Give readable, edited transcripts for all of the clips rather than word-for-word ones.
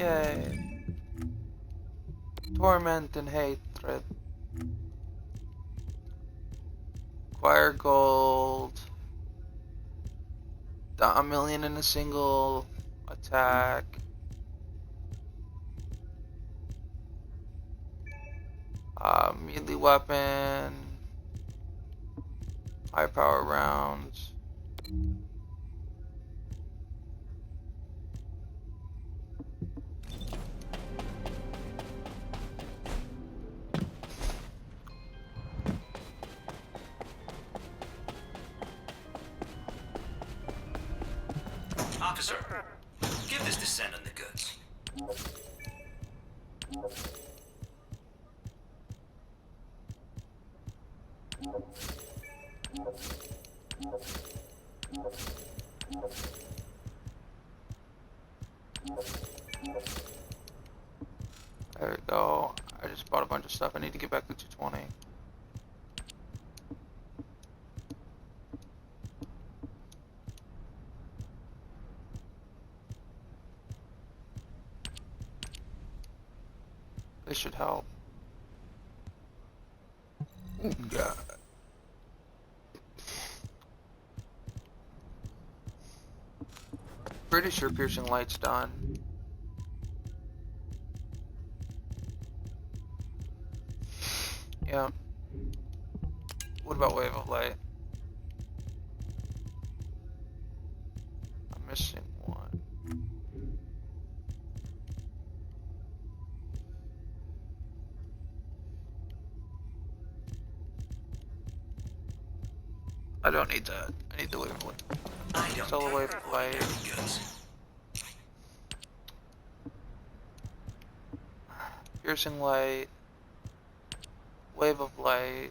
Yay. Torment and hatred. Acquire gold. A million in a single attack. Melee weapon. High power rounds. Officer, give this descendant the goods. There we go. I just bought a bunch of stuff. I need to get back to 220. This should help. God. Pretty sure piercing light's done. Yeah. What about wave of light? I'm missing one. I don't need that. I need the wave of light. I don't Solar take wave of light. ordinary goods. Piercing light. Wave of light.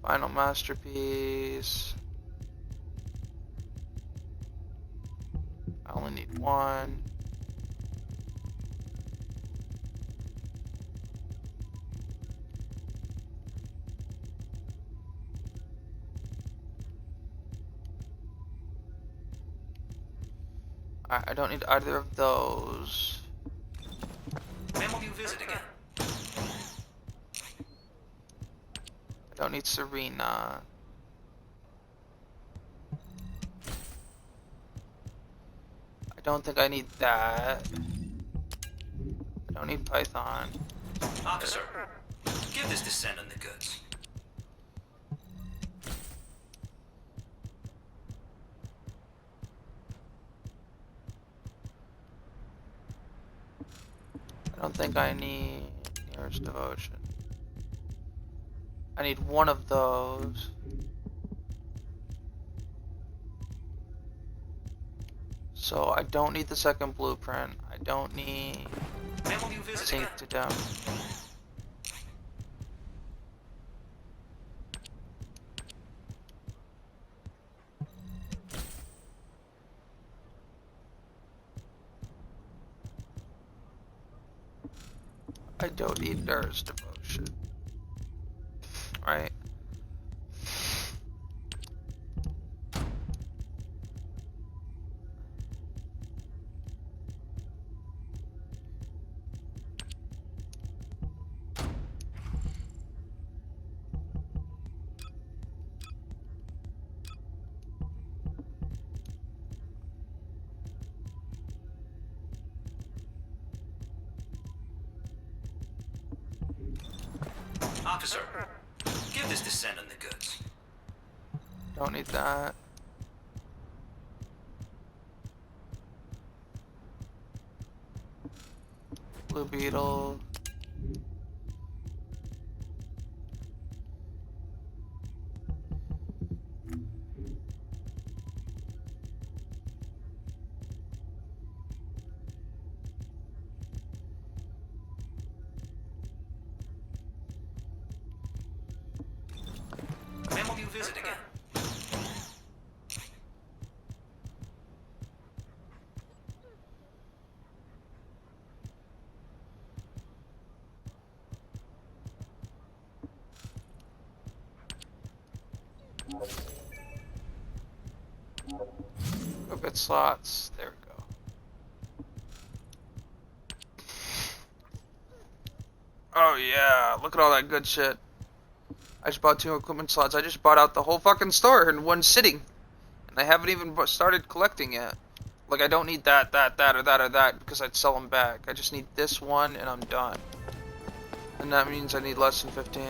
Final masterpiece. I only need one. I don't need either of those. When will you visit again? I don't need Serena. I don't think I need that. I don't need Python. Officer, give this descendant the goods. I don't think I need Nearest Devotion. I need one of those. So I don't need the second blueprint. I don't need When will you visit Sink again? to Down. I don't need Nurse Devotion. Right? Officer, give this descendant the goods. Don't need that. Blue Beetle. When will you visit again? Equipment slots. There we go. Oh yeah, look at all that good shit. I just bought 2 equipment slots. I just bought out the whole fucking store in one sitting. And I haven't even started collecting yet. Like, I don't need that, or that, because I'd sell them back. I just need this one, and I'm done. And that means I need less than 15.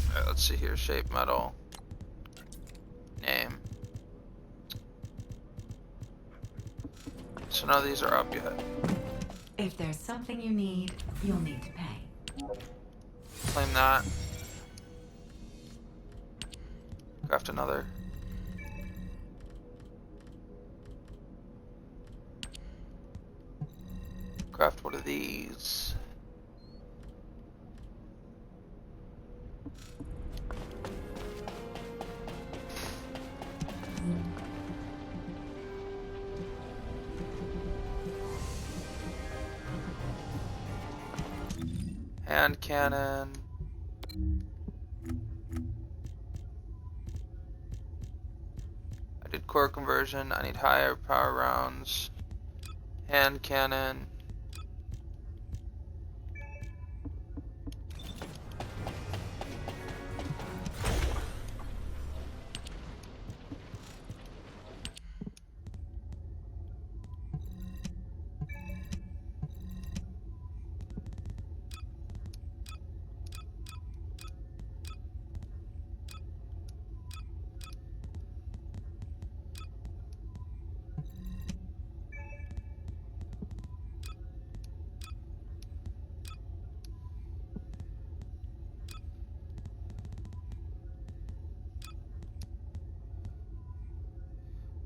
Alright, let's see here. Shape metal. Name. So none of these are up yet. If there's something you need, you'll need to pay. Claim that. Craft another. Craft one of these. Hand cannon. I did core conversion. I need higher power rounds. Hand cannon.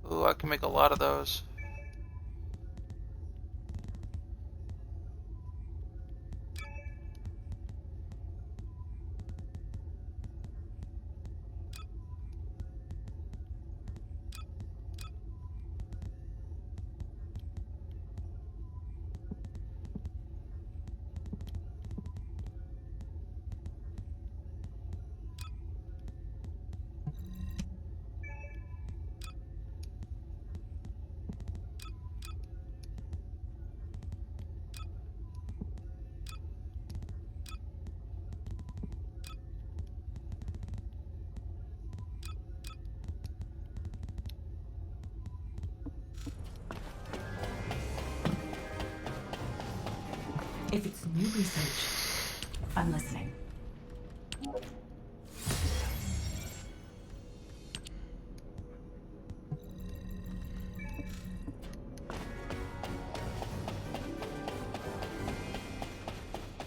Ooh, I can make a lot of those. If it's new research, I'm listening.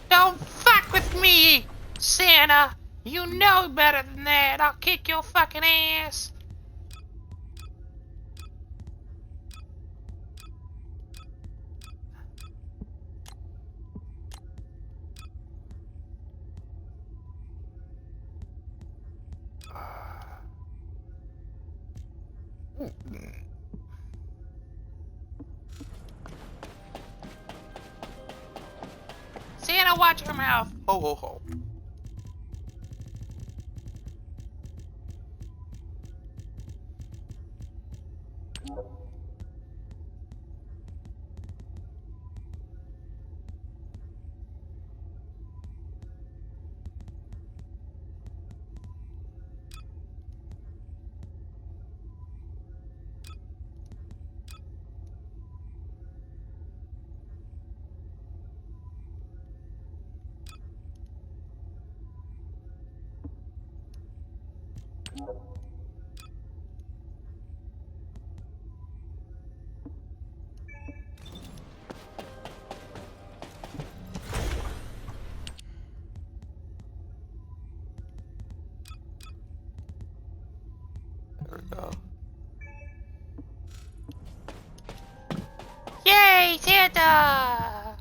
Don't fuck with me, Santa! You know better than that. I'll kick your fucking ass. Santa, watch your mouth. Ho ho ho. There we go. Yay, Santa!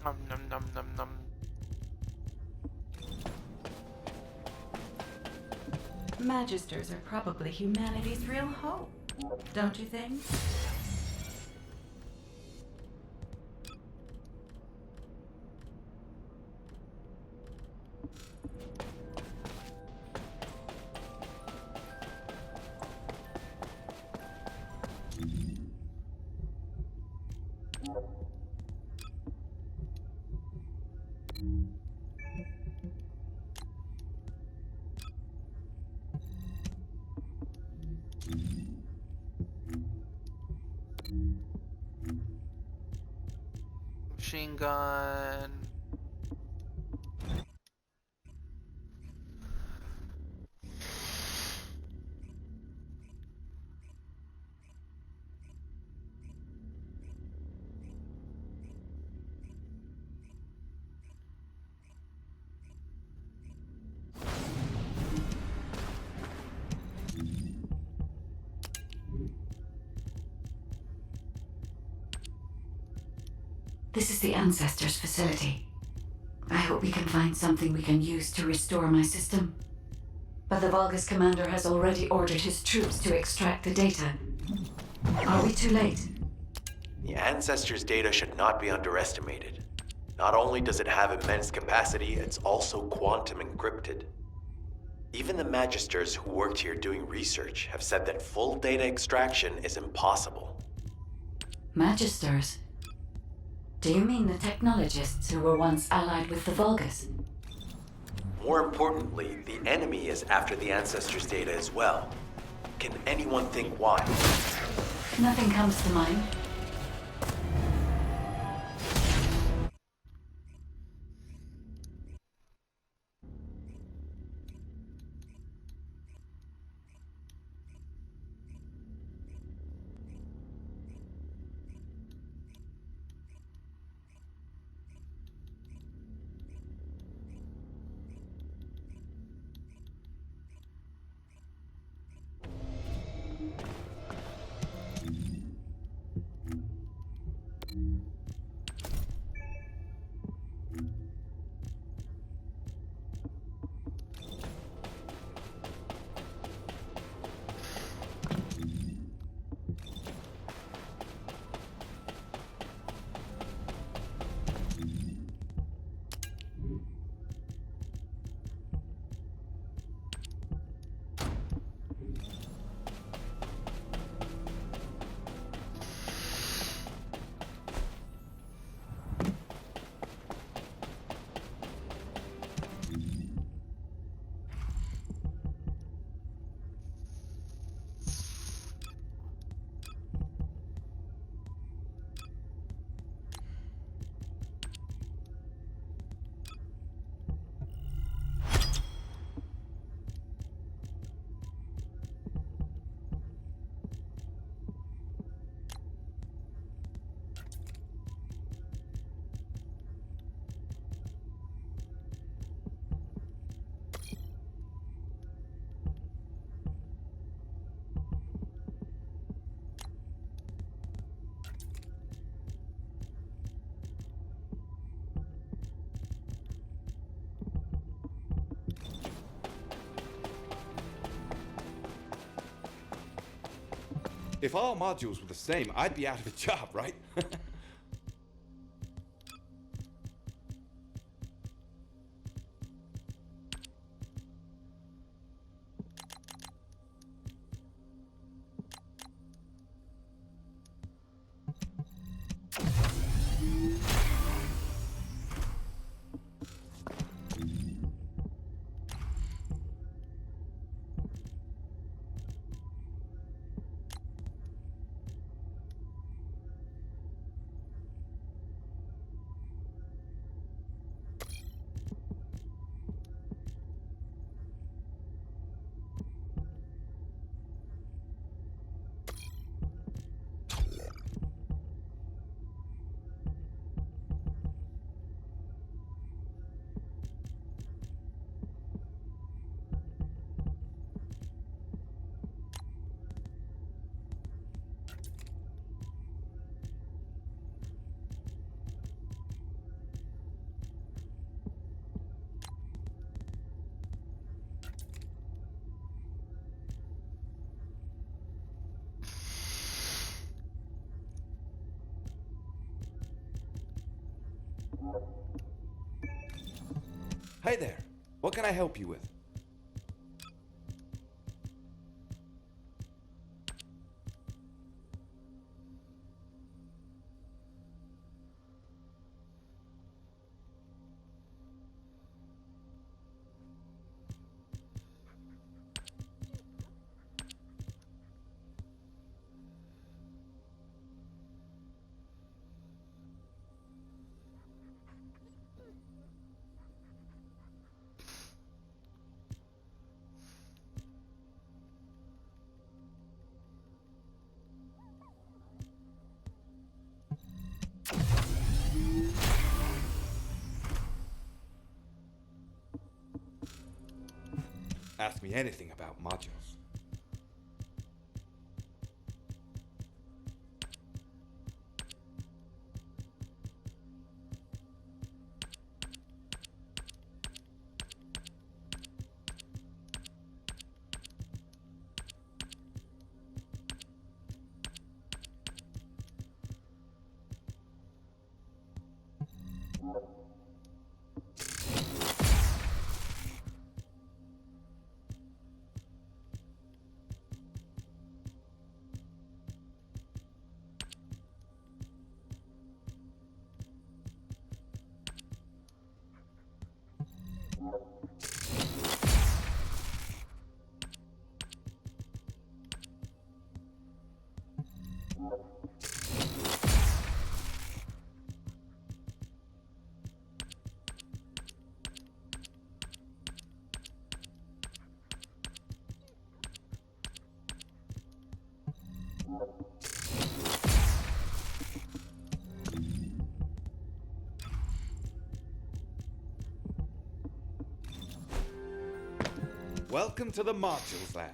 Num num num num num. Magisters are probably humanity's real hope, don't you think? Machine gun. This is the Ancestors facility. I hope we can find something we can use to restore my system. But the Vulgus commander has already ordered his troops to extract the data. Are we too late? The Ancestors' data should not be underestimated. Not only does it have immense capacity, it's also quantum encrypted. Even the Magisters who worked here doing research have said that full data extraction is impossible. Magisters? Do you mean the technologists who were once allied with the Vulgus? More importantly, the enemy is after the Ancestors' data as well. Can anyone think why? Nothing comes to mind. If all modules were the same, I'd be out of a job, right? Hey there. What can I help you with? Ask me anything about modules. Welcome to the Modules Lab.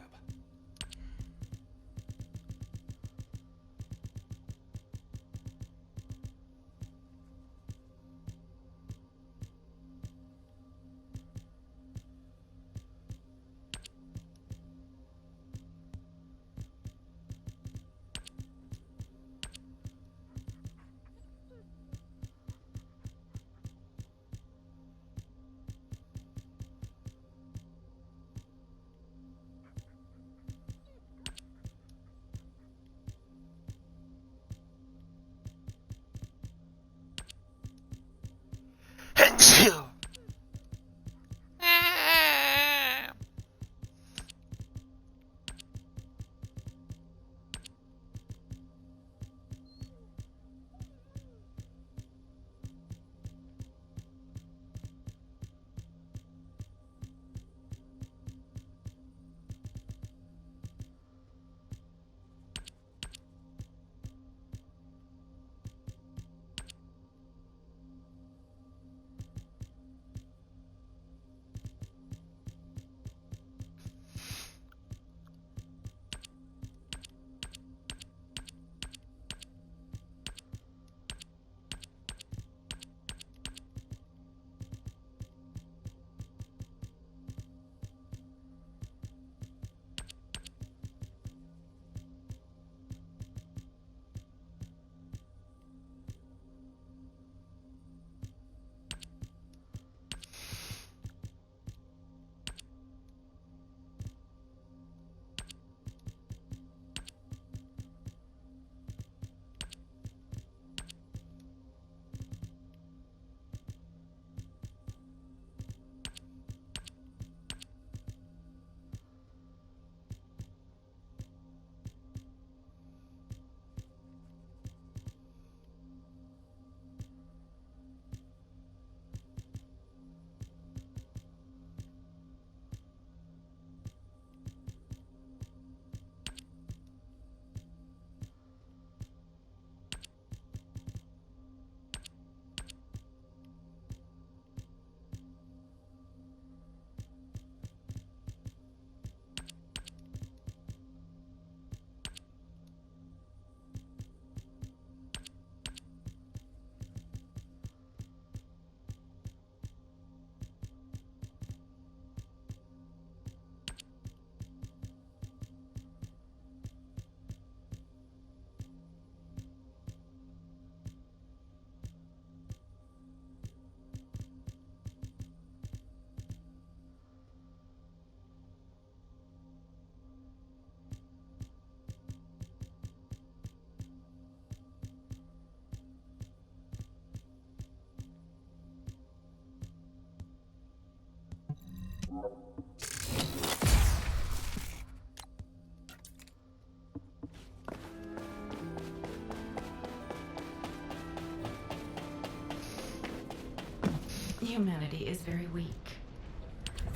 Humanity is very weak.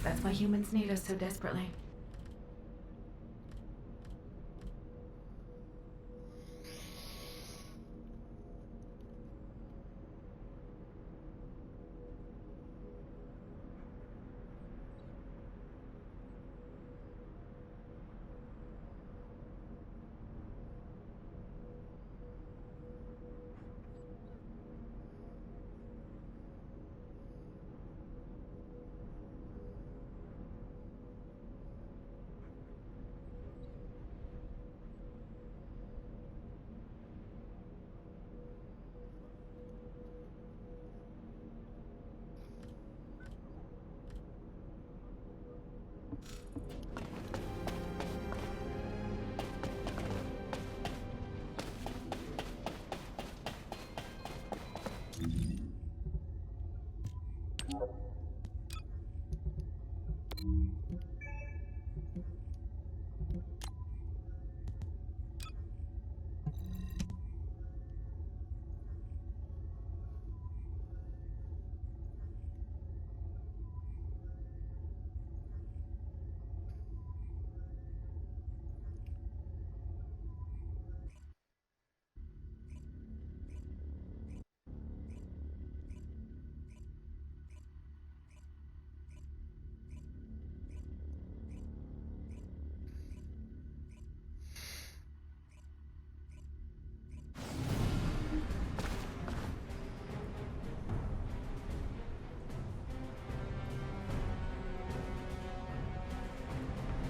That's why humans need us so desperately.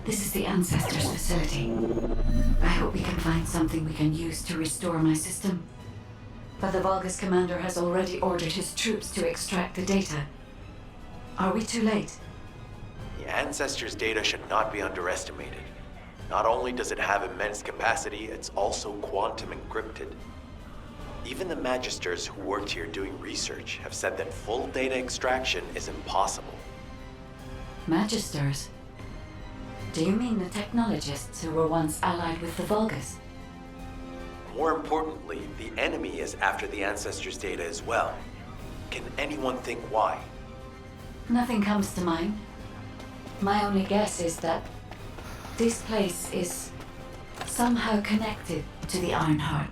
This is the Ancestors facility. I hope we can find something we can use to restore my system. But the Vulgus commander has already ordered his troops to extract the data. Are we too late? The Ancestors' data should not be underestimated. Not only does it have immense capacity, it's also quantum encrypted. Even the Magisters who worked here doing research have said that full data extraction is impossible. Magisters? Do you mean the technologists who were once allied with the Vulgus? More importantly, the enemy is after the Ancestors' data as well. Can anyone think why? Nothing comes to mind. My only guess is that this place is somehow connected to the Ironheart.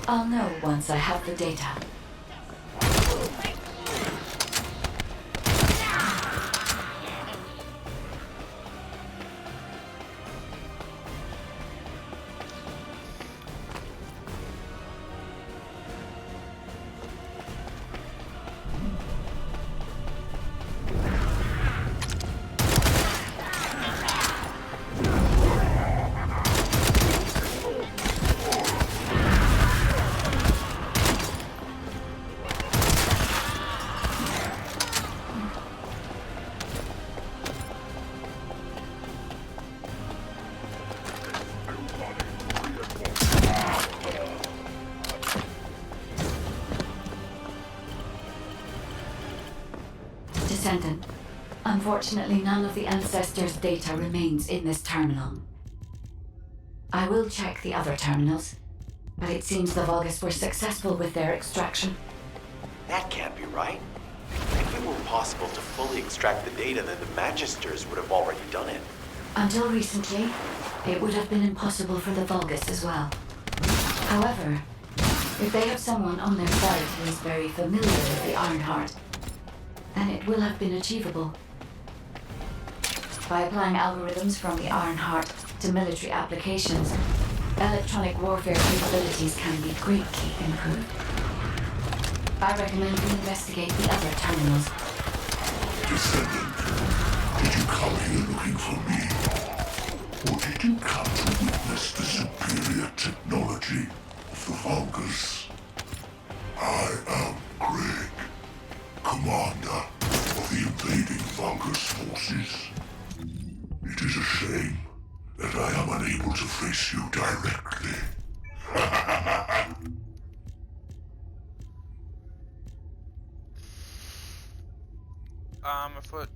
I'll know once I have the data. Descendant, unfortunately none of the Ancestors' data remains in this terminal. I will check the other terminals, but it seems the Vulgus were successful with their extraction. That can't be right. If it were possible to fully extract the data, then the Magisters would have already done it. Until recently, it would have been impossible for the Vulgus as well. However, if they have someone on their side who is very familiar with the Ironheart, then it will have been achievable. By applying algorithms from the Ironheart to military applications, electronic warfare capabilities can be greatly improved. I recommend we investigate the other terminals. Descendant, did you come here looking for me? Or did you come to witness the superior technology of the Vulgus? I am Greg, commander of the invading Vulgus forces. It is a shame that I am unable to face you directly. A foot.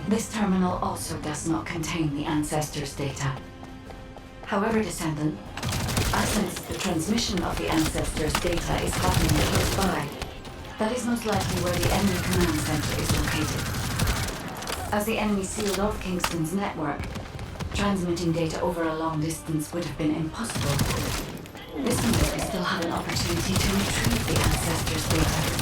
This terminal also does not contain the Ancestors' data. However, Descendant, I sense the transmission of the Ancestors' data is happening close by. That is most likely where the enemy command center is located. As the enemy sealed off Kingston's network, transmitting data over a long distance would have been impossible. This means we still have an opportunity to retrieve the Ancestors' data.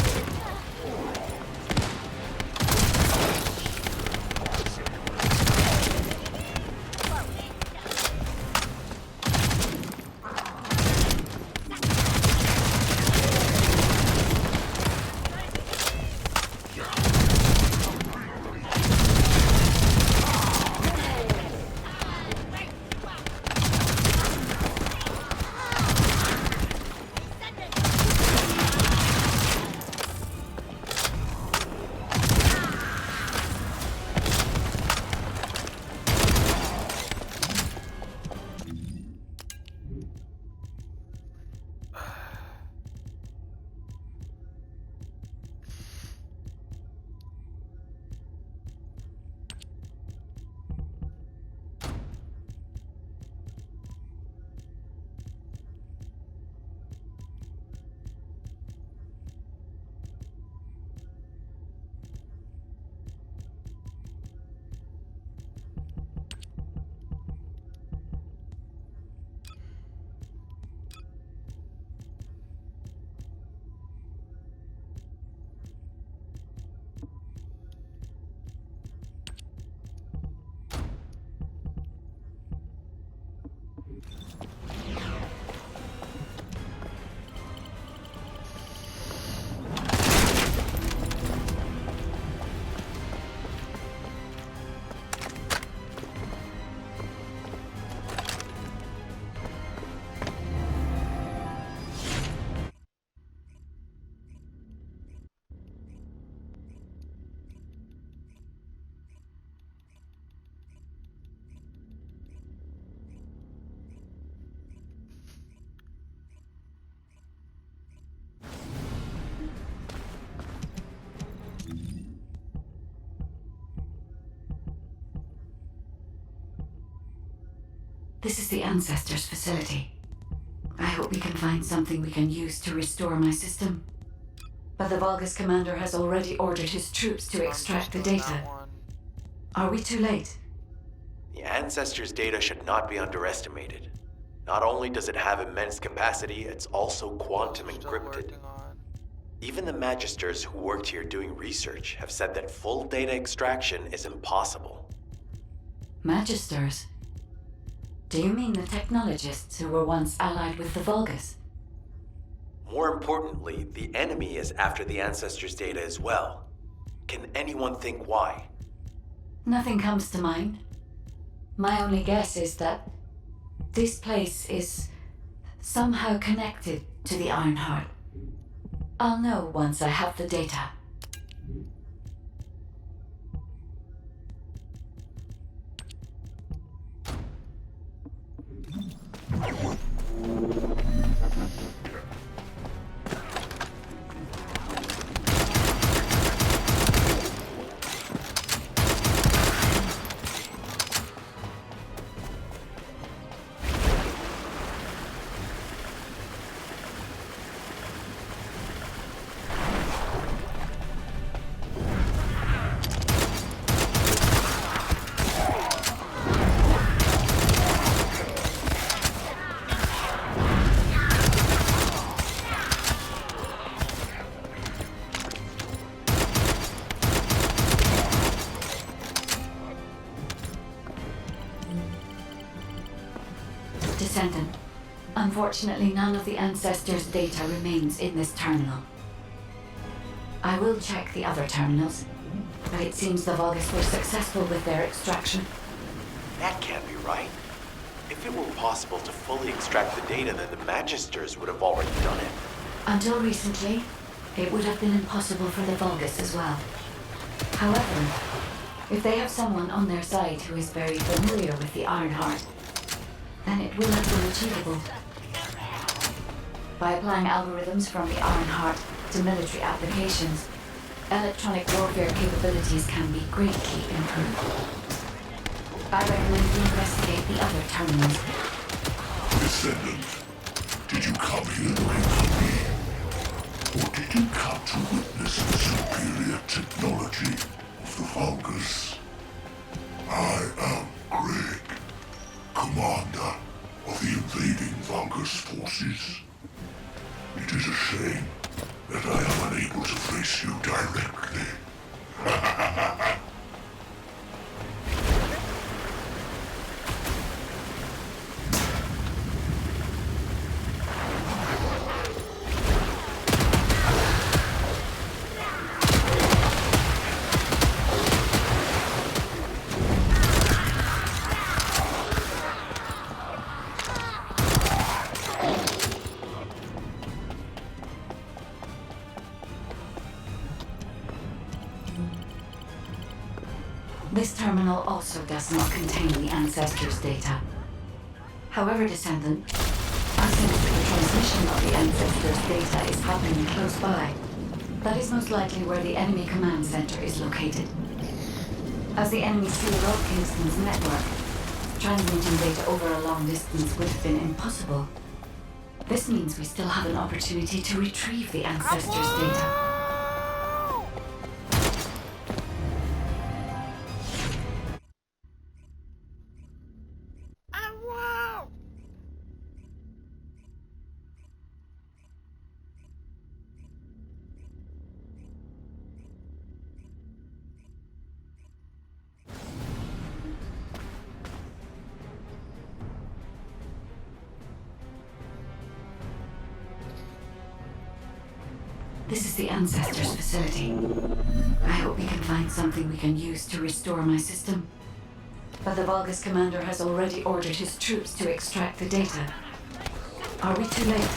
This is the Ancestors' facility. I hope we can find something we can use to restore my system. But the Vulgus commander has already ordered his troops to extract the data. Are we too late? The Ancestors' data should not be underestimated. Not only does it have immense capacity, it's also quantum encrypted. Even the Magisters who worked here doing research have said that full data extraction is impossible. Magisters? Do you mean the technologists who were once allied with the Vulgus? More importantly, the enemy is after the Ancestors' data as well. Can anyone think why? Nothing comes to mind. My only guess is that this place is somehow connected to the Ironheart. I'll know once I have the data. Descendant, unfortunately none of the Ancestors' data remains in this terminal. I will check the other terminals, but it seems the Vulgus were successful with their extraction. That can't be right. If it were possible to fully extract the data, then the Magisters would have already done it. Until recently, it would have been impossible for the Vulgus as well. However, if they have someone on their side who is very familiar with the Ironheart, then it will have been achievable. By applying algorithms from the Ironheart to military applications, Electronic warfare capabilities can be greatly improved. I recommend you investigate the other terminals. Descendant, did you come here looking for me? Or did you come to witness the superior technology of the Vulgus? I am Greg, commander of the invading Vulgus forces. It is a shame that I am unable to face you directly. This terminal also does not contain the Ancestors' data. However, Descendant, I sense that the transmission of the Ancestors' data is happening close by. That is most likely where the enemy command center is located. As the enemy sealed off Kingston's network, transmitting data over a long distance would have been impossible. This means we still have an opportunity to retrieve the Ancestors' data. This is the Ancestors' facility. I hope we can find something we can use to restore my system. But the Vulgus commander has already ordered his troops to extract the data. Are we too late?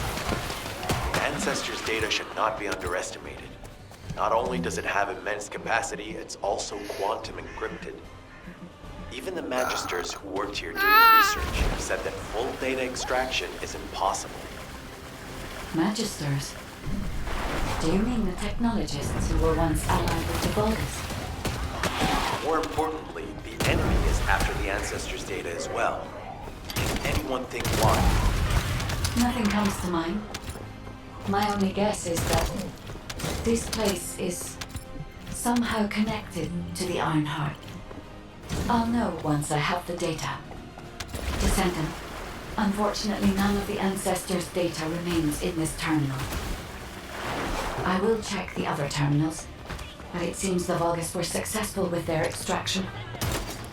Ancestors' data should not be underestimated. Not only does it have immense capacity, it's also quantum encrypted. Even the Magisters who worked here doing research have said that full data extraction is impossible. Magisters? Do you mean the technologists who were once allied with the Vulgus? More importantly, the enemy is after the Ancestors' data as well. Can anyone think why? Nothing comes to mind. My only guess is that this place is somehow connected to the Ironheart. I'll know once I have the data. Descendant, unfortunately none of the Ancestors' data remains in this terminal. I will check the other terminals, but it seems the Vulgus were successful with their extraction.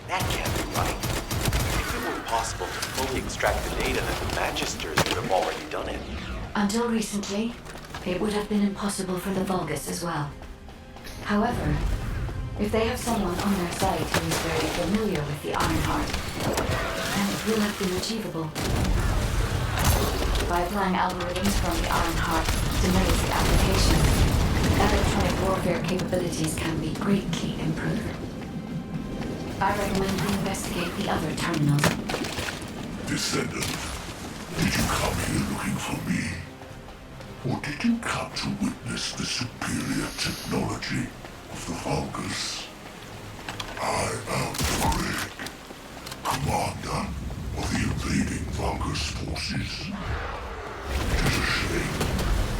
That can't be right. If it were possible to fully extract the data, then the Magisters would have already done it. Until recently, it would have been impossible for the Vulgus as well. However, if they have someone on their side who is very familiar with the Ironheart, then it will have been achievable. By applying algorithms from the Ironheart to military applications, electronic warfare capabilities can be greatly improved. I recommend we investigate the other terminals. Descendant, did you come here looking for me? Or did you come to witness the superior technology of the Vulgus? I am Greg, commander of the invading Vulgus forces. It is a shame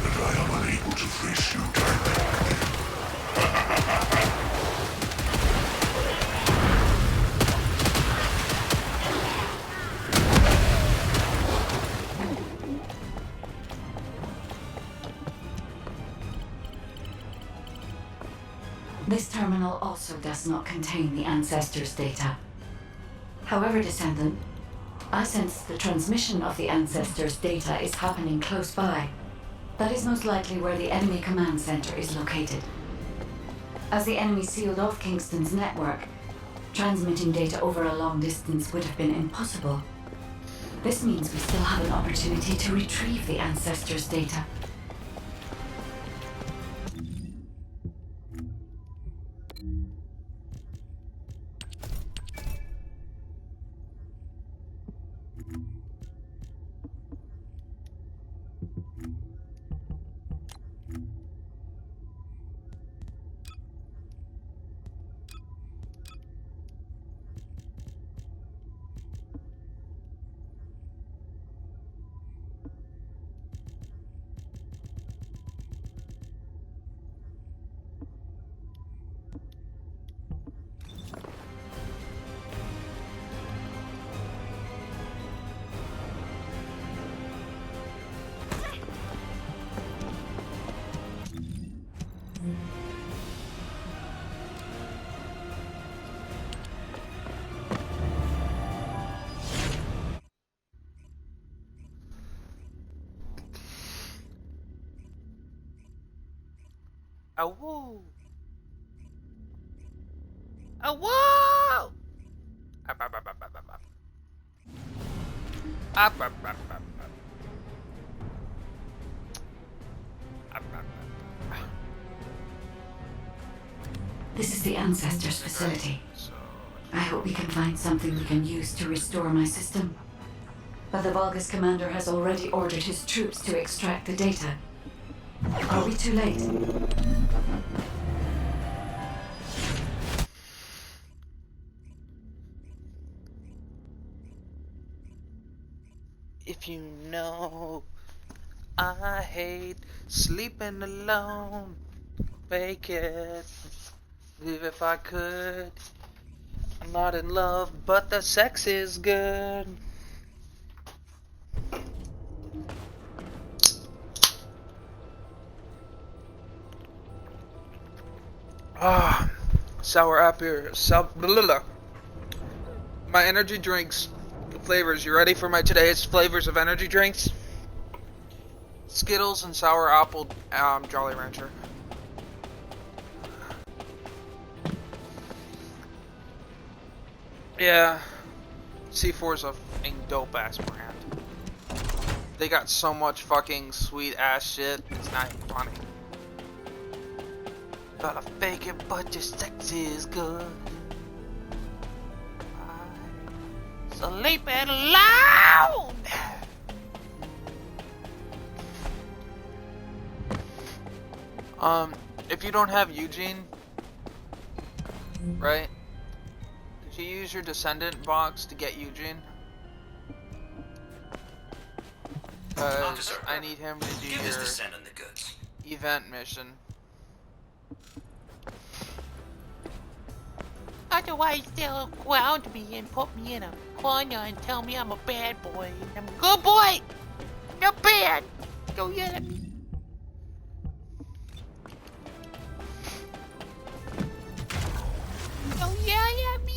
that I am unable to face you directly. This terminal also does not contain the Ancestors' data. However, Descendant, I sense the transmission of the Ancestors' data is happening close by. That is most likely where the enemy command center is located. As the enemy sealed off Kingston's network, transmitting data over a long distance would have been impossible. This means we still have an opportunity to retrieve the Ancestors' data. Oh woo! Oh woo! Up, up, up, up, up, up, up. Up, up, up, up, up. Up, up, up. This is the Ancestors facility. So, I hope we can find something we can use to restore my system. But the Vulgus commander has already ordered his troops to extract the data. Are we too late? if you know, I hate sleeping alone. Fake it, live if I could. I'm not in love, but the sex is good. Ah, sour apple, my energy drinks flavors. You ready for my today's flavors of energy drinks? Skittles and sour apple, Jolly Rancher. Yeah, C4's a fucking dope ass brand. They got so much fucking sweet ass shit. It's not even funny. Gotta fake it, but your sex is good. Sleeping alone. If you don't have Eugene, right? Did you use your Descendant box to get Eugene? Because I need him to do Give your this Descendant the goods. event mission. Otherwise, they'll ground me and put me in a corner and tell me I'm a bad boy. I'm a good boy! You're bad! Go yell at me. Go yell at me!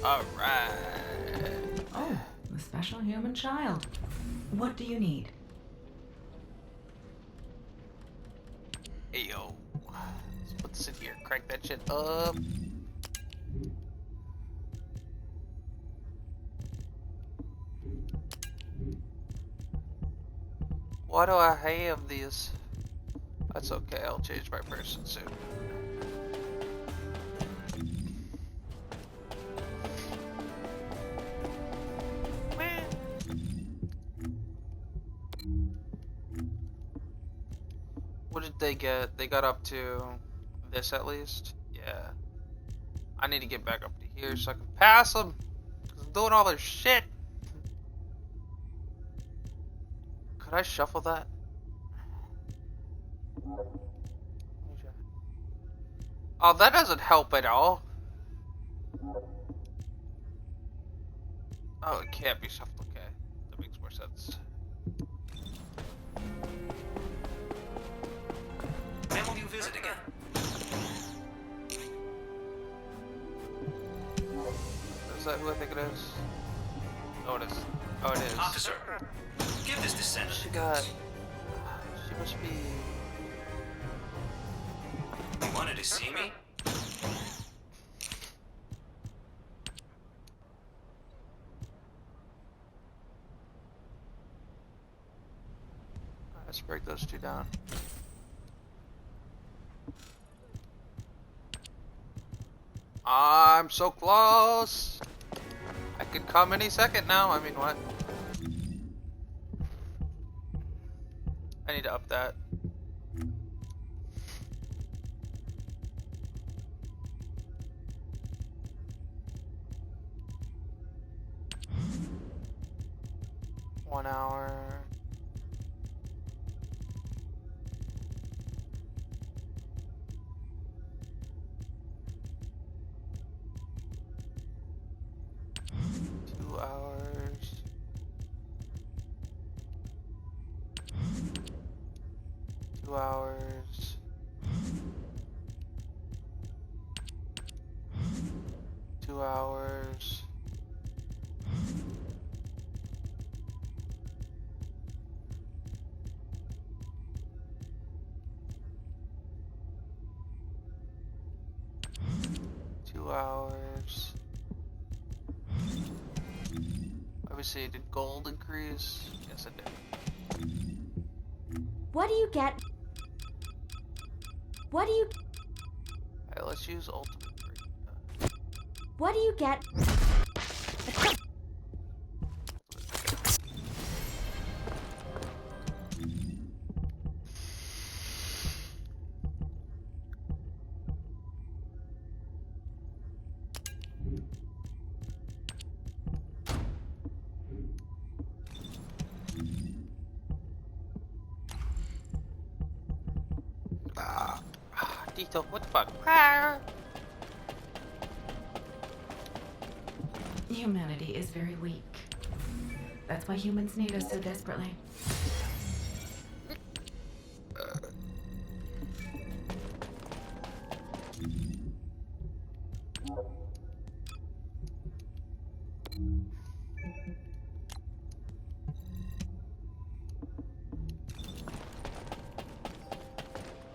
Alright. Oh, the special human child. What do you need? Hey yo. Let's put this in here. Crank that shit up. Why do I have these? That's okay, I'll change my person soon. What did they get? They got up to this at least? Yeah. I need to get back up to here so I can pass them. Cause I'm doing all their shit. Could I shuffle that? Oh, that doesn't help at all. Oh, it can't be shuffled. Okay. That makes more sense. When will you visit again? Is that who I think it is? Oh, it is. Oh, it is. Officer, give this Descendant She the got... goods. She must be... You wanted to see me? Let's break those two down. I'm so close! I could come any second now. I mean, what? I need to up that. One hour. Hours. 2 hours. 2 hours. $2. Obviously, did gold increase? Yes, it did. What do you get? What do you Alright, let's use ultimate. What do you get? Tito, what the fuck? Ah. Humanity is very weak. That's why humans need us so desperately.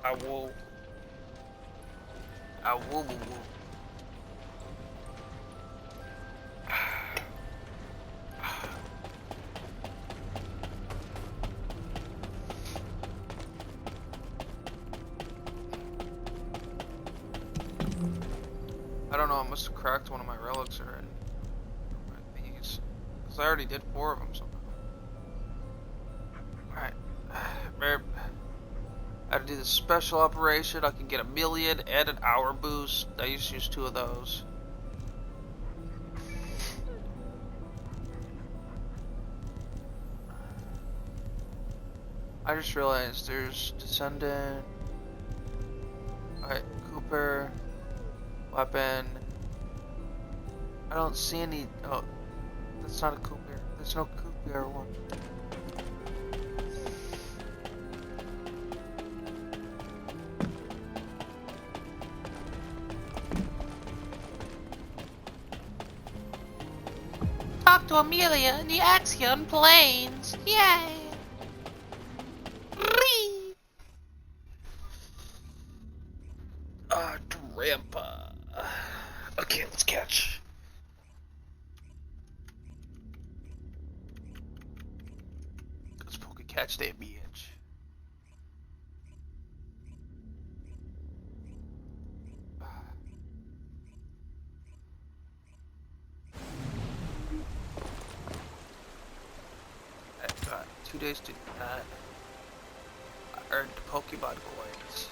I will. I don't know, I must have cracked one of my relics already. These. Because I already did 4 of them somehow. Alright. I have to do the special operation. I can get 1,000,000 and an hour boost. I used to use 2 of those. I just realized there's Descendant. Alright, Cooper. Weapon. I don't see any. Oh, that's not a Cooper. There's no Cooper one. Talk to Amelia in the Axion Plains. Yay! Ree. Grandpa. Okay, let's catch. Let's fucking catch that bitch. I got 2 days to do that. I earned Pokemon coins.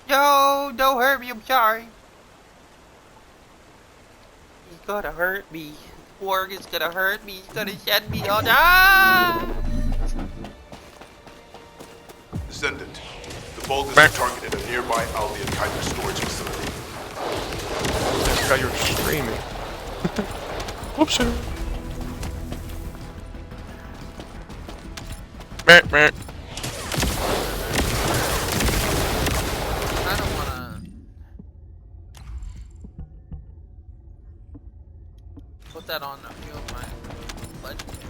No, don't hurt me, I'm sorry. He's gonna hurt me. Warg is gonna hurt me. He's gonna send me on. Ah! Descendant, the Vulgus have targeted a nearby Albion Kyber storage facility. I forgot you were streaming. Whoops. Meh. I don't wanna put that on a few of my legendaries.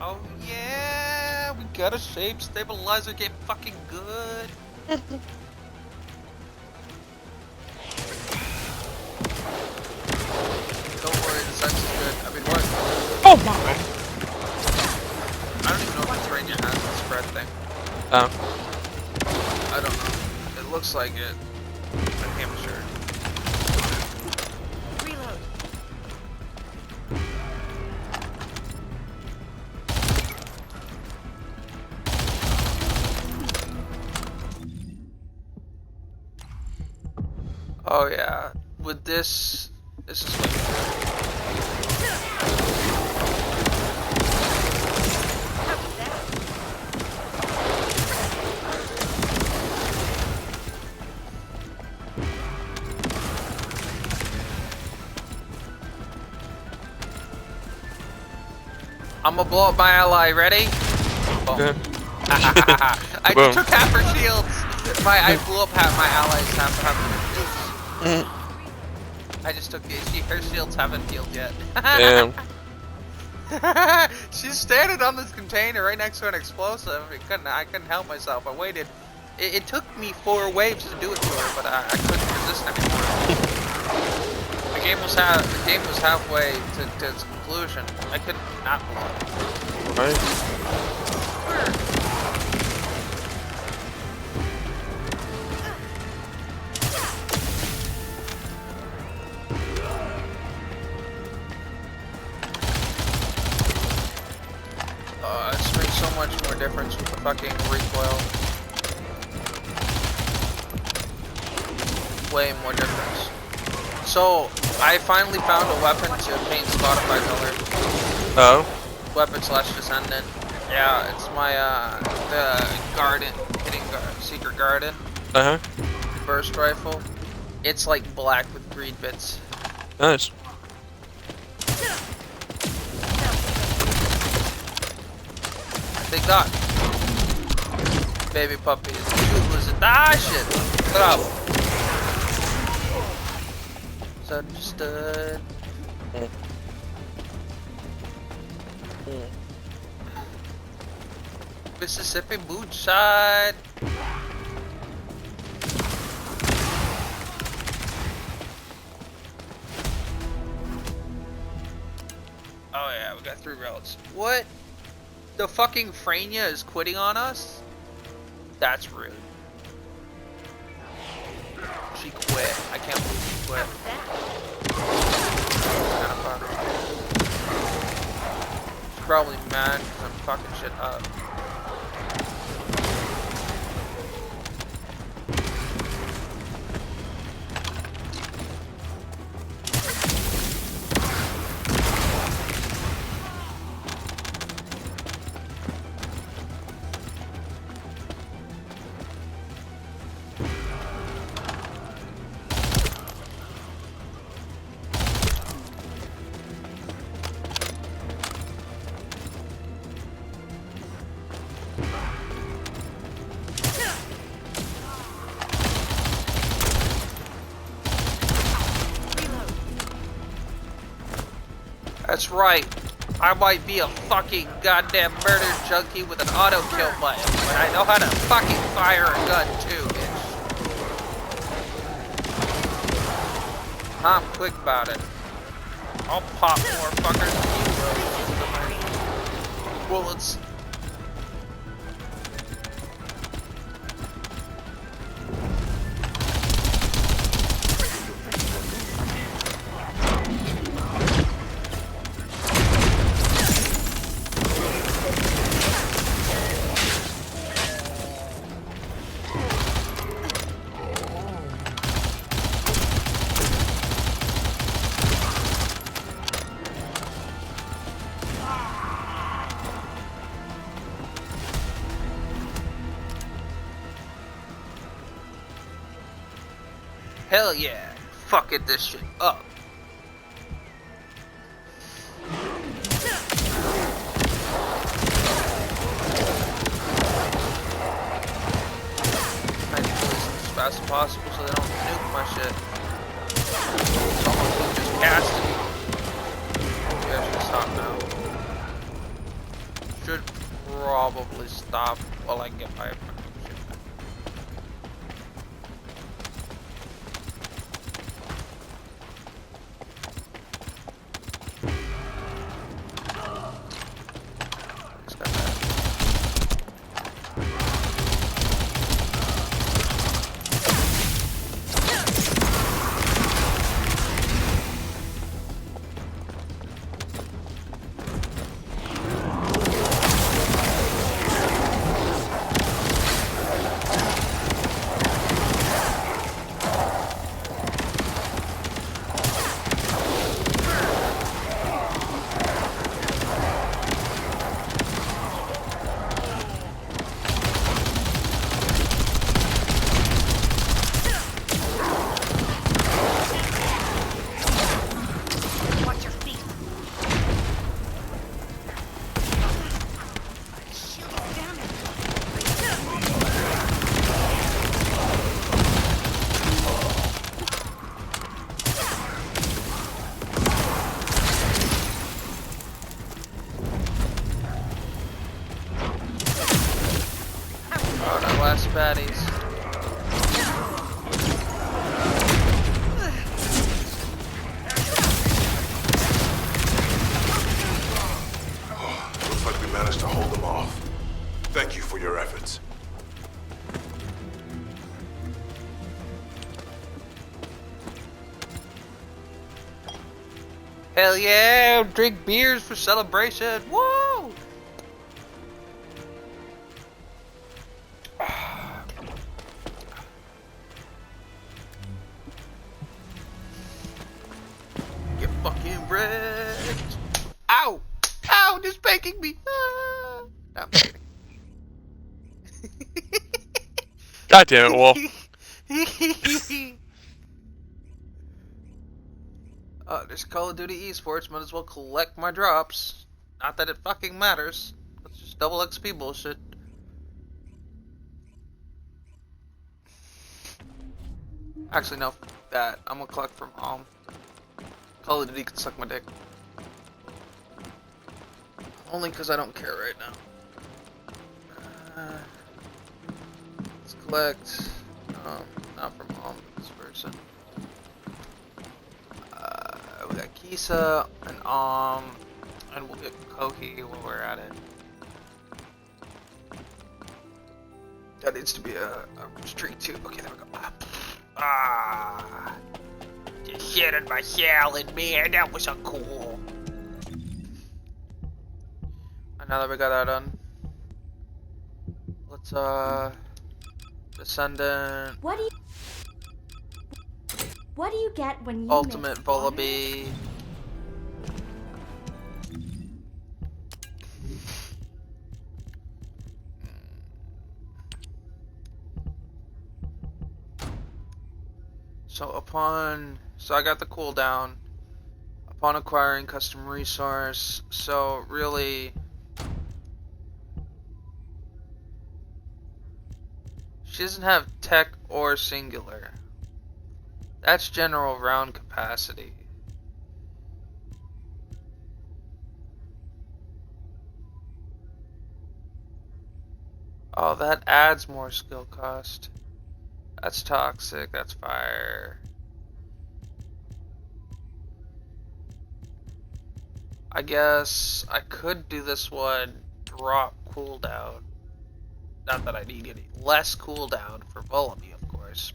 Oh yeah, we got a shape stabilizer get fucking good. Don't worry, the sense is good. I mean, what? Oh my! I don't even know if this ranger has the spread thing. I don't know. It looks like it. I can't be sure. Reload. Oh yeah, with this is I'm gonna blow up my ally. Ready? Boom. Yeah. I Boom. just took half her shields. I blew up half my allies. Half her shields. I just took her shields haven't healed yet. Damn. She's standing on this container right next to an explosive. I couldn't help myself. I waited. It took me 4 waves to do it to her, but I couldn't resist anymore. The game was halfway to its conclusion. I couldn't not blow up. Right. This makes so much more difference with the fucking recoil. Way more difference. So, I finally found a weapon to paint Spotify color. Oh. Weapon / descendant. Yeah, it's my, the garden, secret garden. Uh-huh. Burst rifle. It's like black with green bits. Nice. Big dog. Baby puppies. Shit. Put up. Understood. Mississippi moonshine. Oh yeah, we got 3 routes. What? The fucking Frania is quitting on us? That's rude. She quit. I can't believe she quit. Kinda fucked. She's probably mad because I'm fucking shit up. That's right. I might be a fucking goddamn murder junkie with an auto kill button, but I know how to fucking fire a gun too, bitch. I'm quick about it. I'll pop more fuckers than you will. Bullets. Hell yeah, fucking this shit up. I need to do this as fast as possible so they don't nuke my shit. It's almost like just casting. Maybe I should stop now. Should probably stop while I get my shit back. baddies. Looks like we managed to hold them off. Thank you for your efforts. Hell yeah! Drink beers for celebration. Woo! Get fucking wrecked. Ow! Ow! Just spanking me. Ah. No, I'm kidding. God damn it, Wolf. There's Call of Duty Esports. Might as well collect my drops. Not that it fucking matters. Let's just double XP bullshit. Actually, no. That. I'm gonna collect from Call of Duty can suck my dick. Only because I don't care right now. Let's collect. Not from this person. We got Kisa and and we'll get Kohi while we're at it. That needs to be a retreat too. Okay, there we go. Just shit on my salad, man. That was so cool. And now that we got that done, let's Descendant. What do you get when you Ultimate make Vullaby. So I got the cooldown upon acquiring custom resource. So really, she doesn't have tech or singular. That's general round capacity. Oh, that adds more skill cost. That's toxic, that's fire. I guess I could do this one drop cooldown. Not that I need any less cooldown for Vullaby, of course.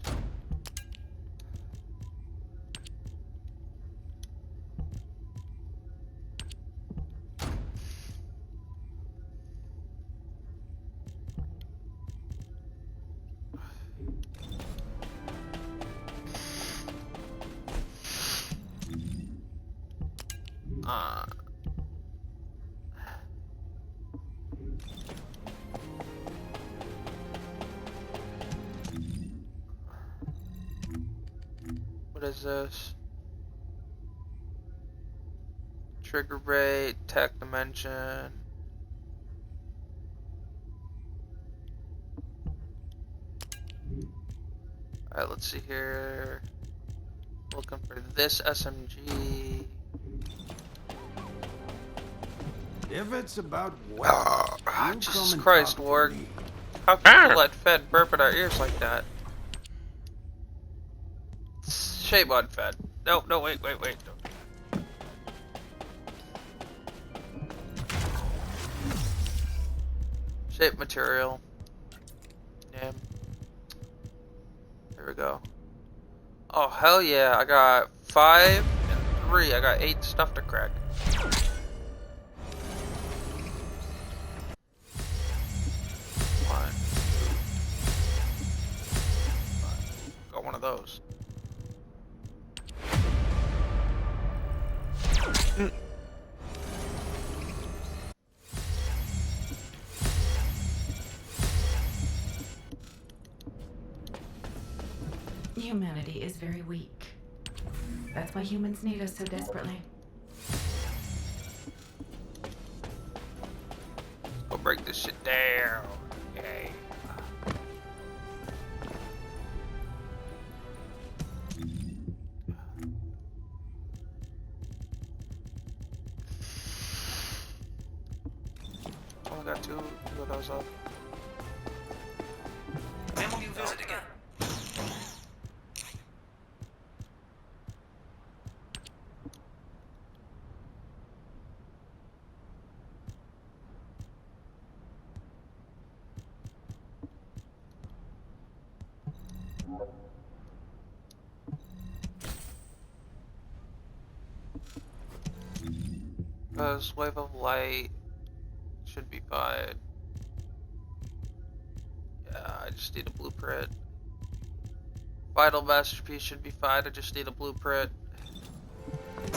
What is this? Trigger rate, tech dimension. Alright, let's see here. Looking for this SMG. If it's about Jesus Christ, Warg. How can you let Fed burp in our ears like that? Shame on Fed. No, wait. Shape material. Damn. There we go. Oh, hell yeah. I got 5 and 3. I got 8 stuff to crack. Got one of those. Humanity is very weak. That's why humans need us so desperately. Go break this shit down. Okay. Oh, I got two of those up. whom you visit again? Because Wave of Light should be fine. Yeah, I just need a blueprint. Vital Masterpiece should be fine, I just need a blueprint.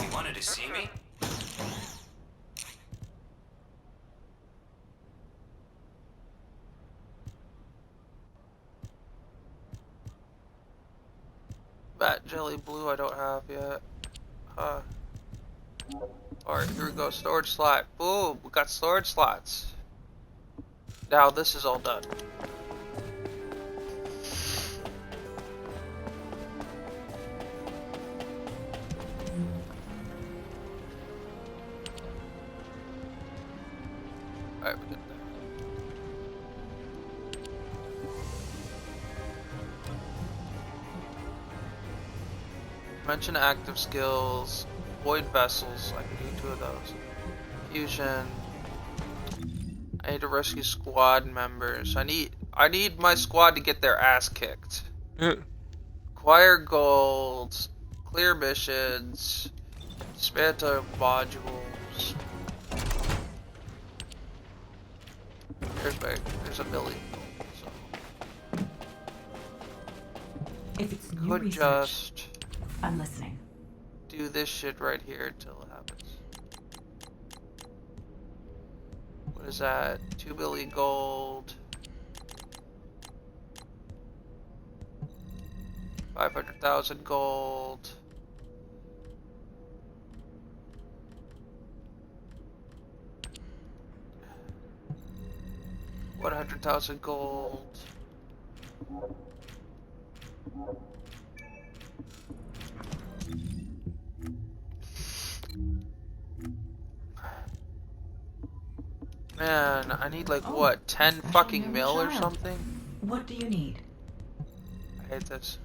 You wanted to see me? Bat Jelly Blue I don't have yet. Alright, here we go, storage slot. Boom, we got storage slots. Now this is all done. Alright, we got that. Mention active skills. Void vessels, I can do 2 of those. Fusion. I need to rescue squad members. I need my squad to get their ass kicked. Acquire gold, clear missions, dismantle modules. There's a million gold, so. If it's new Could research, just I'm listening. do this shit right here until it happens. What is that? 2 billion gold. 500,000 gold. $100,000 gold. Man, I need like what, 10 fucking mil or something? What do you need? I hate this.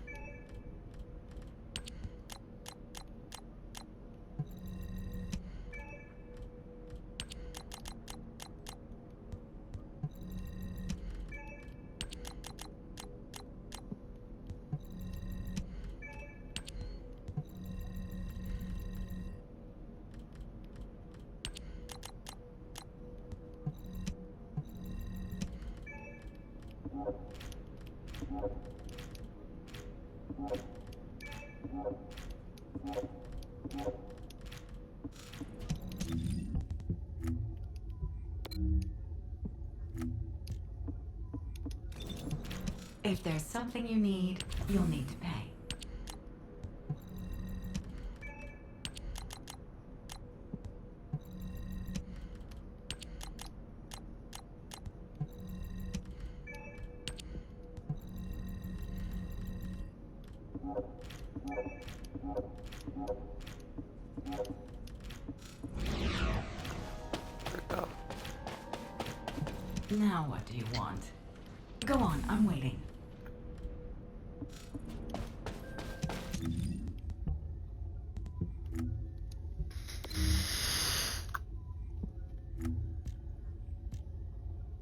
If there's something you need, you'll need to pay. Now what do you want? Go on, I'm waiting.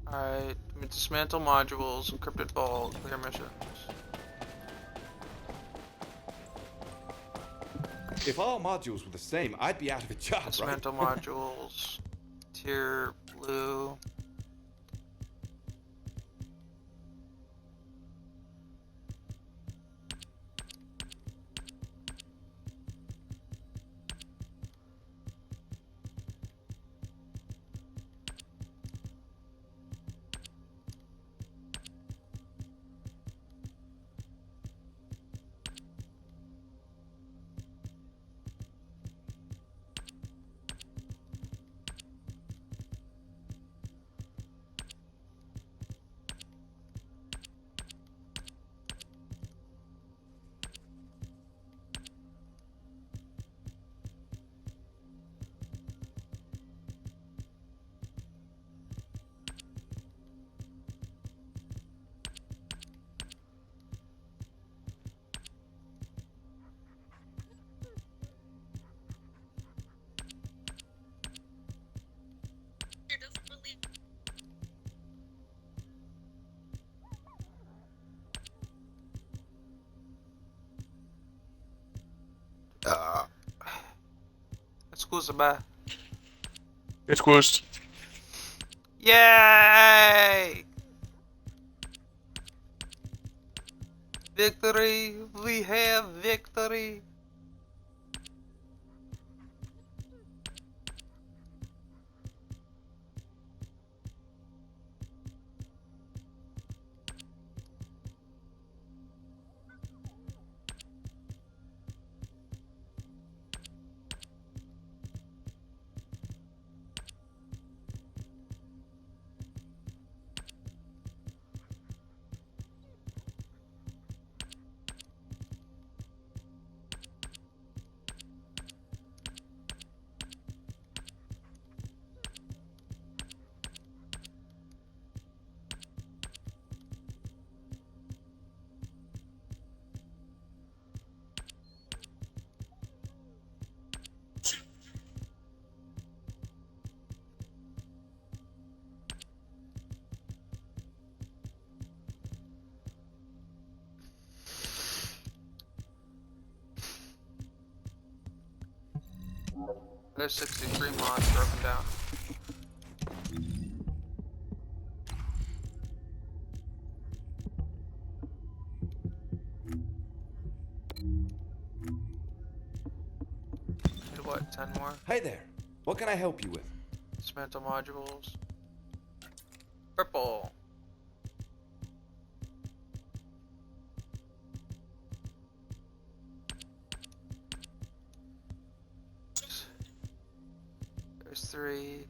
Alright, dismantle modules, encrypted vault, clear missions. If all modules were the same, I'd be out of a job, Dismantle right? modules, tier blue. Kusama. It's closed. Yay! Victory! We have victory! There's 63 mods broken down. Need what, 10 more? Hi there. What can I help you with? Dismantle modules. Purple. There's 3.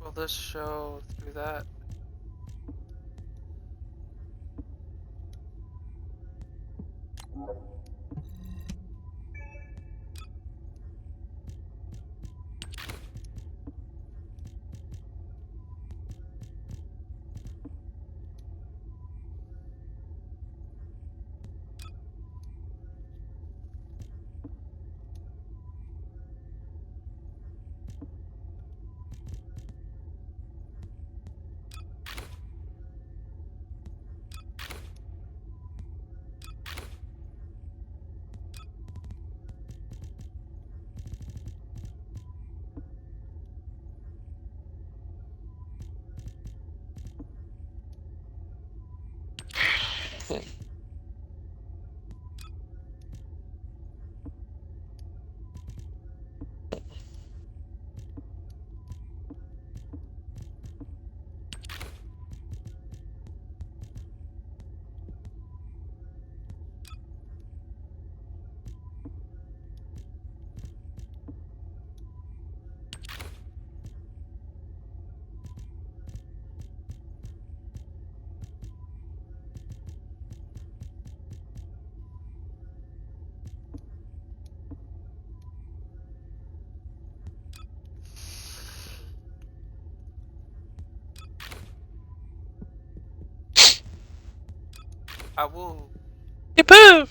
Will this show through that? I will. Yippoo!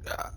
Yeah.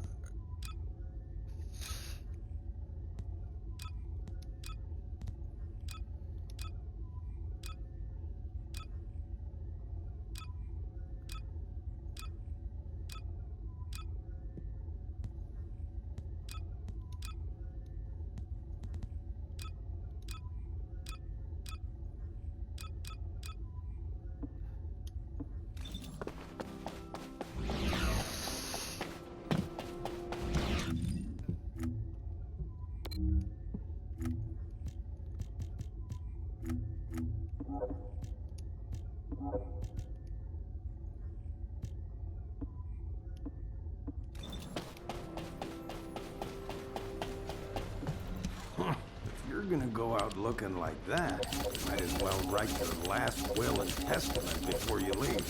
If you're gonna go out looking like that, you might as well write your last will and testament before you leave.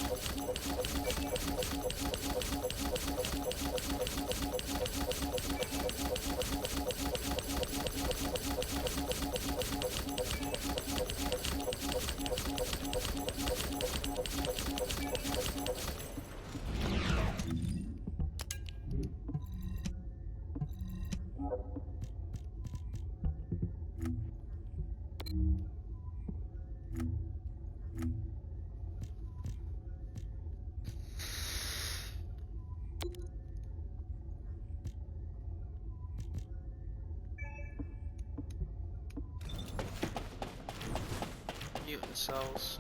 Mutant cells.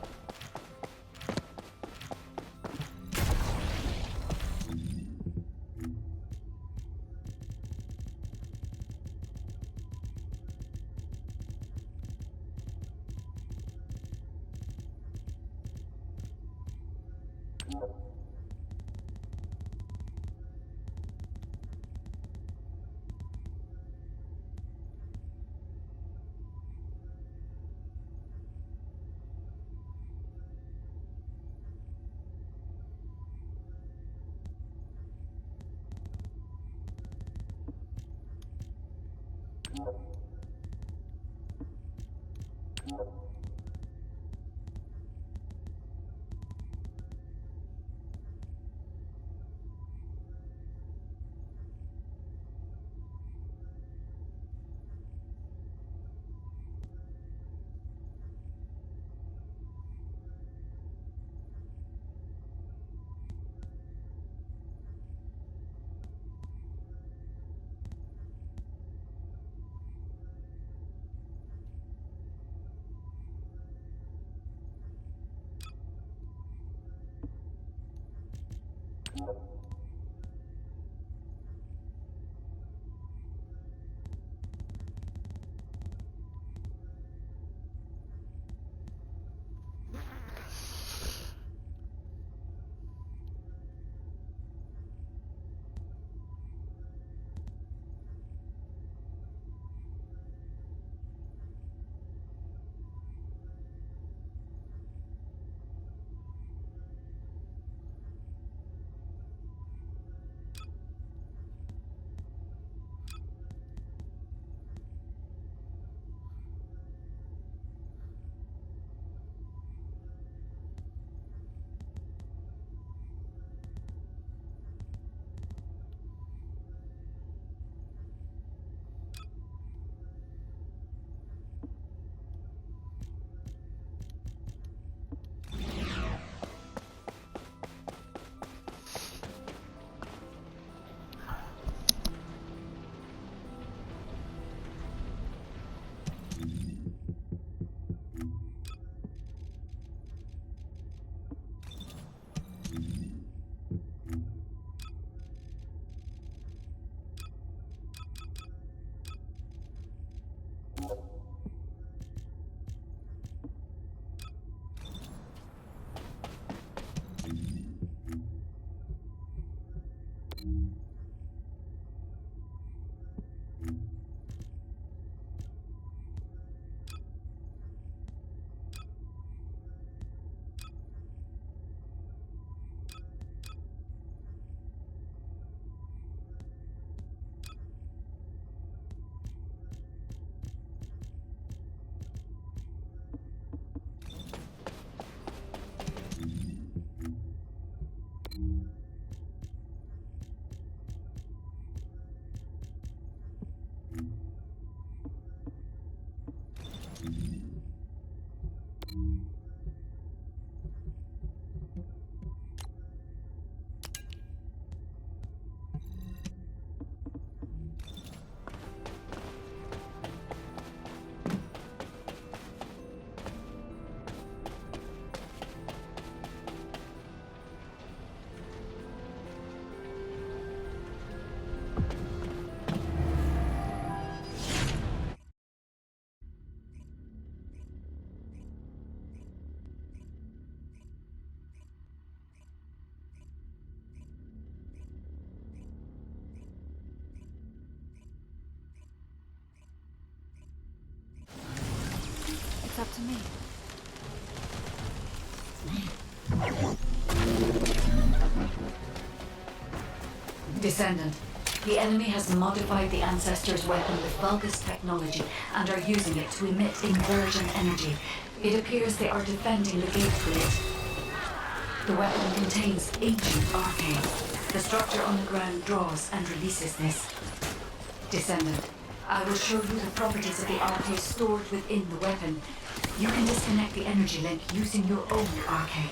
It's up to me. Descendant, the enemy has modified the Ancestor's weapon with Vulgus technology and are using it to emit inversion energy. It appears they are defending the gate grid. The weapon contains ancient arcane. The structure on the ground draws and releases this. Descendant, I will show you the properties of the arcane stored within the weapon. You can disconnect the energy link using your own arcane.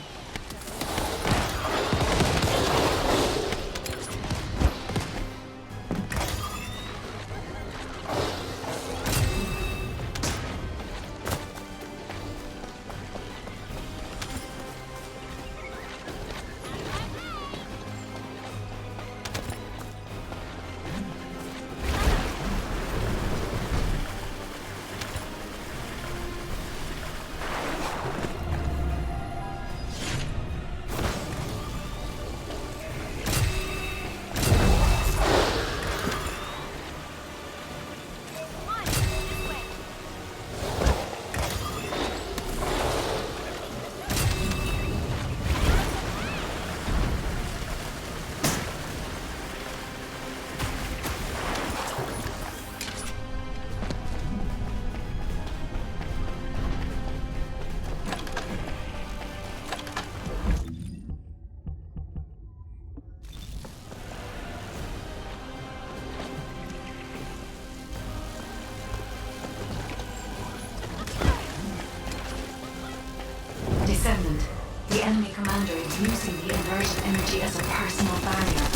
Descendant, the enemy commander is using the inversion energy as a personal barrier.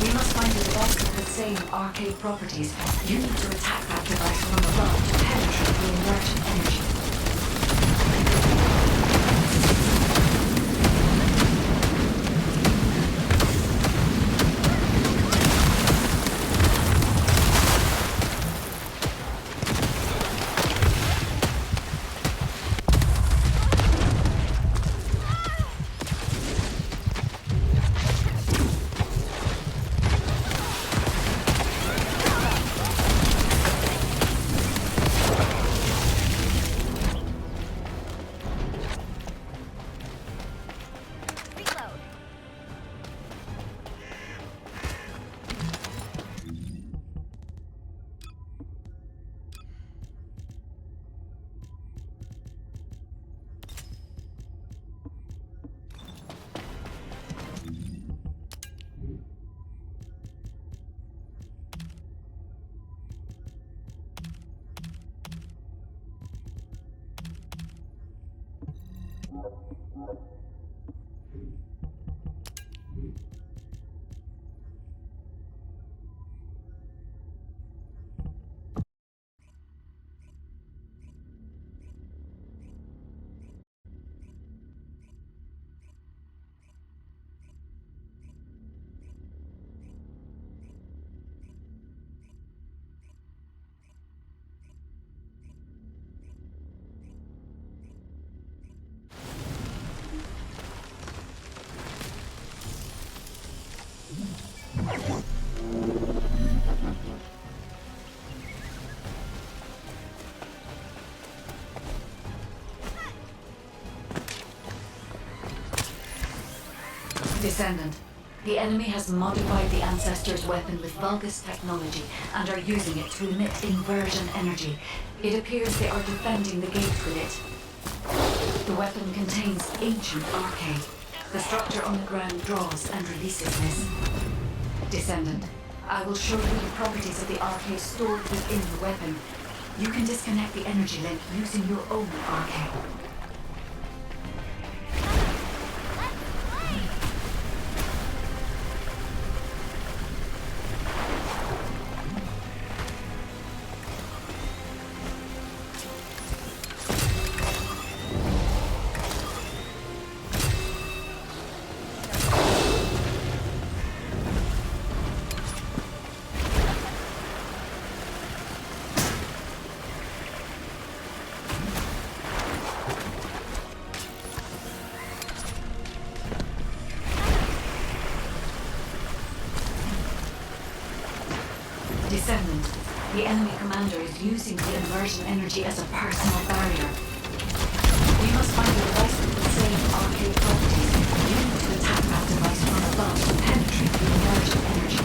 We must find a device with the same arcade properties. You need to attack that device from above to penetrate the inversion energy. Descendant, the enemy has modified the Ancestor's weapon with Vulgus technology and are using it to emit inversion energy. It appears they are defending the gate grid. The weapon contains ancient arcane. The structure on the ground draws and releases this. Descendant, I will show you the properties of the arcane stored within the weapon. You can disconnect the energy link using your own arcane. Descendant, the enemy commander is using the immersion energy as a personal barrier. We must find a device with the same arcade properties. You need to attack that device from above to penetrate the immersion energy.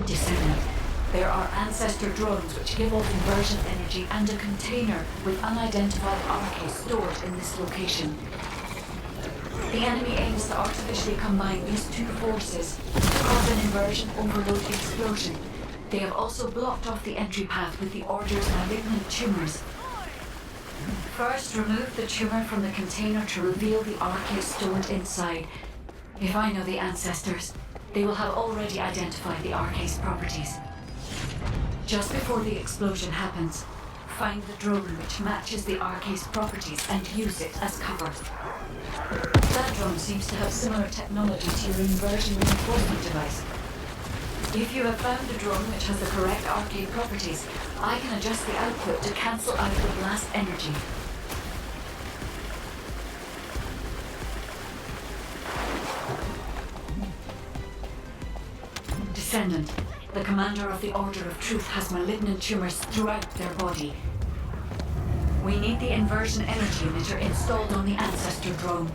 Descendant, there are ancestor drones which give off inversion energy and a container with unidentified RK stored in this location. The enemy aims to artificially combine these two forces to cause an inversion overload explosion. They have also blocked off the entry path with the Order's malignant tumors. First, remove the tumor from the container to reveal the RK stored inside. If I know the ancestors, they will have already identified the RK's properties. Just before the explosion happens, find the drone which matches the RK's properties and use it as cover. That drone seems to have similar technology to your inversion reinforcement device. If you have found a drone which has the correct RK properties, I can adjust the output to cancel out the blast energy. Descendant, the commander of the Order of Truth has malignant tumors throughout their body. We need the inversion energy emitter installed on the ancestor drone.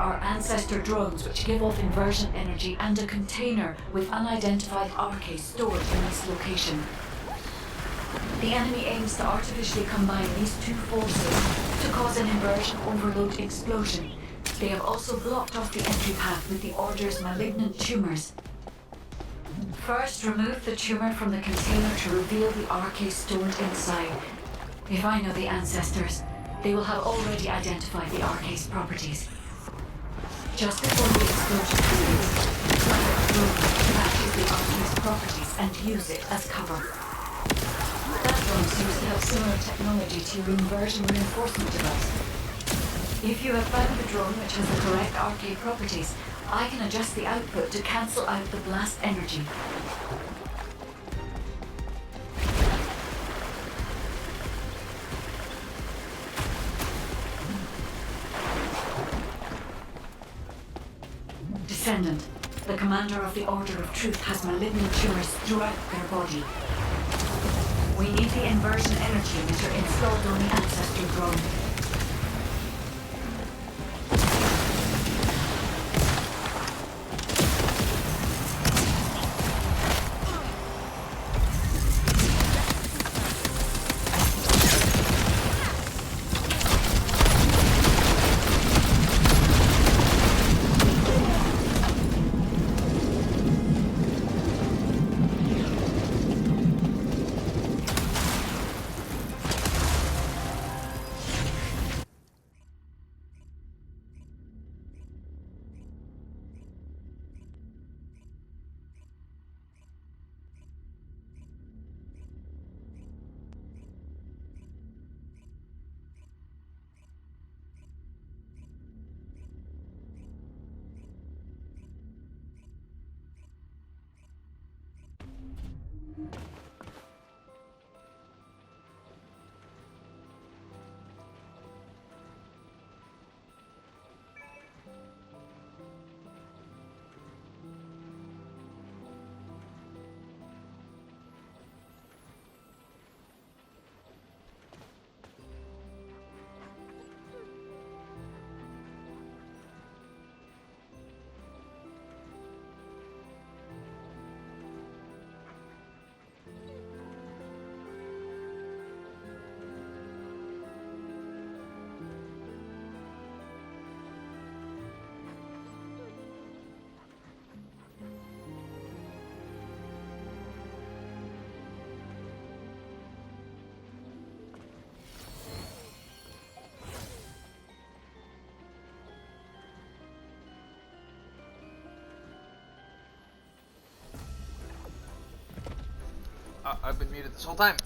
are ancestor drones which give off inversion energy and a container with unidentified RK stored in this location. The enemy aims to artificially combine these two forces to cause an inversion overload explosion. They have also blocked off the entry path with the Order's malignant tumors. First, remove the tumor from the container to reveal the RK stored inside. If I know the ancestors, they will have already identified the RK's properties. Just before the explosion begins, fire a drone that matches the RK's properties and use it as cover. That drone seems to have similar technology to your inversion reinforcement device. If you have found the drone which has the correct RK properties, I can adjust the output to cancel out the blast energy. Descendant, the commander of the Order of Truth has malignant tumors throughout their body. We need the inversion energy emitter installed on the ancestor drone. I've been muted this whole time.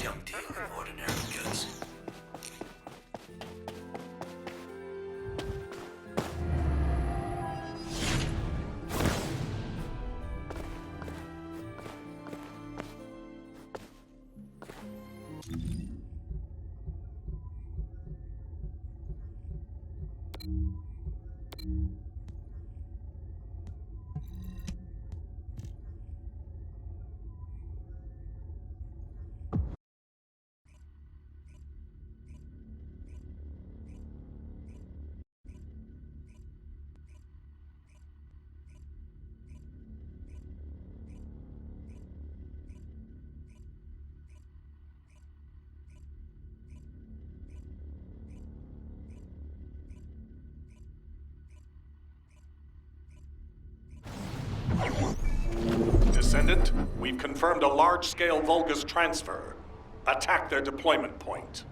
young deal with ordinary goods. Descendant, we've confirmed a large-scale Vulgus transfer. Attack their deployment point.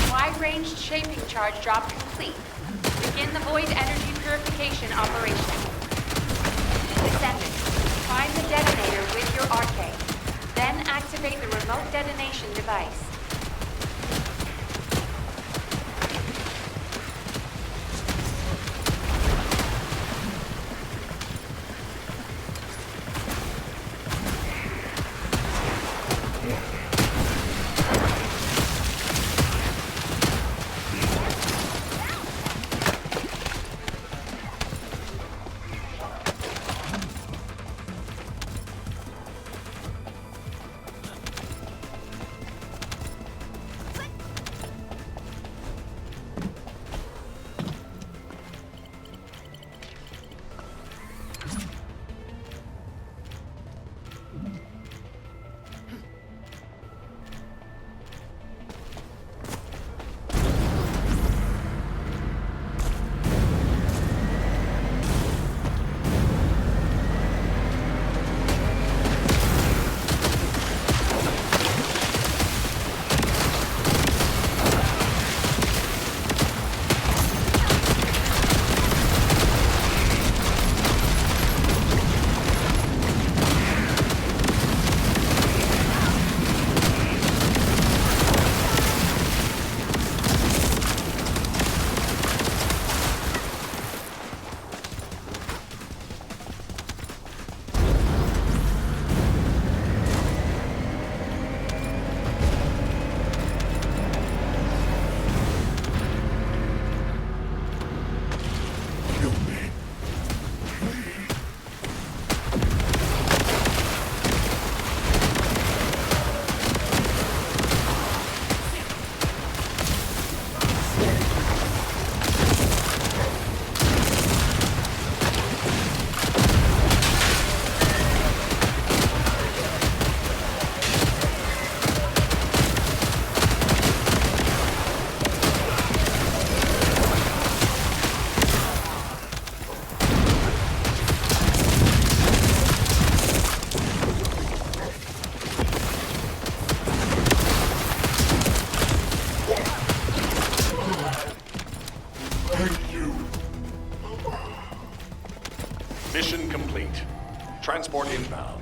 Wide-range shaping charge drop complete. Begin the void energy purification operation. Descendant, prime the detonator with your arcade. Then activate the remote detonation device. Mission complete. Transport inbound.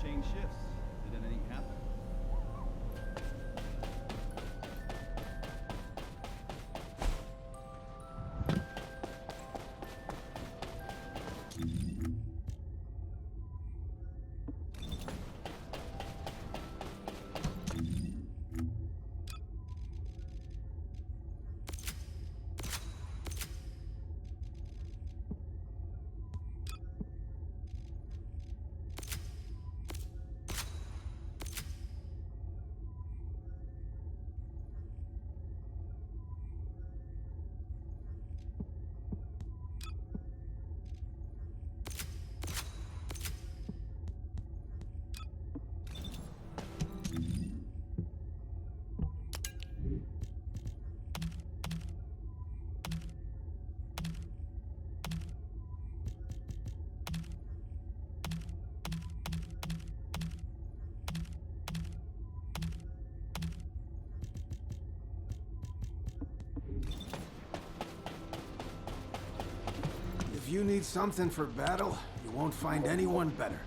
Change shifts. Did anything happen? If you need something for battle, you won't find anyone better.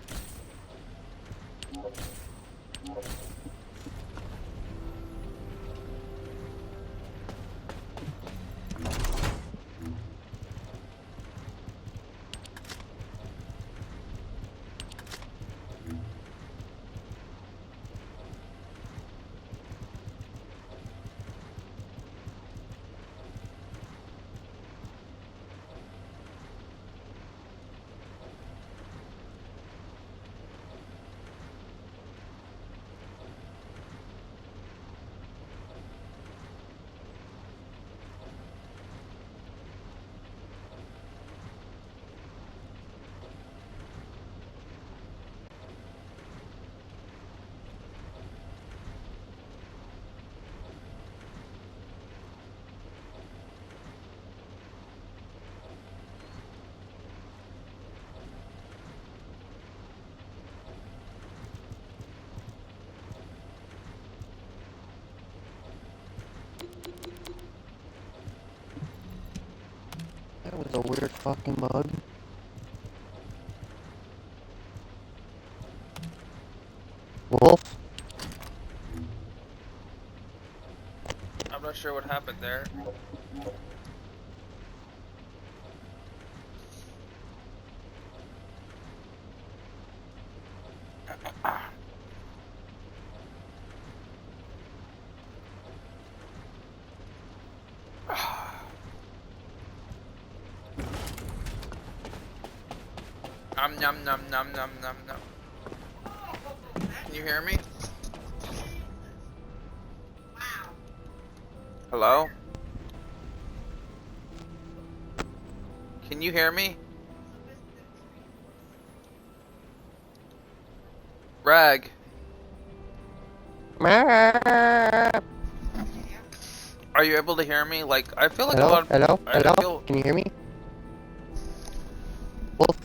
That was a weird fucking bug. Wolf? I'm not sure what happened there. Num num num num num num. Can you hear me? Hello? Can you hear me? Rag. Are you able to hear me? Like, I feel like a lot of... Hello? I Hello? feel... Can you hear me? Wolf?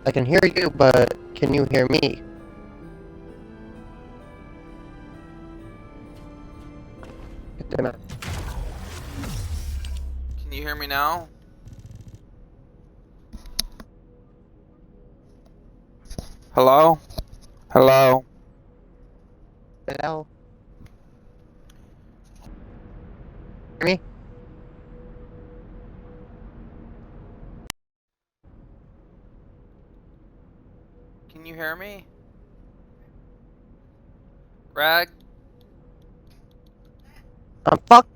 I can hear you, but can you hear me? Damn it. Can you hear me now? Hello? Hello? Hello? Hear me? Can you hear me? Rag? Fuck!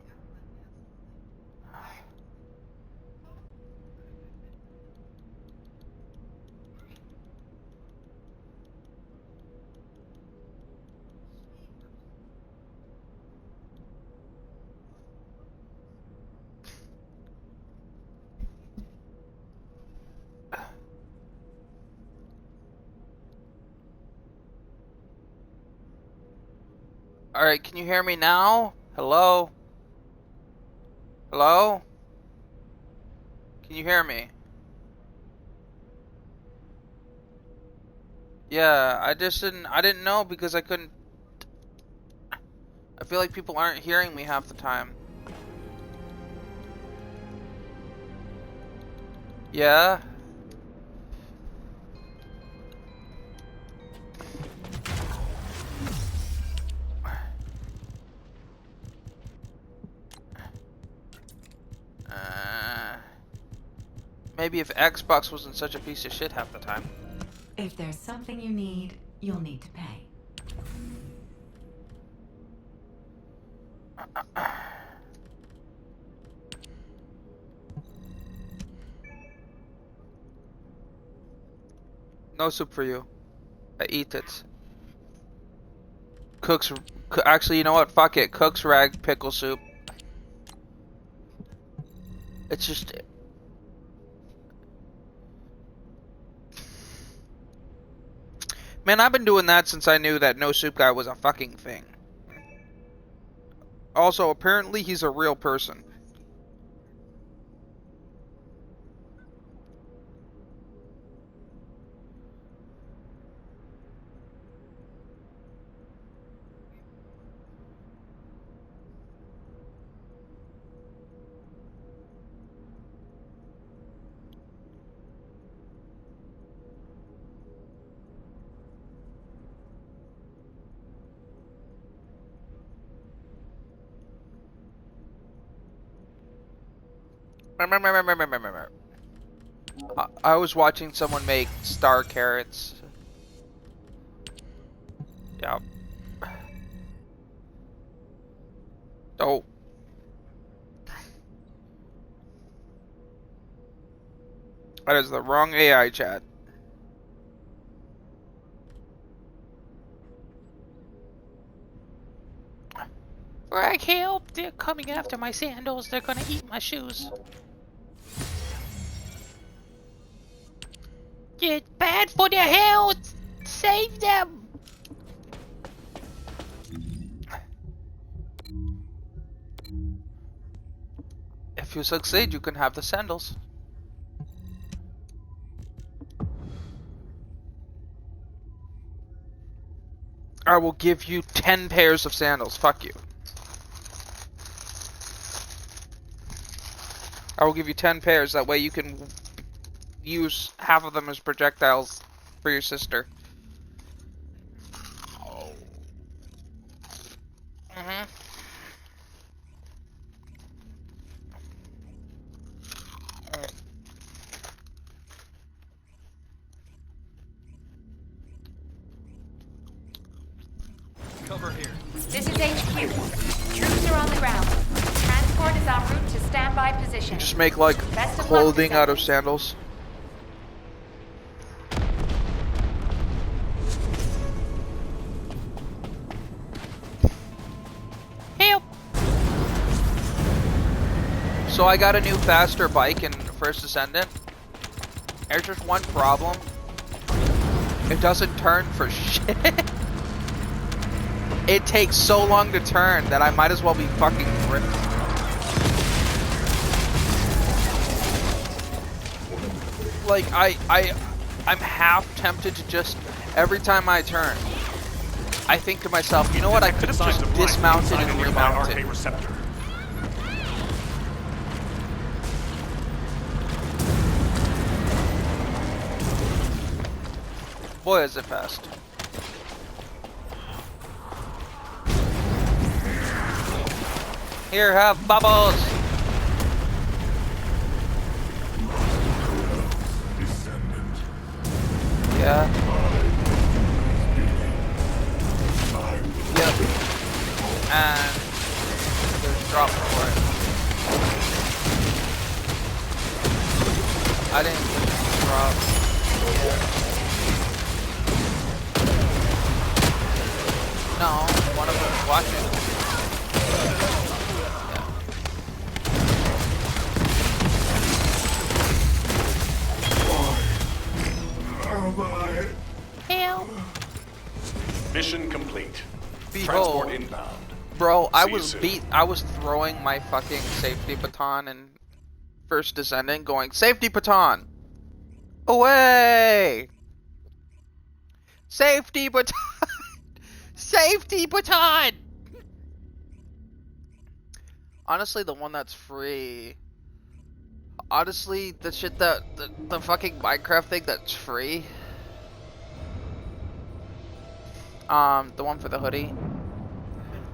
Alright, can you hear me now? Hello? Hello? Can you hear me? Yeah, I didn't know because I couldn't... I feel like people aren't hearing me half the time. Yeah? Maybe if Xbox wasn't such a piece of shit half the time. If there's something you need, you'll need to pay. No soup for you. I eat it. Cook's... Actually, you know what? Fuck it. Cook's Rag pickle soup. It's just... Man, I've been doing that since I knew that No Soup Guy was a fucking thing. Also, apparently he's a real person. I was watching someone make star carrots. Yep. Oh. That is the wrong AI chat. Rag, help! They're coming after my sandals. They're gonna eat my shoes. It's bad for their health! Save them! If you succeed, you can have the sandals. I will give you 10 pairs of sandals. Fuck you. I will give you 10 pairs. That way you can use half of them as projectiles for your sister. Cover here. This is HQ. Troops are on the ground. Transport is en route to standby position. Just make like Best of clothing luck, out of sandals. Help! So I got a new faster bike in First Ascendant. There's just one problem. It doesn't turn for shit. It takes so long to turn that I might as well be fucking drifting. Like, I'm half tempted to just, every time I turn, I think to myself, you know what, I could have just dismounted and remounted. Receptor. Boy, is it fast. Here, have bubbles! Yeah. Yep. And there's drop for it. I didn't push the drop. Yeah. No, one of them's watching. Help! Mission complete. Behold. Transport inbound. Bro, I See you was soon. I was throwing my fucking safety baton and first descendant going, safety baton! Away! Safety baton! Safety baton! Honestly, the one that's free. Honestly, the shit that the fucking Minecraft thing that's free. The one for the hoodie.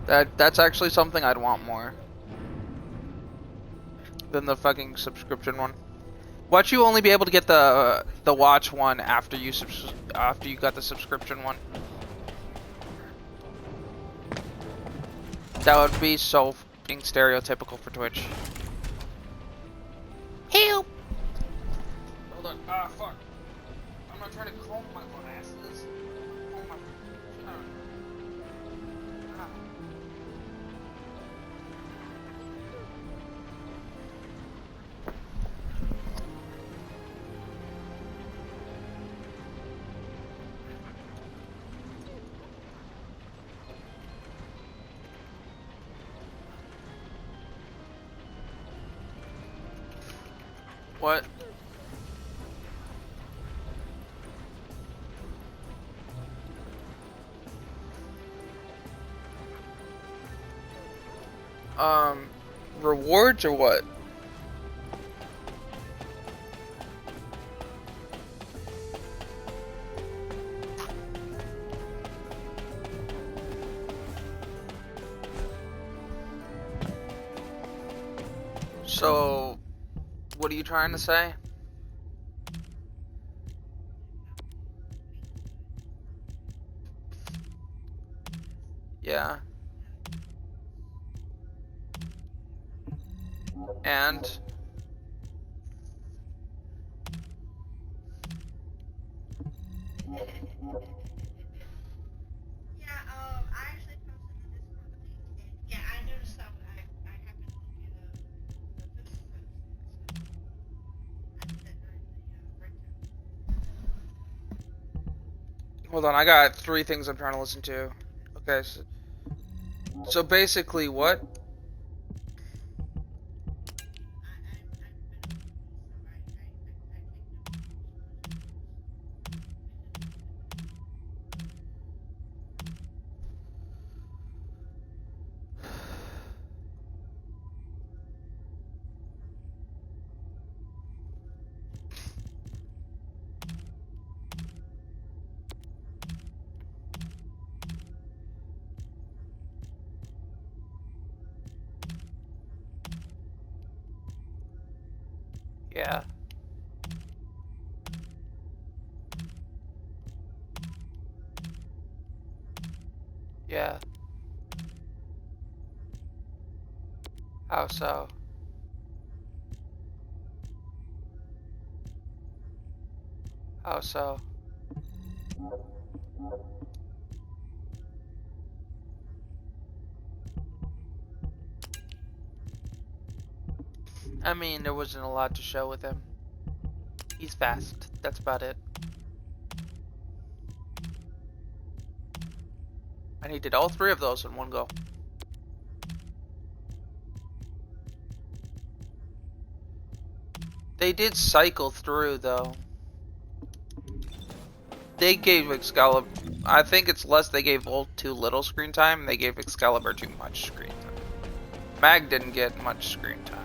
That's actually something I'd want more than the fucking subscription one. Watch you only be able to get the watch one after you got the subscription one. That would be so fucking stereotypical for Twitch. Help! Hold on. Ah, fuck. I'm not trying to comb my glasses. Comb my... Ah. What? Rewards or what? So, what are you trying to say? Yeah. And hold on, I got 3 things I'm trying to listen to. Okay, so basically what? Yeah. Yeah. How so? How so? I mean, there wasn't a lot to show with him. He's fast. That's about it. And he did all 3 of those in one go. They did cycle through, though. They gave Excalibur... I think it's less they gave Volt too little screen time, they gave Excalibur too much screen time. Mag didn't get much screen time.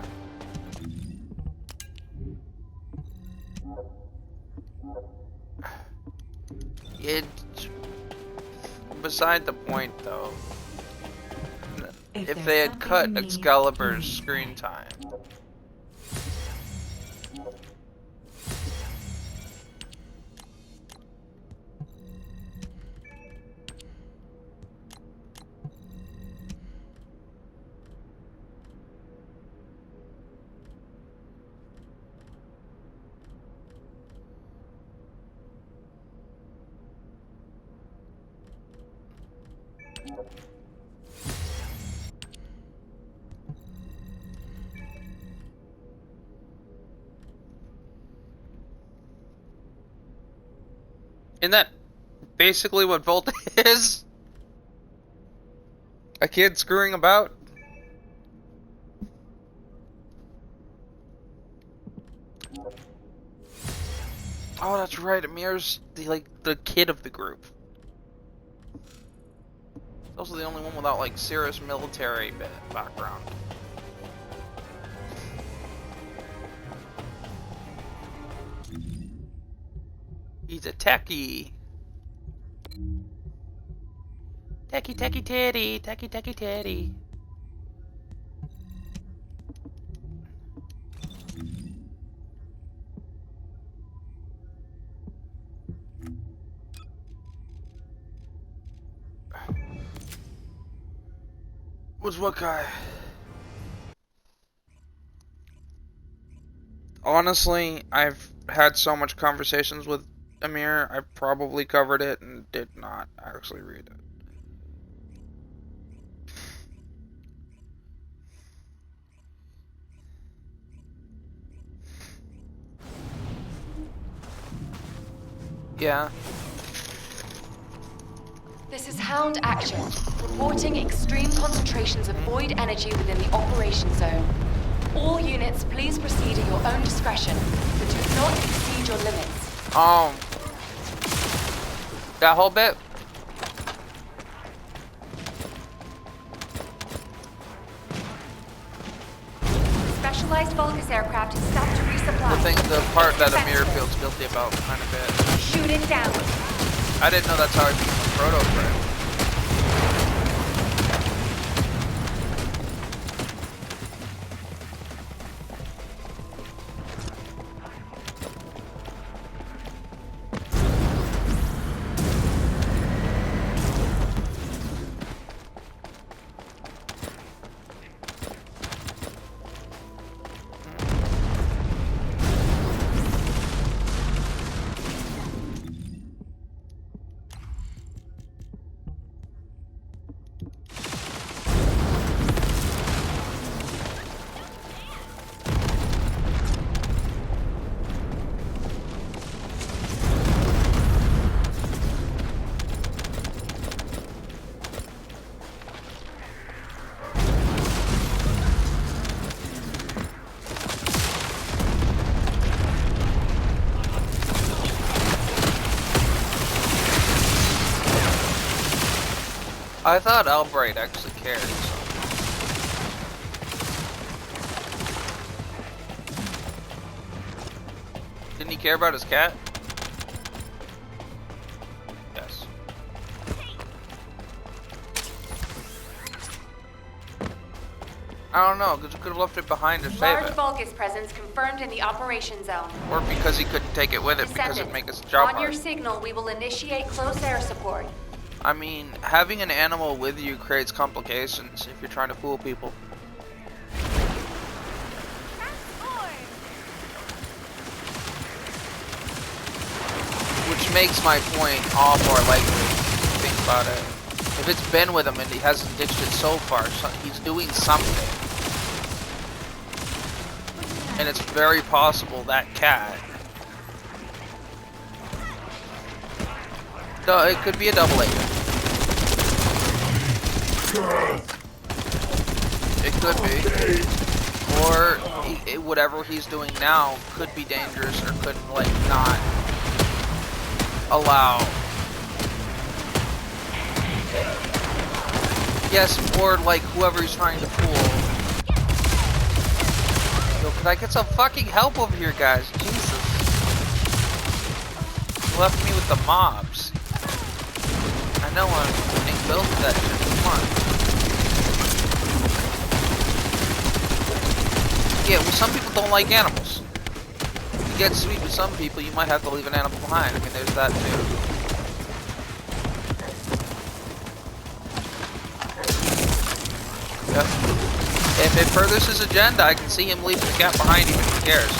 It's beside the point, though. If they had cut Excalibur's screen time... Isn't that basically what Volt is? A kid screwing about? Oh, that's right. Amir's the kid of the group. He's also the only one without like serious military background. He's a techie. Techie, techie, teddy. Techie, techie, teddy. Was what guy? Honestly, I've had so much conversations with Amir, I probably covered it and did not actually read it. Yeah. This is Hound Action, reporting extreme concentrations of void energy within the operation zone. All units, please proceed at your own discretion, but do not exceed your limits. That whole bit? Specialized Vulgus aircraft is stopped to resupply. The part that Amir feels guilty about kind of bit. Shoot it down. I didn't know that's how I became a proto friend. I thought Albright actually cared. Didn't he care about his cat? Yes. I don't know, because he could have left it behind to save Large it. Vulgus presence confirmed in the operation zone. Or because he couldn't take it with it because it'd make his job On your hard. signal, we will initiate close air support. I mean, having an animal with you creates complications if you're trying to fool people. Which makes my point all more likely. Think about it. If it's been with him and he hasn't ditched it so far, he's doing something. And it's very possible that cat. No, it could be a double agent. It could be. Or whatever he's doing now could be dangerous or could, like, not allow. Yes, or, like, whoever he's trying to fool. Yo, could I get some fucking help over here, guys? Jesus. You left me with the mobs. I know I'm being built for that shit. Come on. Yeah, well, some people don't like animals. To get sweet with some people, you might have to leave an animal behind. I mean, there's that too. Yep. If it furthers his agenda, I can see him leave the cat behind even if he cares.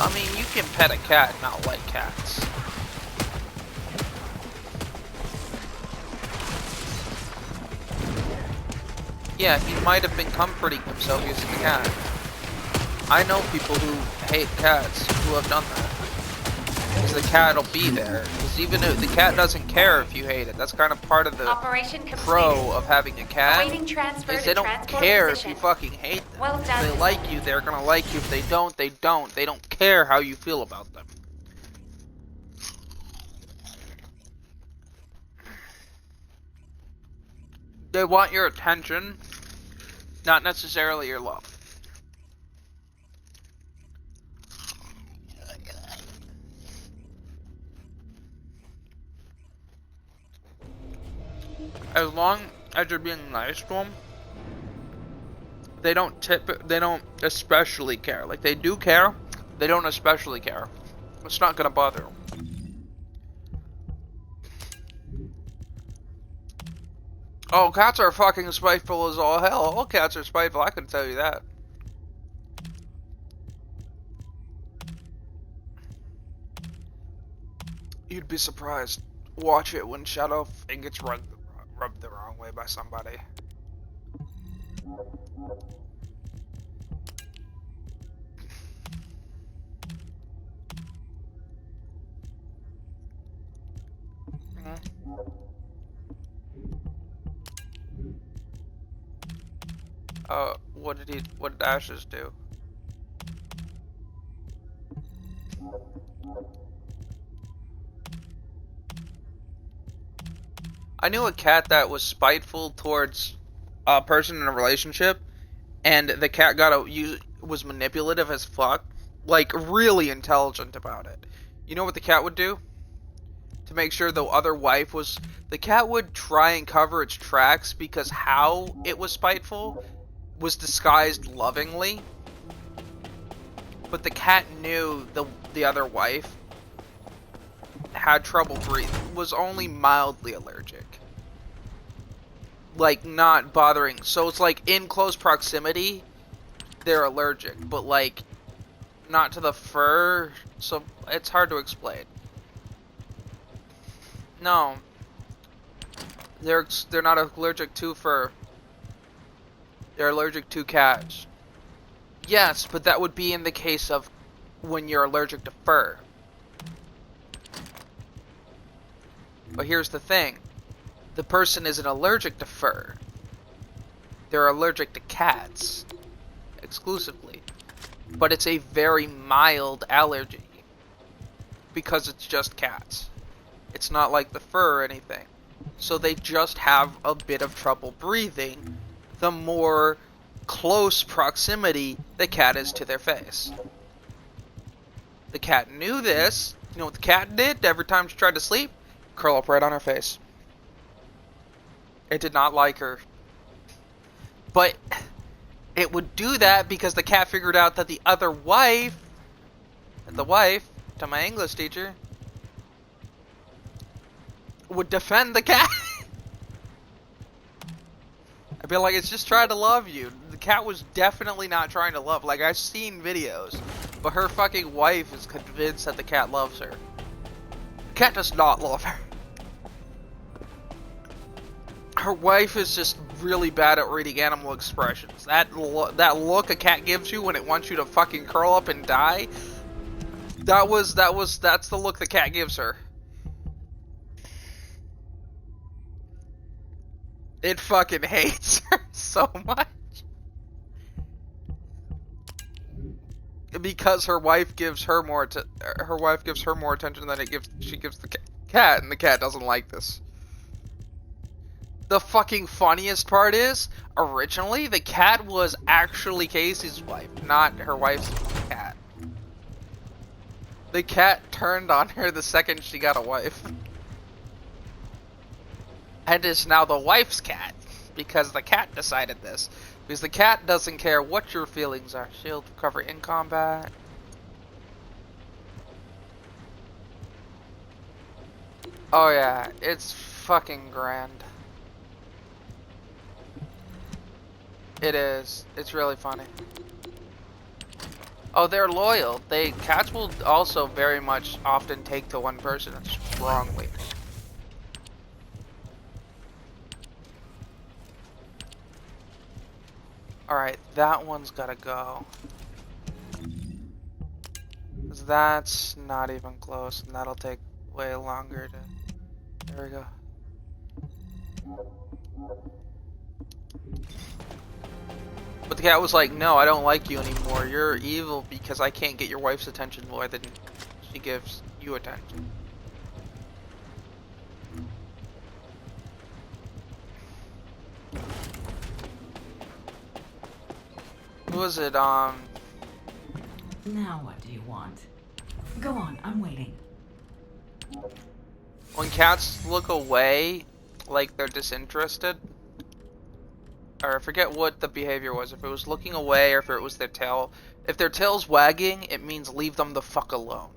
I mean, you can pet a cat and not like cats. Yeah, he might have been comforting himself using the cat. I know people who hate cats who have done that. Because the cat will be there. Because even if the cat doesn't care if you hate it, that's kind of part of the pro of having a cat. Is they don't care if you fucking hate them. If they like you, they're gonna like you. If they don't, they don't. They don't care how you feel about them. They want your attention, not necessarily your love. As long as you're being nice to them, they don't especially care. Like, they do care, they don't especially care. It's not gonna bother them. Oh, cats are fucking spiteful as all hell. All cats are spiteful, I can tell you that. You'd be surprised. Watch it when Shadow gets rubbed the wrong way by somebody. What did Ashes do? I knew a cat that was spiteful towards a person in a relationship, and the cat was manipulative as fuck, like really intelligent about it. You know what the cat would do? To make sure the other wife was... The cat would try and cover its tracks because how it was spiteful was disguised lovingly. But the cat knew the other wife had trouble breathing, was only mildly allergic. Like, not bothering. So it's like, in close proximity, they're allergic. But like, not to the fur. So it's hard to explain. No. They're not allergic to fur. They're allergic to cats. Yes, but that would be in the case of when you're allergic to fur. But here's the thing. The person isn't allergic to fur. They're allergic to cats. Exclusively. But it's a very mild allergy. Because it's just cats. It's not like the fur or anything. So they just have a bit of trouble breathing the more close proximity the cat is to their face. The cat knew this. You know what the cat did every time she tried to sleep? Curl up right on her face. It did not like her. But it would do that because the cat figured out that the other wife, to my English teacher, would defend the cat. I'd be like, it's just trying to love you. The cat was definitely not trying to love. Like, I've seen videos, but her fucking wife is convinced that the cat loves her. The cat does not love her. Her wife is just really bad at reading animal expressions. That look a cat gives you when it wants you to fucking curl up and die. That's the look the cat gives her. It fucking hates her so much. Because her wife gives her more attention than she gives the cat, and the cat doesn't like this. The fucking funniest part is, originally, the cat was actually Casey's wife, not her wife's cat. The cat turned on her the second she got a wife. And is now the wife's cat, because the cat decided this. Because the cat doesn't care what your feelings are. Shield recover in combat. Oh yeah, it's fucking grand. It is. It's really funny. Oh, they're loyal. Cats will also very much often take to one person strongly. Alright, that one's gotta go. That's not even close, and that'll take way longer to... There we go. But the cat was like, no, I don't like you anymore. You're evil because I can't get your wife's attention more than she gives you attention. Who was it, Now what do you want? Go on, I'm waiting. When cats look away, like they're disinterested, or I forget what the behavior was, if it was looking away or if it was their tail. If their tail's wagging, it means leave them the fuck alone.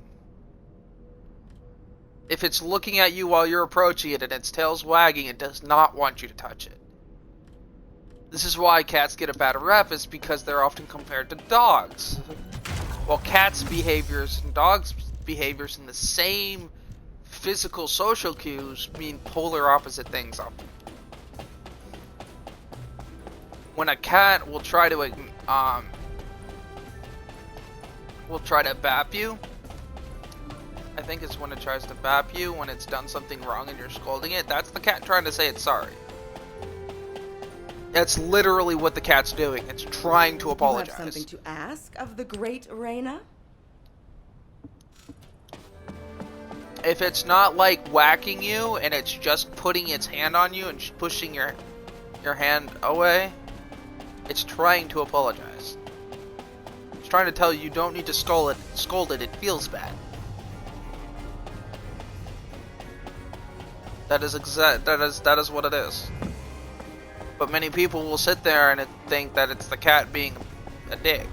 If it's looking at you while you're approaching it and its tail's wagging, it does not want you to touch it. This is why cats get a bad rep, is because they're often compared to dogs. While cats' behaviors and dogs' behaviors in the same physical social cues mean polar opposite things often. When a cat will try to bap you, I think it's when it tries to bap you when it's done something wrong and you're scolding it. That's the cat trying to say it's sorry. That's literally what the cat's doing. It's trying to apologize. You have something to ask of the great Reyna? If it's not like whacking you and it's just putting its hand on you and pushing your hand away, it's trying to apologize. It's trying to tell you don't need to scold it, it feels bad. That is what it is. But many people will sit there and think that it's the cat being a dick.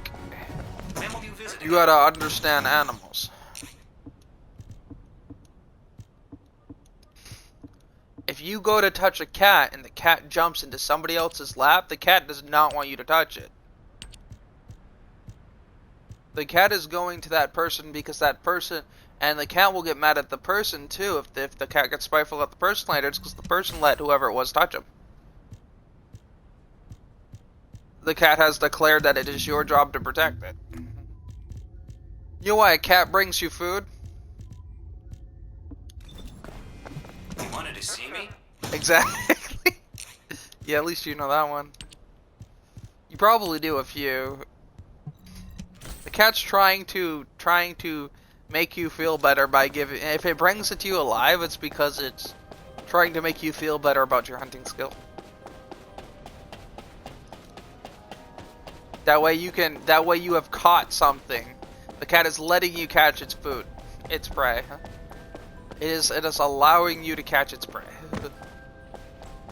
You gotta understand animals. If you go to touch a cat and the cat jumps into somebody else's lap, the cat does not want you to touch it. The cat is going to that person because that person, and the cat will get mad at the person too if the cat gets spiteful at the person later. It's because the person let whoever it was touch him. The cat has declared that it is your job to protect it. You know why a cat brings you food? You wanted to see me? Exactly. Yeah, at least you know that one. You probably do a few. The cat's trying to make you feel better by giving. If it brings it to you alive, it's because it's trying to make you feel better about your hunting skill. That way you have caught something. The cat is letting you catch its food, its prey. It is allowing you to catch its prey.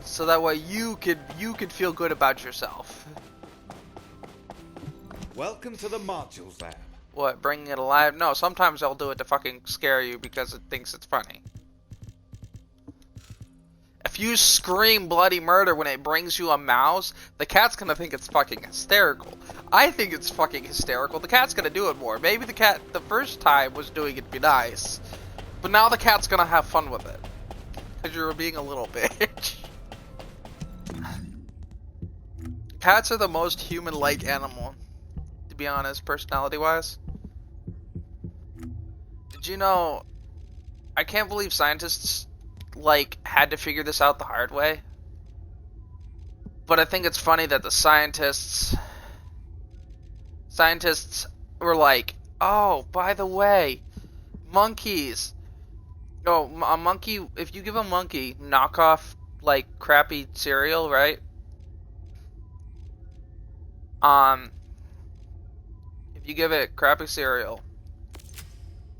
So that way you could feel good about yourself. Welcome to the Modules Lab. What, bringing it alive? No, sometimes I'll do it to fucking scare you because it thinks it's funny. If you scream bloody murder when it brings you a mouse, the cat's gonna think it's fucking hysterical. I think it's fucking hysterical. The cat's gonna do it more. Maybe the cat the first time was doing it to be nice. But now the cat's gonna have fun with it. Because you're being a little bitch. cats are the most human-like animal, to be honest, personality-wise. Did you know, I can't believe scientists, like, had to figure this out the hard way. But I think it's funny that the scientists were like, oh, by the way, monkeys. Oh, a monkey, if you give a monkey knockoff, like, crappy cereal, right? If you give it crappy cereal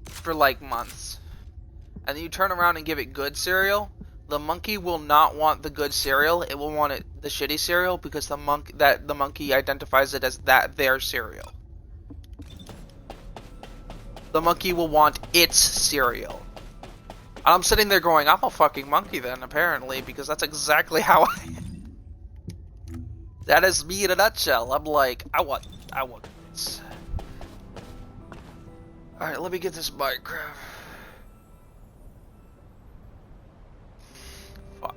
for, like, months, and then you turn around and give it good cereal, the monkey will not want the good cereal. It will want the shitty cereal because the monkey identifies it as their cereal. The monkey will want its cereal. I'm sitting there going, I'm a fucking monkey then, apparently, because that's exactly how I am. That is me in a nutshell. I'm like, I want this. Alright, let me get this Minecraft. Fuck.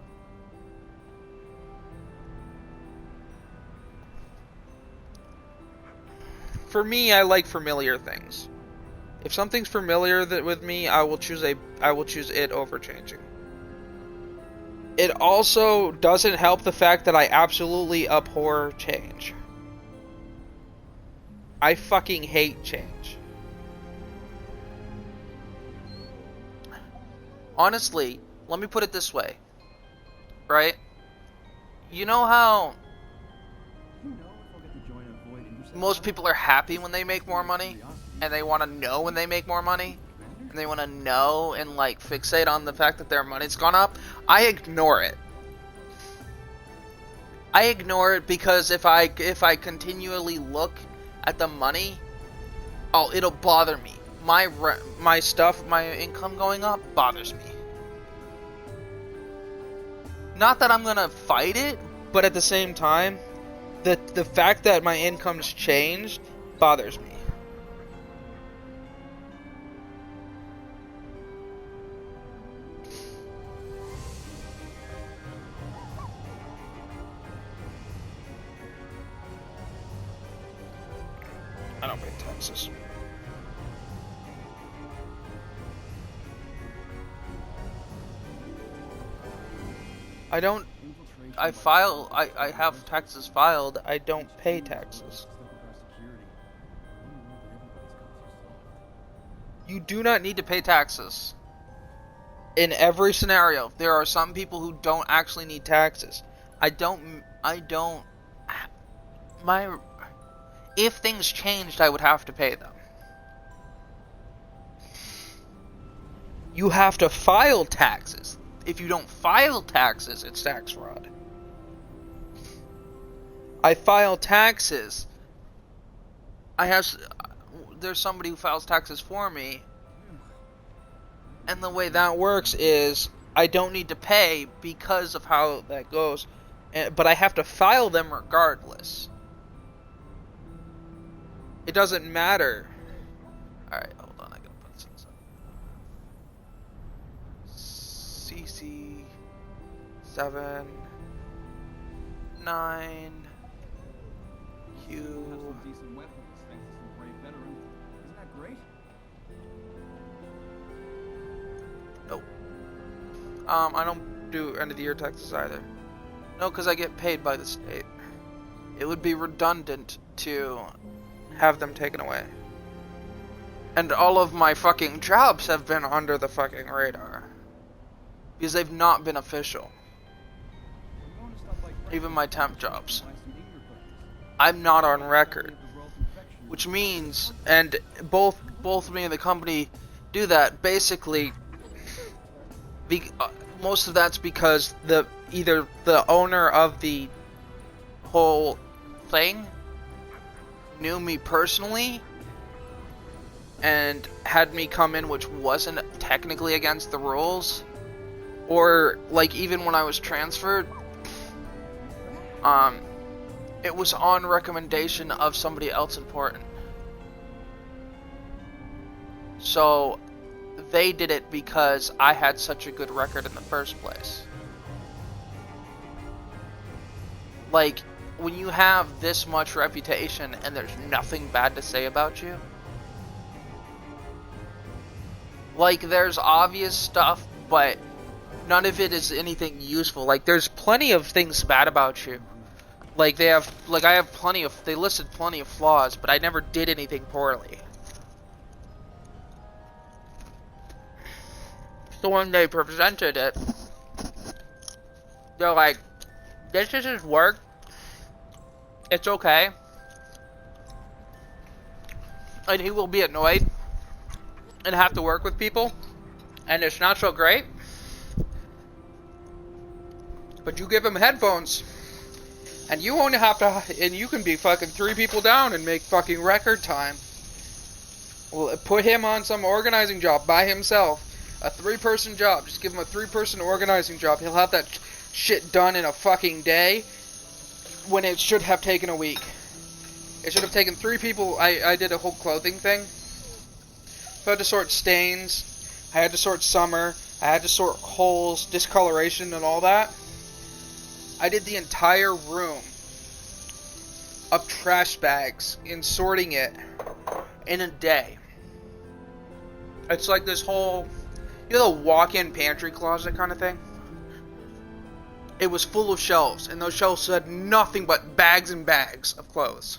For me, I like familiar things. If something's familiar with me, I will choose it over changing. It also doesn't help the fact that I absolutely abhor change. I fucking hate change. Honestly, let me put it this way. Right? You know how most people are happy when they make more money? And they want to know when they make more money? And they want to know and, like, fixate on the fact that their money's gone up? I ignore it. I ignore it because if I continually look at the money, oh, it'll bother me. My income going up bothers me. Not that I'm gonna fight it, but at the same time, the fact that my income's changed bothers me. I don't pay taxes. I have taxes filed, I don't pay taxes. You do not need to pay taxes. In every scenario, there are some people who don't actually need taxes. If things changed, I would have to pay them. You have to file taxes. If you don't file taxes, it's tax fraud. I file taxes. There's somebody who files taxes for me. And the way that works is I don't need to pay because of how that goes. But I have to file them regardless. It doesn't matter. Alright, hold on, I gotta put this inside. CC 7 9 Q. Decent weapons, thanks to some brave veterans. Isn't that great? Nope. I don't do end of the year taxes either. No, because I get paid by the state. It would be redundant to have them taken away. And all of my fucking jobs have been under the fucking radar. Because they've not been official. Even my temp jobs. I'm not on record. Which means, and both me and the company do that, basically, most of that's because either the owner of the whole thing knew me personally and had me come in, which wasn't technically against the rules, or like even when I was transferred, it was on recommendation of somebody else important. So they did it because I had such a good record in the first place. Like, when you have this much reputation and there's nothing bad to say about you. Like, there's obvious stuff, but none of it is anything useful. Like, there's plenty of things bad about you. Like, they listed plenty of flaws, but I never did anything poorly. So when they presented it, they're like, this is his work. It's okay. And he will be annoyed and have to work with people. And it's not so great. But you give him headphones. And you only have to, and you can be fucking 3 people down and make fucking record time. Well, put him on some organizing job by himself. A 3-person job. Just give him a 3-person organizing job. He'll have that shit done in a fucking day when it should have taken a week. It should have taken 3 people. I did a whole clothing thing. So I had to sort stains. I had to sort summer. I had to sort holes, discoloration, and all that. I did the entire room of trash bags in sorting it in a day. It's like this whole, you know, the walk-in pantry closet kind of thing? It was full of shelves, and those shelves had nothing but bags and bags of clothes.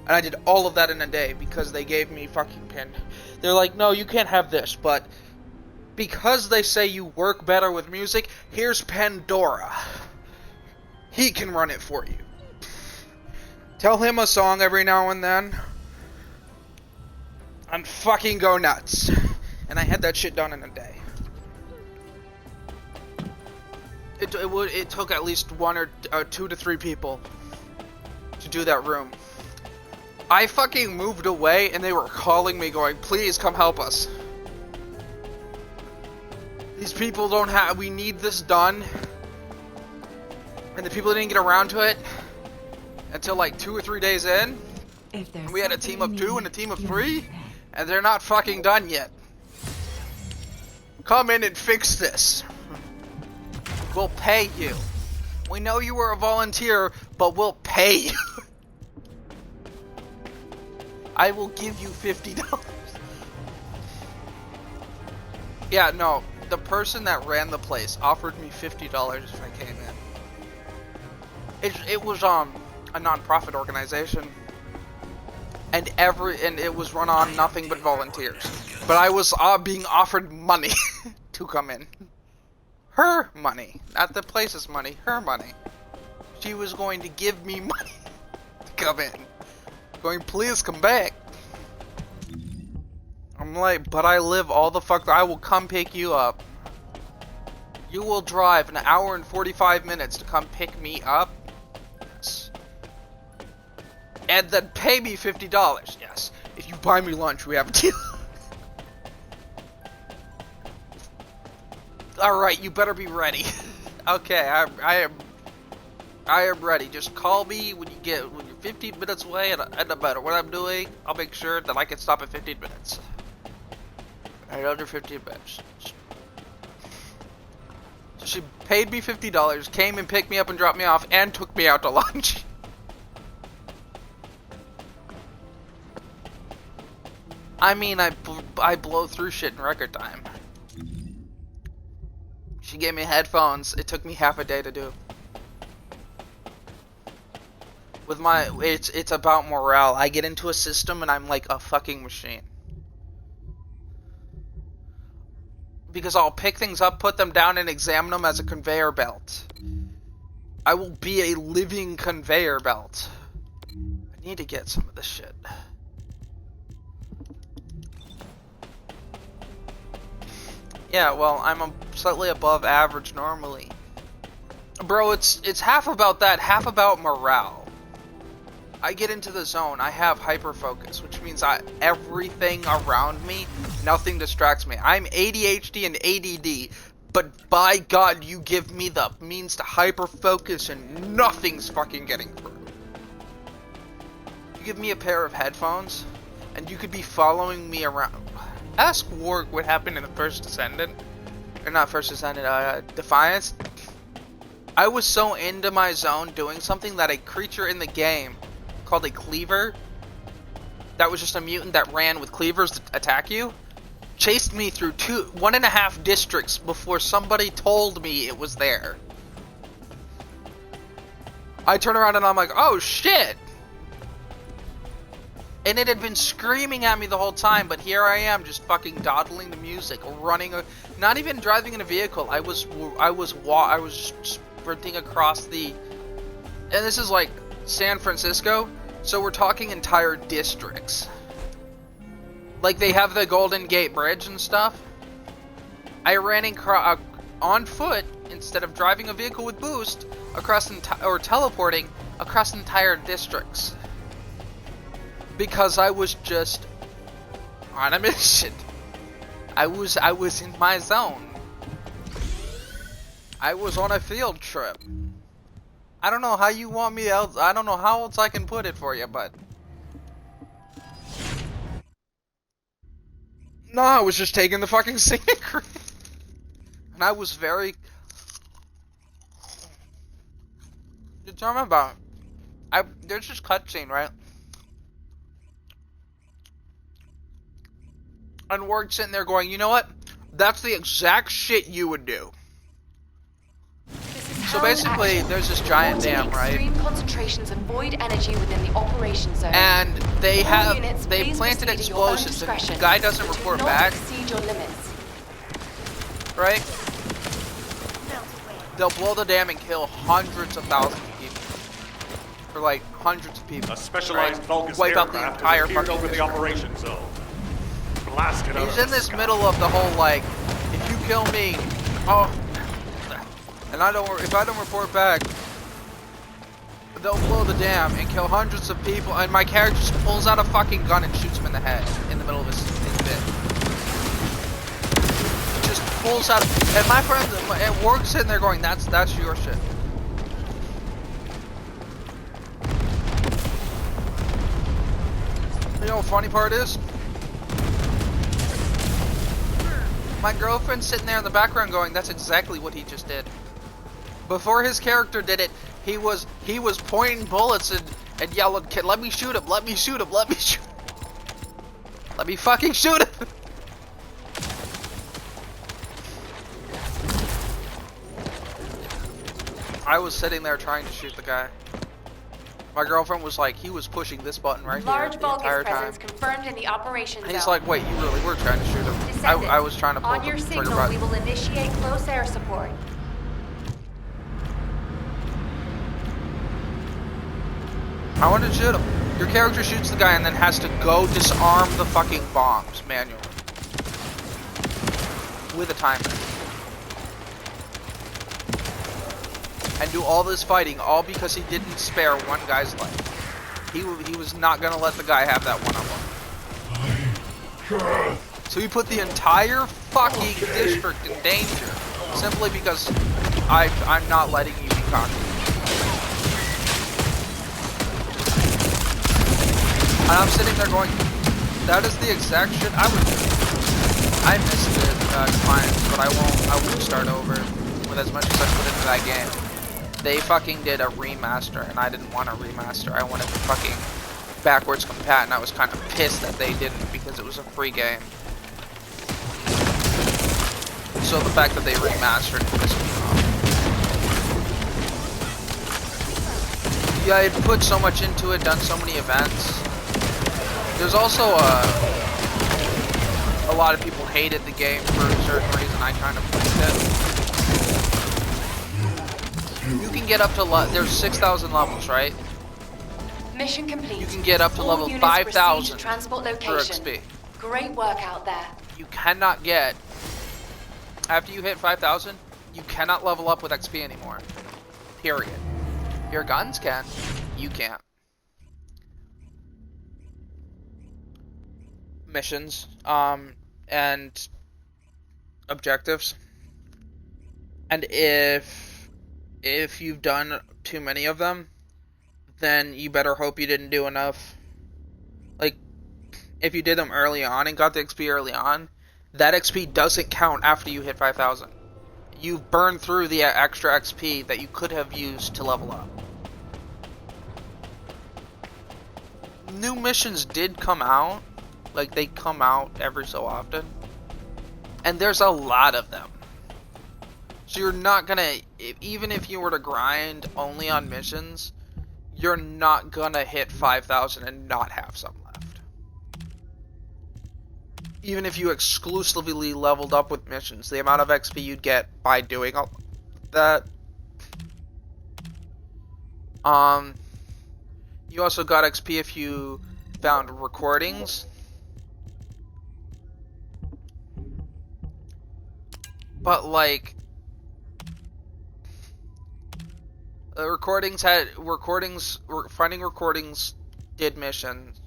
And I did all of that in a day because they gave me fucking pen. They're like, no, you can't have this, but because they say you work better with music, here's Pandora. He can run it for you. Tell him a song every now and then, and fucking go nuts. And I had that shit done in a day. It took at least 1 or 2 to 3 people to do that room. I fucking moved away and they were calling me going, please come help us. These people don't have, we need this done. And the people didn't get around to it until like 2 or 3 days in. And we had a team of 2 and a team of 3. And they're not fucking done yet. Come in and fix this. We'll pay you. We know you were a volunteer, but we'll pay you. I will give you $50. Yeah, no. The person that ran the place offered me $50 if I came in. It was a non-profit organization. And it was run on nothing but volunteers. But I was being offered money to come in. Her money. Not the place's money. Her money. She was going to give me money to come in. Going, please come back. I'm like, but I live all the fuck. I will come pick you up. You will drive an hour and 45 minutes to come pick me up. Yes. And then pay me $50. Yes. If you buy me lunch, we have a deal. Alright, you better be ready. Okay, I am ready. Just call me when you're 15 minutes away, and no matter what I'm doing, I'll make sure that I can stop at 15 minutes. Right under 15 minutes. So she paid me $50, came and picked me up and dropped me off, and took me out to lunch. I mean, I blow through shit in record time. She gave me headphones. It took me half a day to do. With it's about morale. I get into a system and I'm like a fucking machine. Because I'll pick things up, put them down, and examine them as a conveyor belt. I will be a living conveyor belt. I need to get some of this shit. Yeah, well, I'm slightly above average normally. Bro, it's half about that, half about morale. I get into the zone, I have hyperfocus, which means everything around me, nothing distracts me. I'm ADHD and ADD, but by God, you give me the means to hyperfocus and nothing's fucking getting through. You give me a pair of headphones, and you could be following me around. Ask Warg what happened in the First Descendant. Or not First Descendant, Defiance. I was so into my zone doing something that a creature in the game called a cleaver, that was just a mutant that ran with cleavers to attack you, chased me through 1.5 districts before somebody told me it was there. I turn around and I'm like, oh shit! And it had been screaming at me the whole time, but here I am just fucking dawdling the music, running, not even driving in a vehicle. I was sprinting across the, and this is like San Francisco, so we're talking entire districts. Like they have the Golden Gate Bridge and stuff. I ran on foot instead of driving a vehicle with boost across or teleporting across entire districts. Because I was just on a mission. I was in my zone. I was on a field trip. I don't know how you want me else. I don't know how else I can put it for you, but no, I was just taking the fucking scenic route. And I was very determined about it. There's this cutscene, right? And we're sitting there going, you know what? That's the exact shit you would do. So basically, there's this giant dam, right? Extreme concentrations of void energy within the operation zone. And they Units, planted explosives, and the guy doesn't report back. Your limits. Right? They'll blow the dam and kill hundreds of thousands of people. Or like hundreds of people. A specialized Vulgus wipe out the aircraft entire has appeared fucking over the district. operation zone. Blasted out He's of in the this sky. middle of the whole like, if you kill me, oh, and if I don't report back, they'll blow the dam and kill hundreds of people. And my character just pulls out a fucking gun and shoots him in the head in the middle of his bit. Just pulls out, and my friend at work sitting there going, "That's your shit." You know what the funny part is? My girlfriend's sitting there in the background going, that's exactly what he just did. Before his character did it, he was pointing bullets and yelling, let me shoot him, let me shoot him, let me shoot him. Let me fucking shoot him. I was sitting there trying to shoot the guy. My girlfriend was like, he was pushing this button right Large here the entire Vulgus time. presence confirmed in the operation And he's zone. like, wait, you really were trying to shoot him. I was trying to pull On the your trigger signal, button. we will initiate close air support. I wanted to shoot him. Your character shoots the guy and then has to go disarm the fucking bombs manually. With a timer. And do all this fighting, all because he didn't spare one guy's life. He was not gonna let the guy have that one-on-one. So he put the entire fucking district in danger, simply because I'm not letting you be cocky. And I'm sitting there going, that is the exact shit I would do. I missed it, clients, but I won't start over with as much as I put into that game. They fucking did a remaster, and I didn't want a remaster. I wanted to fucking backwards compat, and I was kind of pissed that they didn't because it was a free game. So the fact that they remastered pissed me off. Yeah, I had put so much into it, done so many events. There's also a lot of people hated the game for a certain reason. I kind of played it. You can get up to there's 6,000 levels, right? Mission complete. You can get up to All level units 5,000 proceed to transport for location. XP. Great work out there. You cannot get, after you hit 5,000, you cannot level up with XP anymore. Period. Your guns can, you can't. Missions, and objectives. And if you've done too many of them, then you better hope you didn't do enough. Like, if you did them early on and got the XP early on, that XP doesn't count after you hit 5,000. you've burned through the extra XP that you could have used to level up. New missions did come out. Like, they come out every so often. And there's a lot of them. So you're not gonna, even if you were to grind only on missions, you're not gonna hit 5,000 and not have some left. Even if you exclusively leveled up with missions, the amount of XP you'd get by doing all that. You also got XP if you found recordings. But like, finding recordings did missions,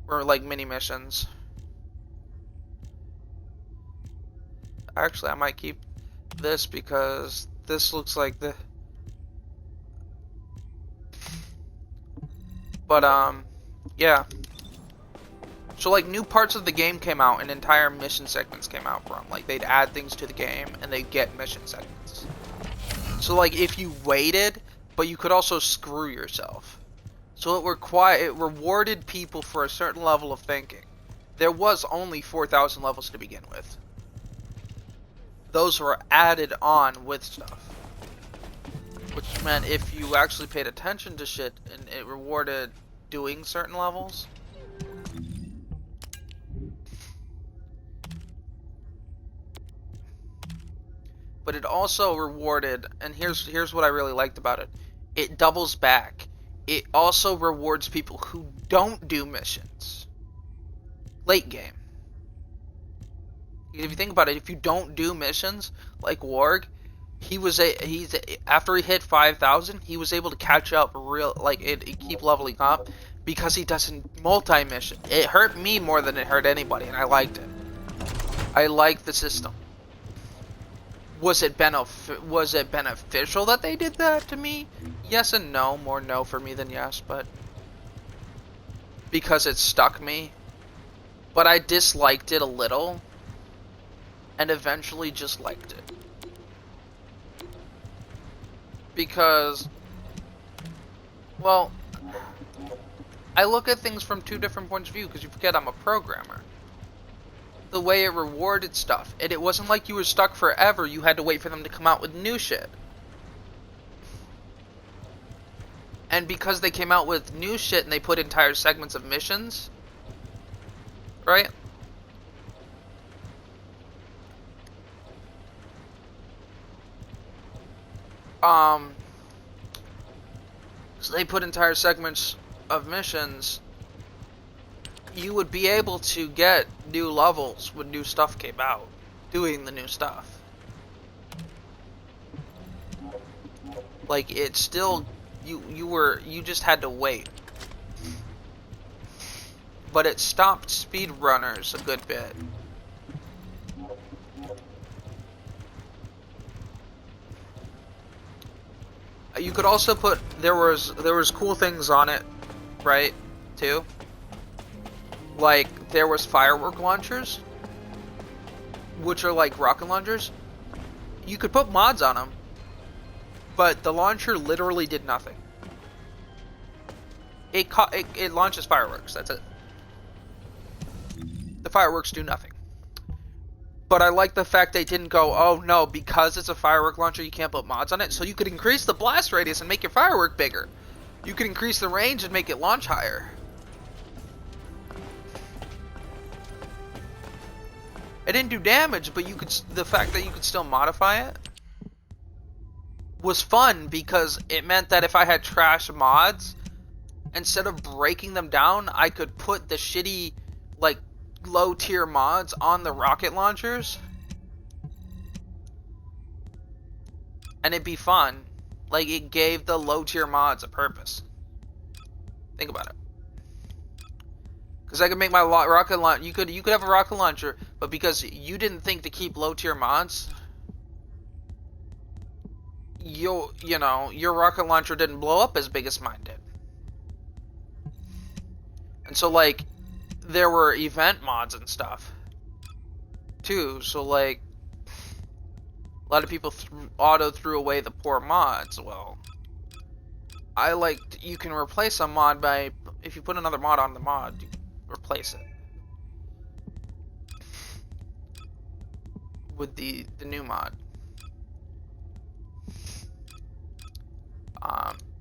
or like mini missions. Actually, I might keep this because this looks like the. But yeah. So like new parts of the game came out and entire mission segments came out from. Like they'd add things to the game and they'd get mission segments. So like if you waited, but you could also screw yourself. So it rewarded people for a certain level of thinking. There was only 4,000 levels to begin with. Those were added on with stuff. Which meant if you actually paid attention to shit and it rewarded doing certain levels. But it also rewarded, and here's what I really liked about it. It doubles back. It also rewards people who don't do missions. Late game. If you think about it, if you don't do missions, like Warg, after he hit 5,000, he was able to catch up keep leveling up because he doesn't multi-mission. It hurt me more than it hurt anybody, and I liked it. I liked the system. Was it beneficial that they did that to me? Yes and no. More no for me than yes, but because it stuck me. But I disliked it a little, and eventually just liked it. Because, well, I look at things from two different points of view, because you forget I'm a programmer. The way it rewarded stuff, and it wasn't like you were stuck forever, you had to wait for them to come out with new shit. And because they came out with new shit and they put entire segments of missions, right? So they put entire segments of missions, you would be able to get new levels when new stuff came out, doing the new stuff. Like, it's still, you just had to wait. But it stopped speedrunners a good bit. You could also put, there was cool things on it, right, too? Like, there was firework launchers, which are like rocket launchers. You could put mods on them, but the launcher literally did nothing. It launches fireworks, that's it. The fireworks do nothing. But I like the fact they didn't go, oh no, because it's a firework launcher, you can't put mods on it. So you could increase the blast radius and make your firework bigger. You could increase the range and make it launch higher. It didn't do damage, but the fact that you could still modify it was fun, because it meant that if I had trash mods, instead of breaking them down, I could put the shitty, like, low tier mods on the rocket launchers, and it'd be fun. Like, it gave the low tier mods a purpose. Think about it. Because I could make my rocket launcher, you could have a rocket launcher, but because you didn't think to keep low tier mods, your rocket launcher didn't blow up as big as mine did. And so, like, there were event mods and stuff too. So like A lot of people auto threw away the poor mods. Well, I liked you can replace a mod by, if you put another mod on the mod, you replace it with the new mod.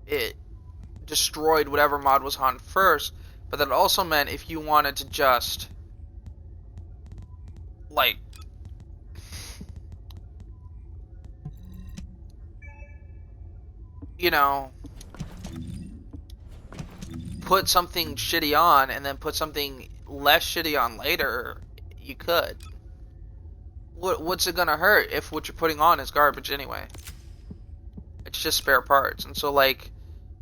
It destroyed whatever mod was on first, but that also meant if you wanted to just like you know, put something shitty on and then put something less shitty on later, you could. What's it gonna hurt if what you're putting on is garbage anyway? It's just spare parts. And so, like,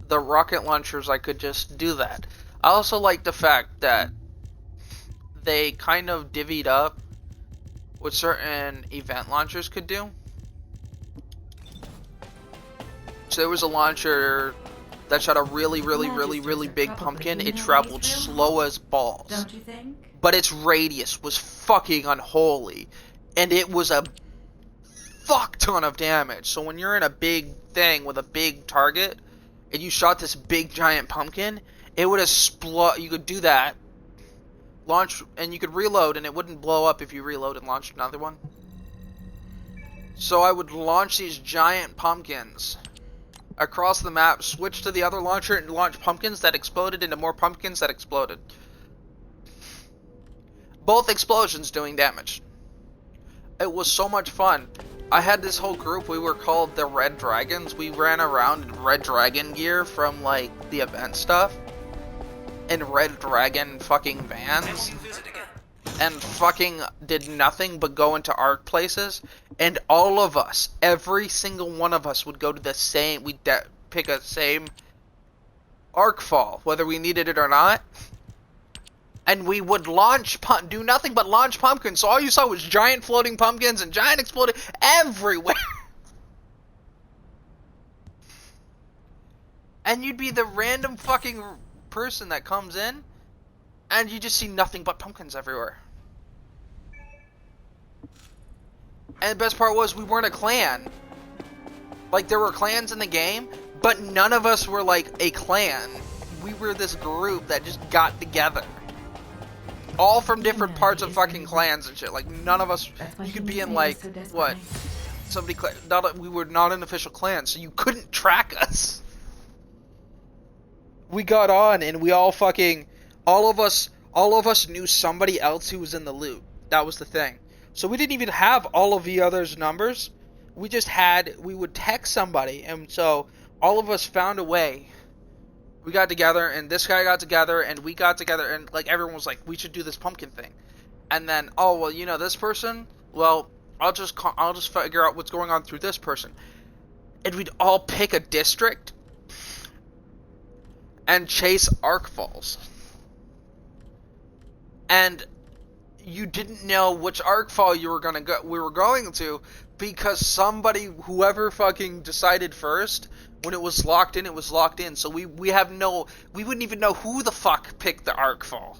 the rocket launchers, I could just do that. I also like the fact that they kind of divvied up what certain event launchers could do. So there was a launcher that shot a really big pumpkin. It traveled slow as balls. Don't you think? But its radius was fucking unholy. And it was a fuck ton of damage. So when you're in a big thing with a big target, and you shot this big giant pumpkin, it would explode. You could do that, launch, and you could reload, and it wouldn't blow up if you reload and launched another one. So I would launch these giant pumpkins across the map, switch to the other launcher, and launch pumpkins that exploded into more pumpkins that exploded. Both explosions doing damage. It was so much fun. I had this whole group, we were called the Red Dragons. We ran around in Red Dragon gear from, like, the event stuff. In Red Dragon fucking vans. And fucking did nothing but go into art places. And all of us, every single one of us would go to the same, we'd pick a same Arcfall, whether we needed it or not. And we would do nothing but launch pumpkins. So all you saw was giant floating pumpkins and giant exploding everywhere. And you'd be the random fucking person that comes in, and you just see nothing but pumpkins everywhere. And the best part was we weren't a clan. Like, there were clans in the game, but none of us were like a clan. We were this group that just got together. All from different parts of fucking clans and shit. Like, none of us, you could be in, like, what? We were not an official clan, so you couldn't track us. We got on, and we all fucking, all of us knew somebody else who was in the loot. That was the thing. So we didn't even have all of the others' numbers. We just we would text somebody, and so all of us found a way. We got together, and this guy got together, and we got together, and like everyone was like, we should do this pumpkin thing. And then, oh well, you know this person? Well, I'll just figure out what's going on through this person. And we'd all pick a district and chase Arcfalls. And you didn't know which Arcfall we were going to, because whoever fucking decided first, when it was locked in, it was locked in. So we wouldn't even know who the fuck picked the Arcfall,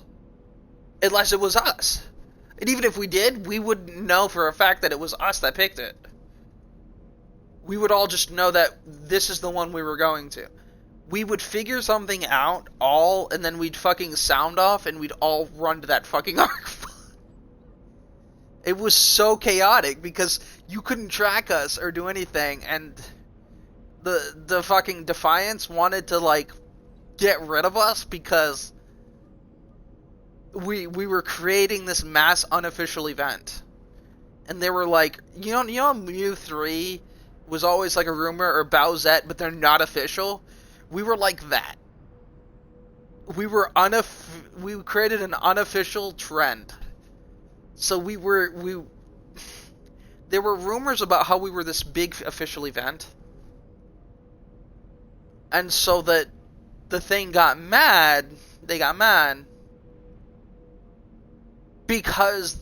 unless it was us. And even if we did, we wouldn't know for a fact that it was us that picked it. We would all just know that this is the one we were going to. We would figure something out and then we'd fucking sound off, and we'd all run to that fucking Arcfall. It was so chaotic because you couldn't track us or do anything, and the fucking Defiance wanted to, like, get rid of us because we were creating this mass unofficial event. And they were like, you know Mew 3 was always like a rumor, or Bowsette, but they're not official? We were like that. We created an unofficial trend. So there were rumors about how we were this big official event. And so that the thing got mad, they got mad because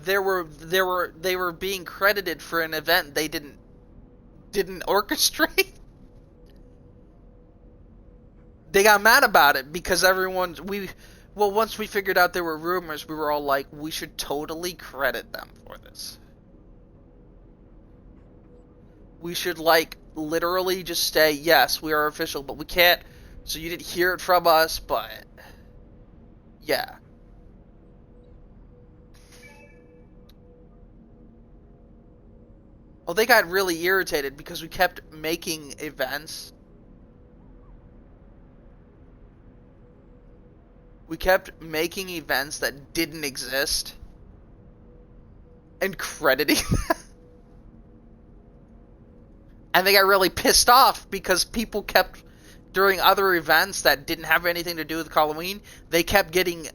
they were being credited for an event they didn't orchestrate. They got mad about it because once we figured out there were rumors, we were all like, we should totally credit them for this. we should, like, literally just say, yes, we are official, but we can't, so you didn't hear it from us, but, yeah. Well, they got really irritated because we kept making events. We kept making events that didn't exist and crediting them. And they got really pissed off because people kept, during other events that didn't have anything to do with Halloween, they kept getting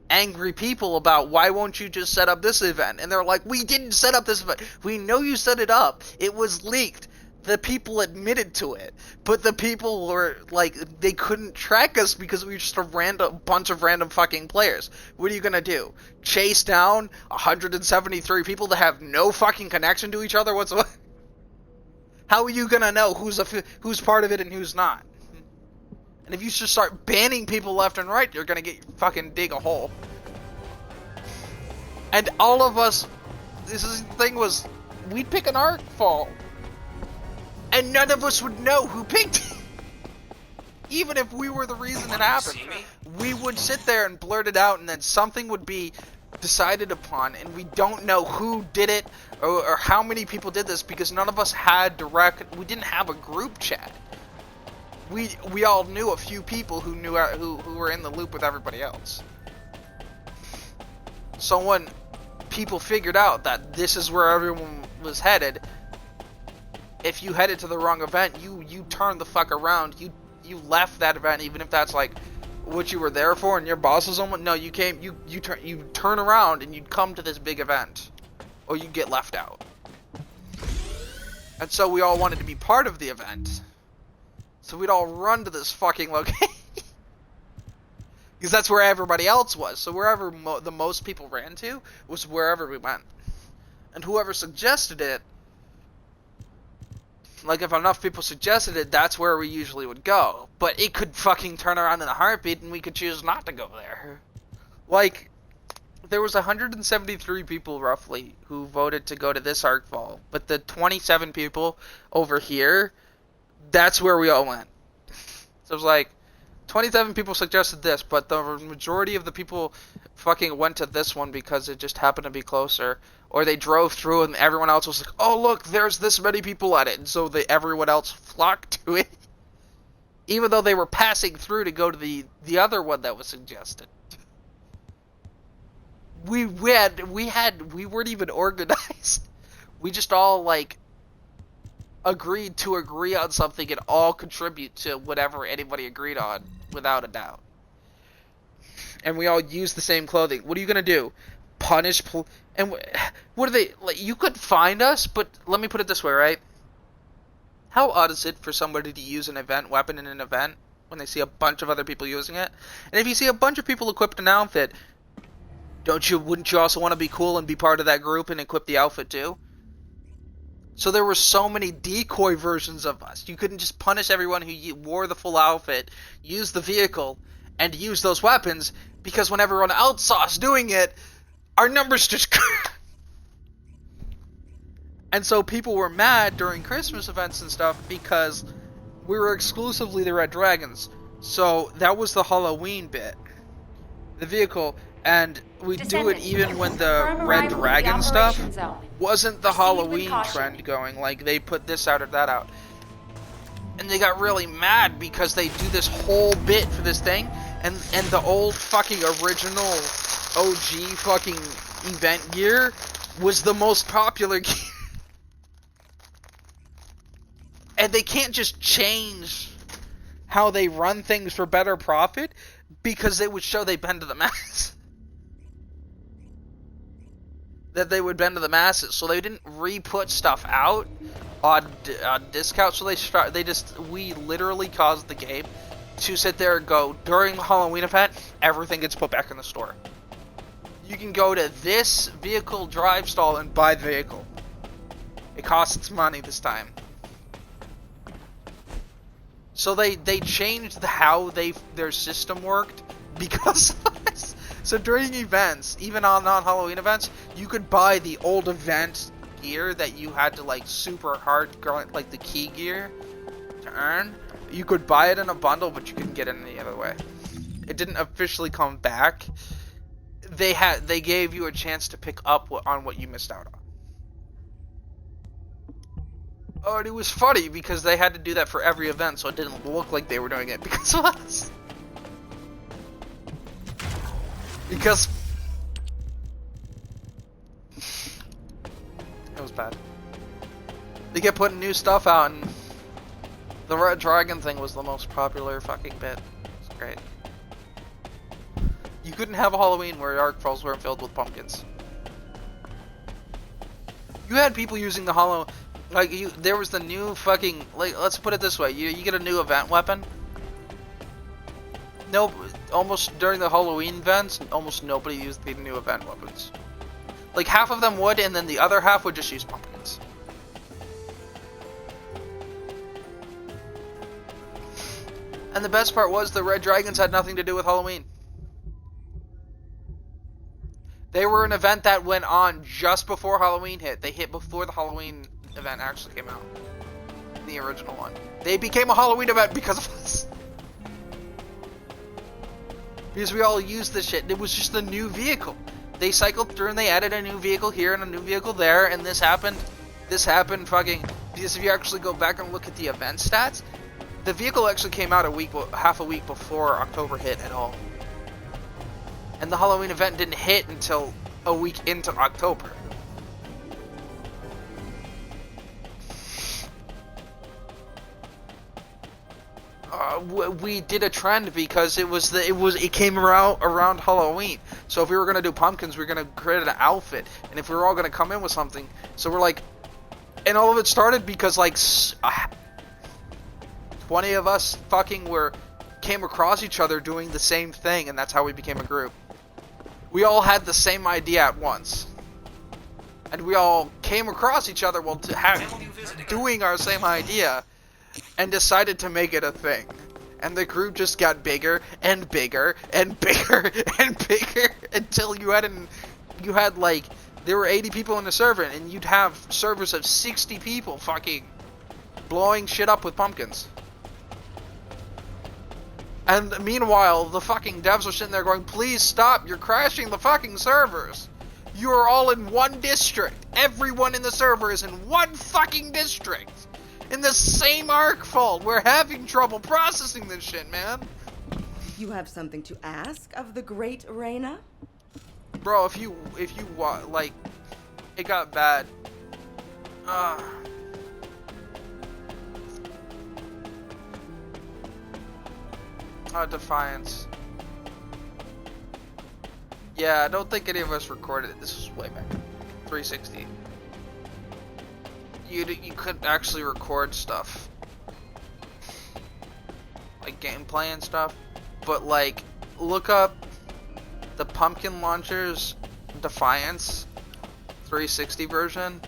angry people about, why won't you just set up this event? And they're like, we didn't set up this event. We know you set it up. It was leaked. The people admitted to it. But the people were like, they couldn't track us because we were just a bunch of random fucking players. What are you gonna do? Chase down 173 people that have no fucking connection to each other whatsoever? How are you gonna know who's part of it and who's not? And if you just start banning people left and right, you're gonna fucking dig a hole. And all of us, the thing was, we'd pick an Arcfall, and none of us would know who picked it. Even if we were the reason it happened. We would sit there and blurt it out, and then something would be decided upon, and we don't know who did it, or how many people did this, because none of us had we didn't have a group chat. We all knew a few people who knew who were in the loop with everybody else. So when people figured out that this is where everyone was headed, if you headed to the wrong event, you turned the fuck around. You left that event, even if that's like what you were there for, and your boss was on. No, you came. You turn around and you'd come to this big event, or you'd get left out. And so we all wanted to be part of the event. So we'd all run to this fucking location. Because that's where everybody else was. So wherever the most people ran to was wherever we went. And whoever suggested it, like if enough people suggested it, that's where we usually would go. But it could fucking turn around in a heartbeat and we could choose not to go there. Like, there was 173 people roughly who voted to go to this Arcfall. But the 27 people over here, that's where we all went. So it was like, 27 people suggested this, but the majority of the people fucking went to this one because it just happened to be closer. Or they drove through and everyone else was like, oh look, there's this many people at it. And so everyone else flocked to it. Even though they were passing through to go to the other one that was suggested. We weren't even organized. We just all like agreed to agree on something and all contribute to whatever anybody agreed on, without a doubt. And we all use the same clothing. What are you gonna do? Punish? And what are they like? You could find us, but let me put it this way, right? How odd is it for somebody to use an event weapon in an event when they see a bunch of other people using it? And if you see a bunch of people equipped an outfit, wouldn't you also want to be cool and be part of that group and equip the outfit too? So there were so many decoy versions of us. You couldn't just punish everyone who wore the full outfit, use the vehicle, and use those weapons, because when everyone else saw us doing it, our numbers just... And so people were mad during Christmas events and stuff because we were exclusively the Red Dragons. So that was the Halloween bit. The vehicle... And we do it even when the Red Dragon stuff wasn't the Halloween trend going. Like, they put this out or that out. And they got really mad because they do this whole bit for this thing. And the old fucking original OG fucking event gear was the most popular gear. And they can't just change how they run things for better profit because it would show they bend to the masses. That they would bend to the masses, so they didn't re-put stuff out on discount. So we literally caused the game to sit there and go, during the Halloween event, everything gets put back in the store. You can go to this vehicle drive stall and buy the vehicle. It costs money this time. So they changed how their system worked because of this. So during events, even on non-Halloween events, you could buy the old event gear that you had to like super hard grind, like the key gear to earn. You could buy it in a bundle, but you couldn't get it any other way. It didn't officially come back. They gave you a chance to pick up on what you missed out on. Oh, and it was funny because they had to do that for every event, so it didn't look like they were doing it because of us. Because it was bad. They kept putting new stuff out, and the Red Dragon thing was the most popular fucking bit. It's great. You couldn't have a Halloween where Arkfalls weren't filled with pumpkins. You had people using the hollow, like there was the new fucking, like, let's put it this way, you get a new event weapon. Nope, almost during the Halloween events, almost nobody used the new event weapons. Like half of them would, and then the other half would just use pumpkins. And the best part was the Red Dragons had nothing to do with Halloween. They were an event that went on just before Halloween hit. They hit before the Halloween event actually came out. The original one. They became a Halloween event because of us. Because we all used this shit. It was just a new vehicle. They cycled through and they added a new vehicle here and a new vehicle there, and this happened fucking, because if you actually go back and look at the event stats, the vehicle actually came out half a week before October hit at all. And the Halloween event didn't hit until a week into October. We did a trend because it came around Halloween. So if we were gonna do pumpkins, we were gonna create an outfit, and if we were all gonna come in with something, so we're like, and all of it started because like 20 of us fucking came across each other doing the same thing, and that's how we became a group. We all had the same idea at once, and we all came across each other while doing our same idea, and decided to make it a thing. And the group just got bigger and bigger and bigger and bigger until you had like, there were 80 people in the server, and you'd have servers of 60 people fucking blowing shit up with pumpkins. And meanwhile, the fucking devs are sitting there going, please stop, you're crashing the fucking servers. You are all in one district. Everyone in the server is in one fucking district. In the same Arkfall. We're having trouble processing this shit, man. You have something to ask of the great Reyna? Bro, if you like, it got bad. Defiance. Yeah, I don't think any of us recorded it. This was way back. 360. You couldn't actually record stuff. Like gameplay and stuff. But like, look up the Pumpkin Launchers Defiance 360 version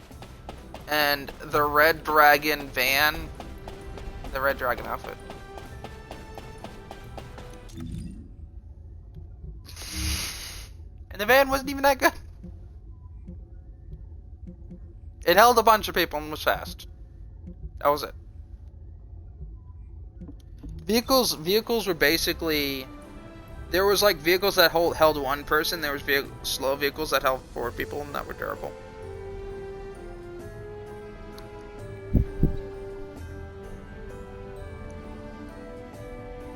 and the Red Dragon van. The Red Dragon outfit. And the van wasn't even that good. It held a bunch of people and was fast. That was it. Vehicles were basically, there was like vehicles that held one person. There was slow vehicles that held 4 people and that were durable.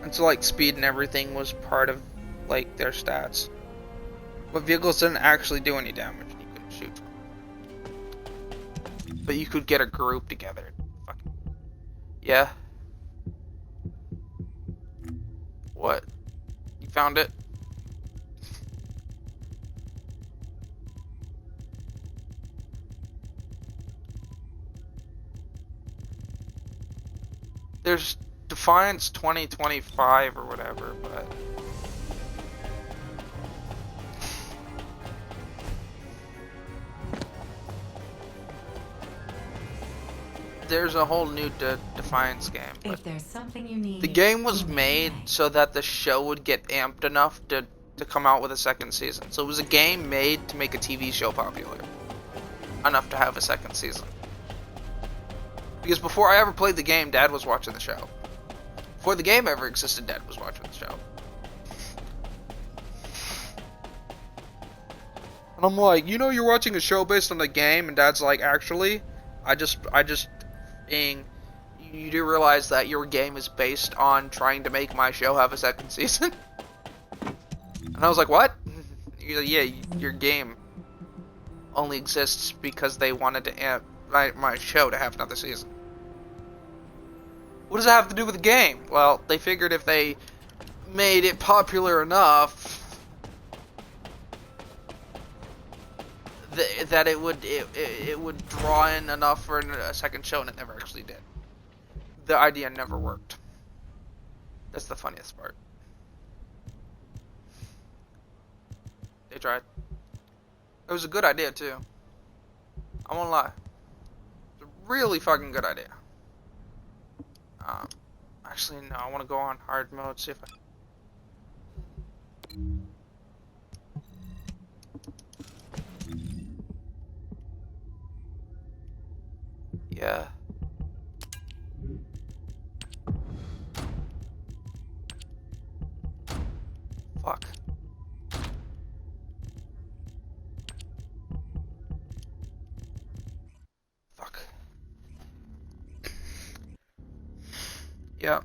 And so like speed and everything was part of like their stats. But vehicles didn't actually do any damage. You couldn't shoot them. But you could get a group together. Fucking. Yeah. What? You found it? There's Defiance 2025 or whatever, but there's a whole new Defiance game. If there's something you need, the game was made so that the show would get amped enough to come out with a second season. So it was a game made to make a TV show popular. enough to have a second season. Because before I ever played the game, Dad was watching the show. Before the game ever existed, Dad was watching the show. And I'm like, you know, you're watching a show based on the game, and Dad's like, actually, I just being, you do realize that your game is based on trying to make my show have a second season? And I was like, what? He's like, yeah, your game only exists because they wanted to my show to have another season. What does that have to do with the game? Well, they figured if they made it popular enough that it would draw in enough for a second show, and it never actually did. The idea never worked. That's the funniest part. They tried. It was a good idea too. I won't lie. It's a really fucking good idea. Actually, no. I want to go on hard mode. See if I. Yeah. Fuck. Fuck. Yeah.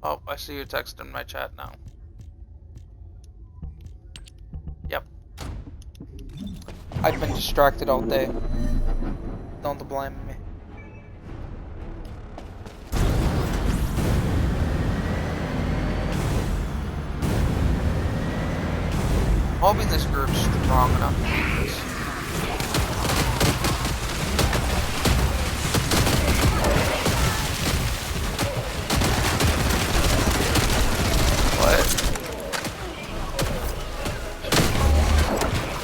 Oh, I see your text in my chat now. Yep. I've been distracted all day. Don't blame me. I'm hoping this group's strong enough to do this.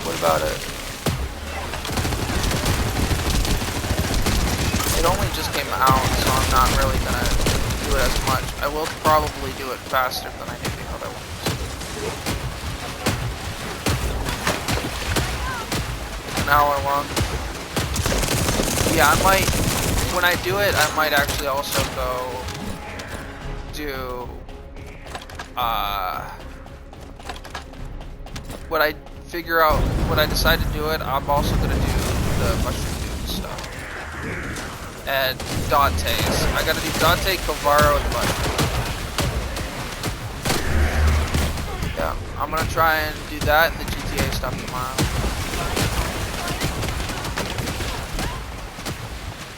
What about it? It only just came out, so I'm not really gonna do it as much. I will probably do it faster than I did the other ones. An hour long. Yeah, I might, when I do it, I might actually also go do when I figure out when I decide to do it, I'm also gonna do the Mushroom Dude stuff and Dante's. I gotta do Dante, Cavaro, and Mushroom. Yeah, I'm gonna try and do that and the GTA stuff tomorrow.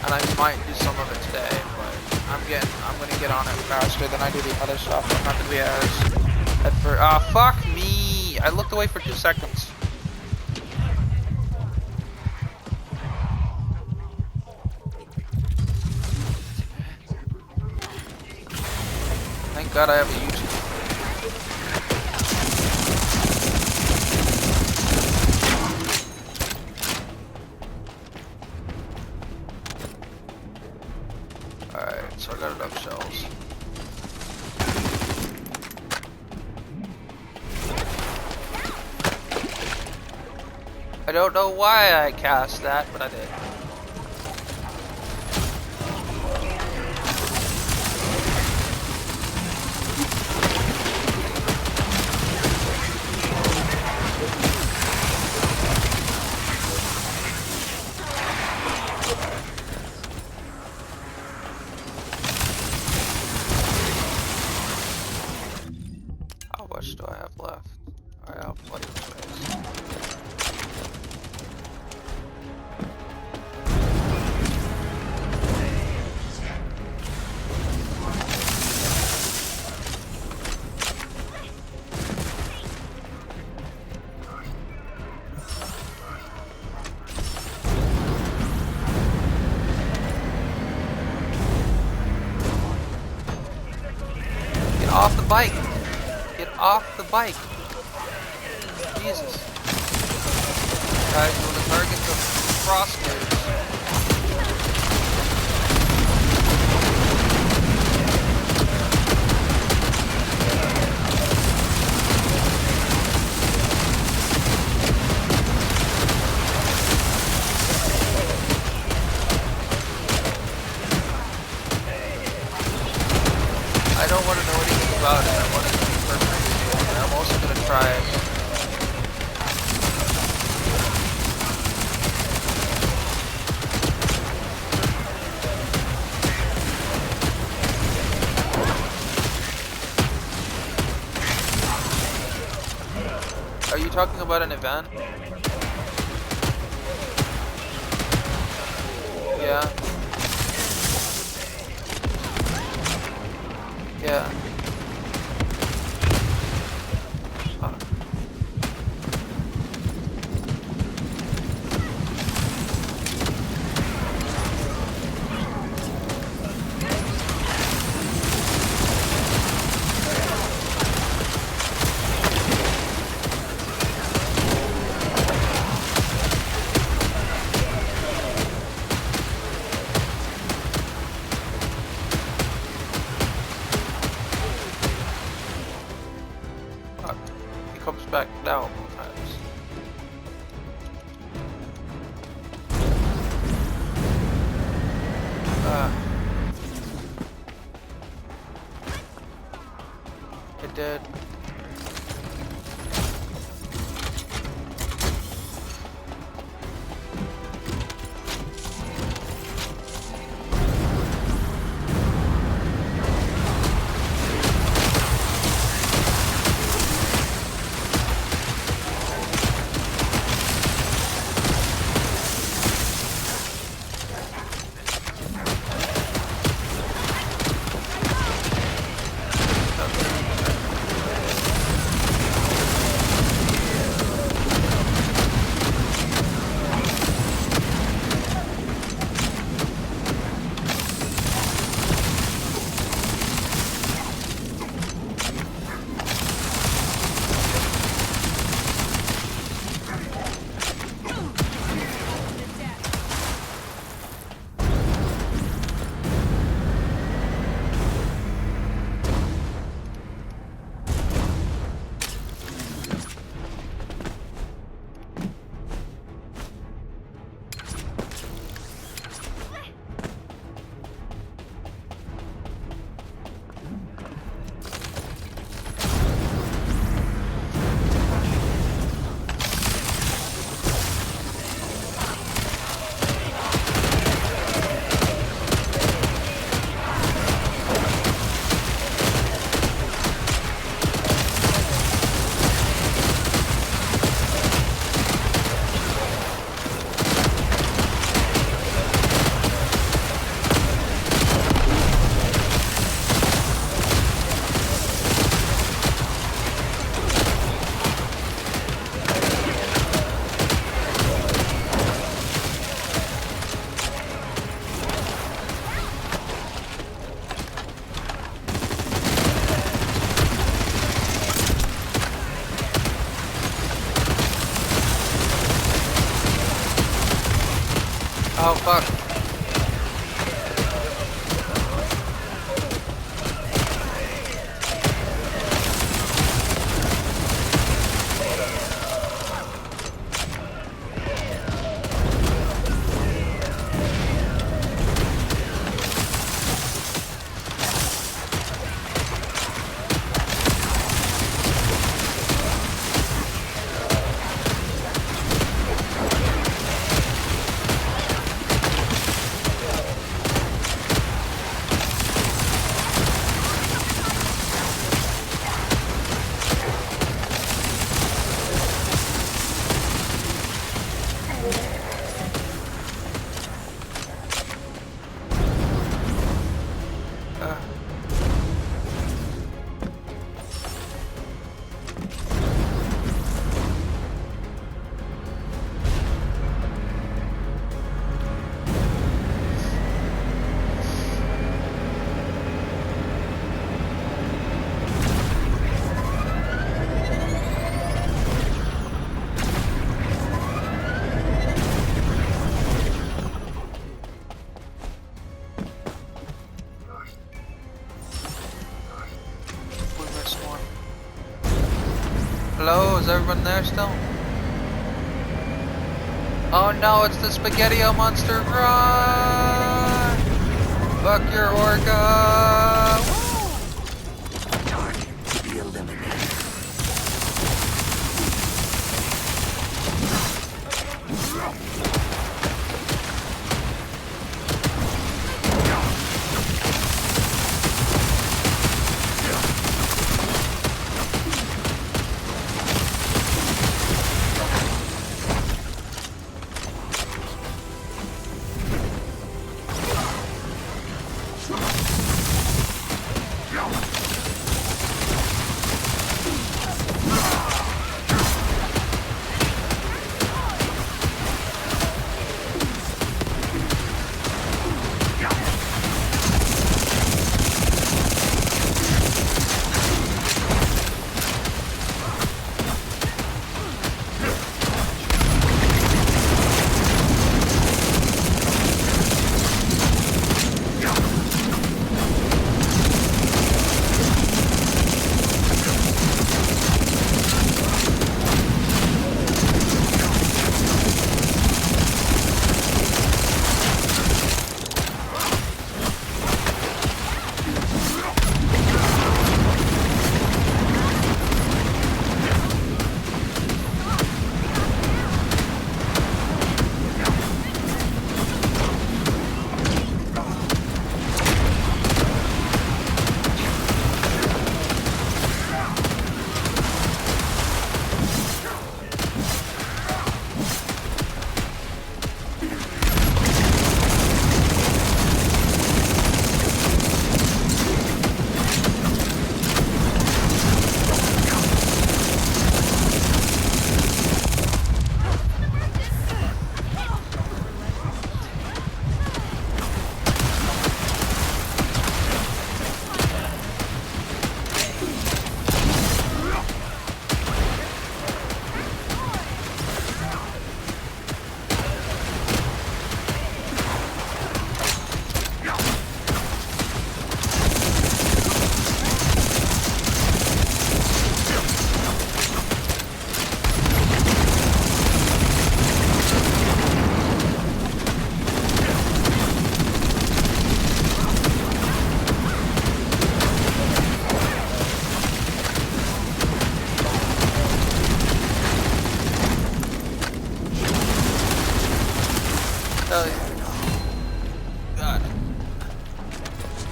And I might do some of it today, but I'm gonna get on it faster than I do the other stuff. I'm not gonna be as fuck me! I looked away for 2 seconds. Thank God I have a YouTube. Alright, so I got enough shells. I don't know why I cast that, but I did. How much do I have left? I have plenty of space. Off the bike! Get off the bike! Jesus. Guys, you want to target the crosshairs. I don't want to know anything about it. I want it to be perfect. And I'm also going to try it. Are you talking about an event? Yeah. Yeah. Comes back down sometimes. It did. Oh fuck. there still? Oh no, it's the Spaghetti-O monster! Run! Fuck your orca! Target to be eliminated.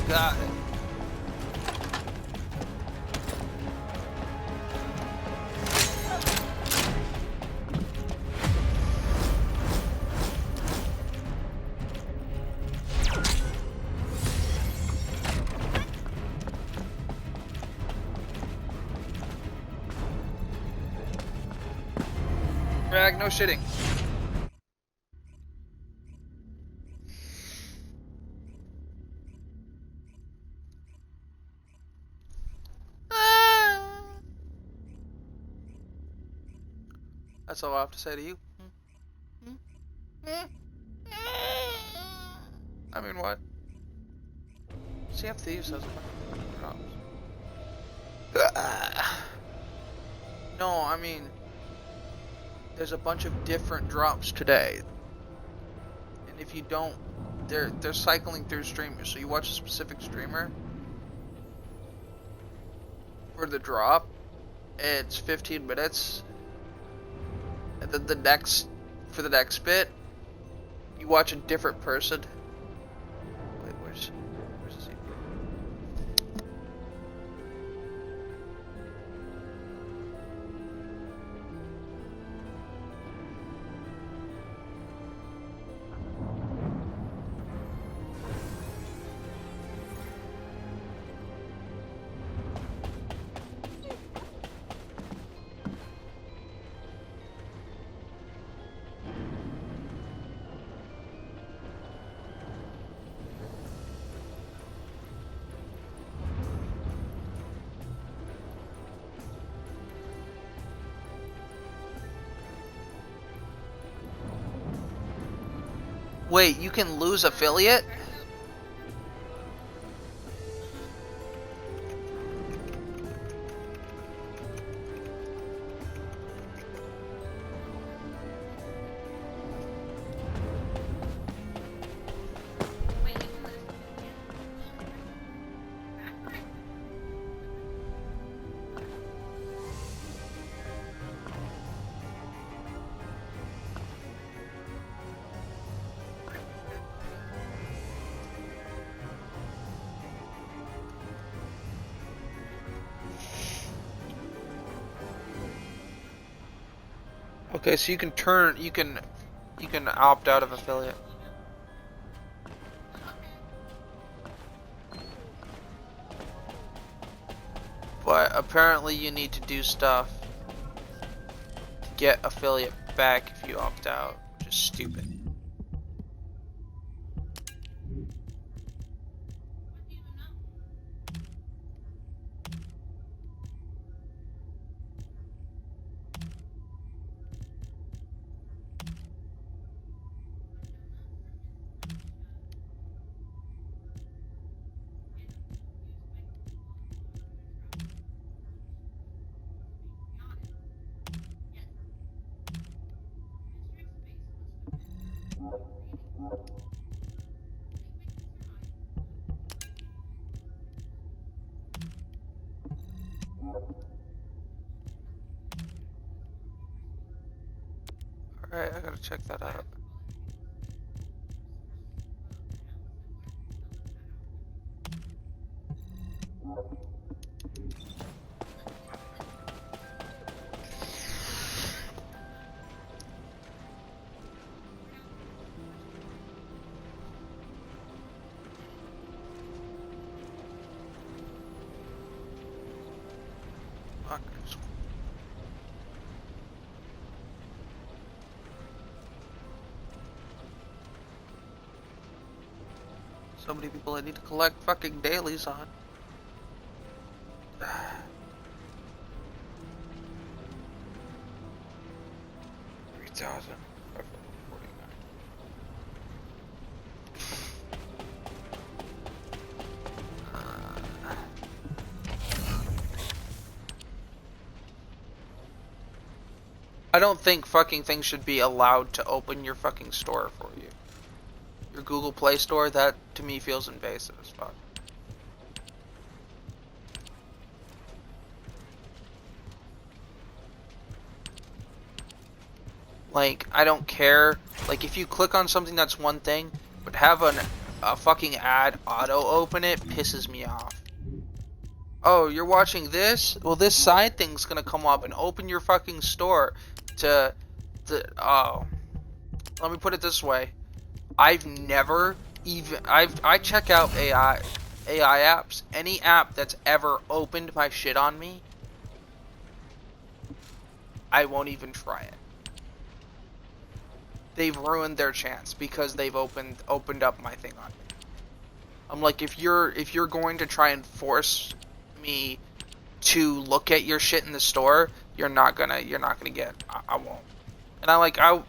Got it. Rag, no shitting. That's all I have to say to you. I mean, what? Sea of Thieves has a bunch of drops. No, I mean, there's a bunch of different drops today. And if you don't, they're cycling through streamers. So you watch a specific streamer for the drop, it's 15 minutes. And then for the next bit, you watch a different person. Wait, where's the scene? Wait, you can lose affiliate? Okay, so you can opt out of affiliate. But apparently you need to do stuff to get affiliate back if you opt out, which is stupid. Alright, I gotta check that out. So many people I need to collect fucking dailies on. 3,000. I don't think fucking things should be allowed to open your fucking store for you. Your Google Play Store, that to me feels invasive as fuck. Like, I don't care. Like, if you click on something, that's one thing, but have a fucking ad auto open it pisses me off. Oh, you're watching this? Well, this side thing's gonna come up and open your fucking store to oh. Let me put it this way. I've never even I check out AI apps. Any app that's ever opened my shit on me, I won't even try it. They've ruined their chance because they've opened up my thing on me. I'm like, if you're going to try and force me to look at your shit in the store, you're not gonna get. I won't. And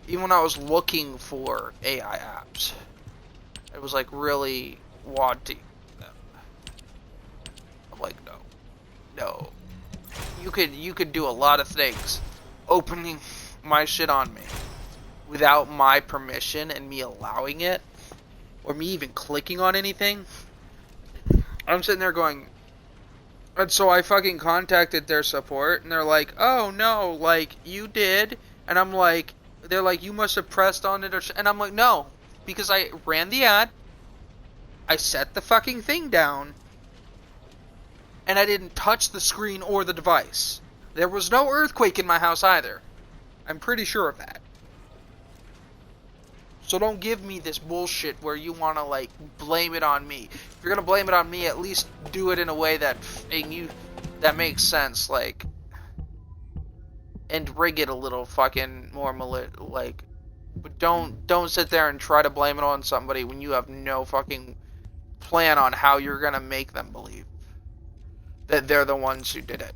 even when I was looking for AI apps, it was like really wanting them. I'm like, no. You could do a lot of things, opening my shit on me without my permission and me allowing it, or me even clicking on anything. I'm sitting there going, and so I fucking contacted their support, and they're like, oh no, like you did, and I'm like. They're like, you must have pressed on it, and I'm like, no, because I ran the ad, I set the fucking thing down, and I didn't touch the screen or the device. There was no earthquake in my house either. I'm pretty sure of that. So don't give me this bullshit where you want to, like, blame it on me. If you're going to blame it on me, at least do it in a way that makes sense, like... And rig it a little fucking more like, but don't sit there and try to blame it on somebody when you have no fucking plan on how you're gonna make them believe that they're the ones who did it.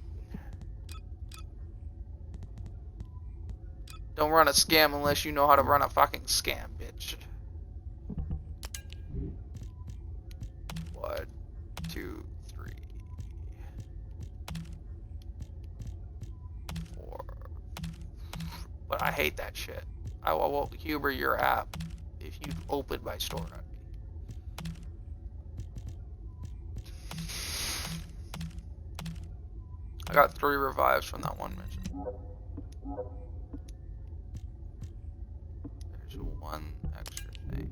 Don't run a scam unless you know how to run a fucking scam, bitch. 1, 2, 3, 4. But I hate that shit. I won't humor your app if you open my store on me. I got 3 revives from that one mission. There's one extra thing.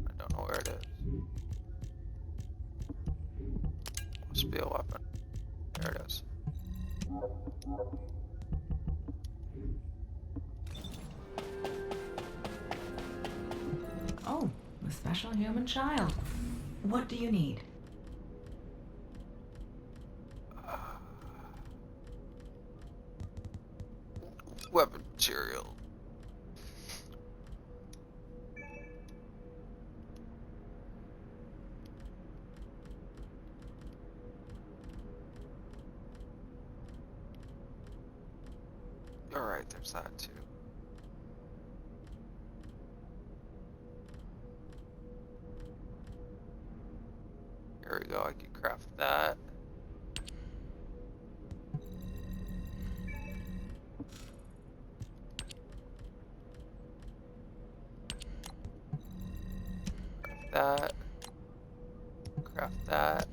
I don't know where it is. Must be a weapon. There it is. special human child. What do you need? Weapon material. Alright, there's that too. There we go, I can craft that. Craft that. Craft that.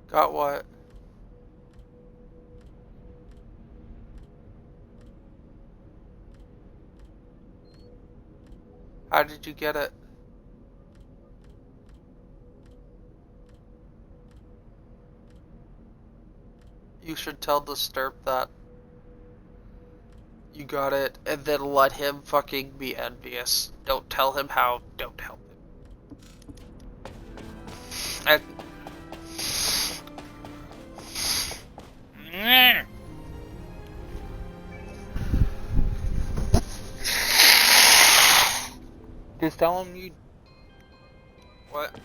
Got what? How did you get it? You should tell the Sturp that you got it, and then let him fucking be envious. Don't tell him how, don't help him. Just tell him you... What?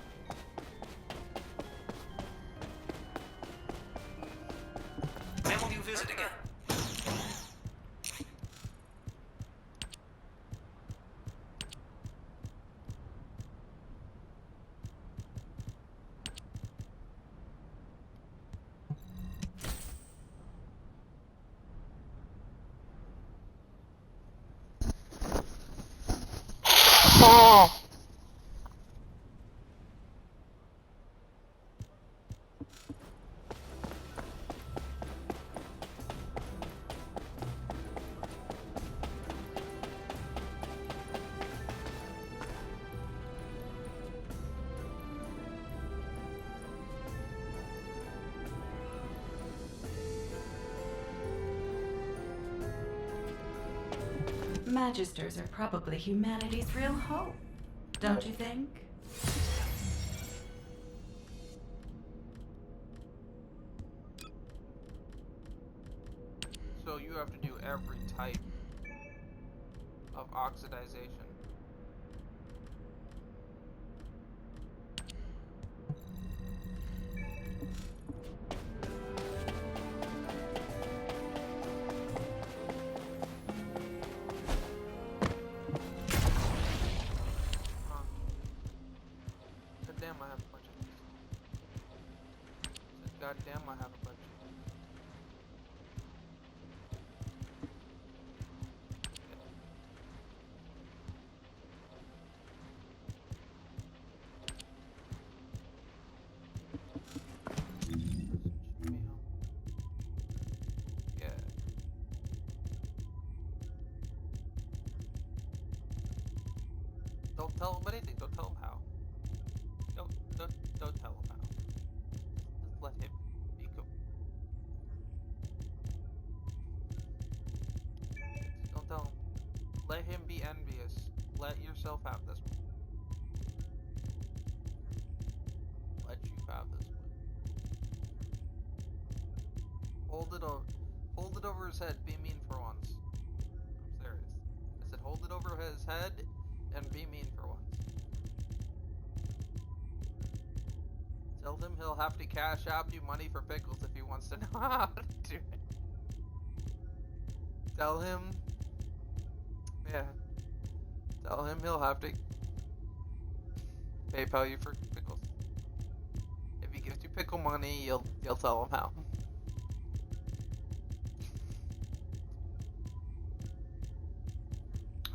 When will you visit again? Magisters are probably humanity's real hope, don't you think? So you have to do every type of oxidization. Damn, I have a bunch of these. God damn, I have a bunch. Yeah. Don't tell him anything. Don't tell him how. Don't tell him how. Just let him be cool. Don't tell him. Let him be envious. Let yourself have this one. Let you have this one. Hold it over his head. Be mean for once. I'm serious. I said hold it over his head and be mean for once. Tell him he'll have to cash out you money for pickles if he wants to know how to do it. Tell him... Yeah. Tell him he'll have to PayPal you for pickles. If he gives you pickle money, you'll tell him how.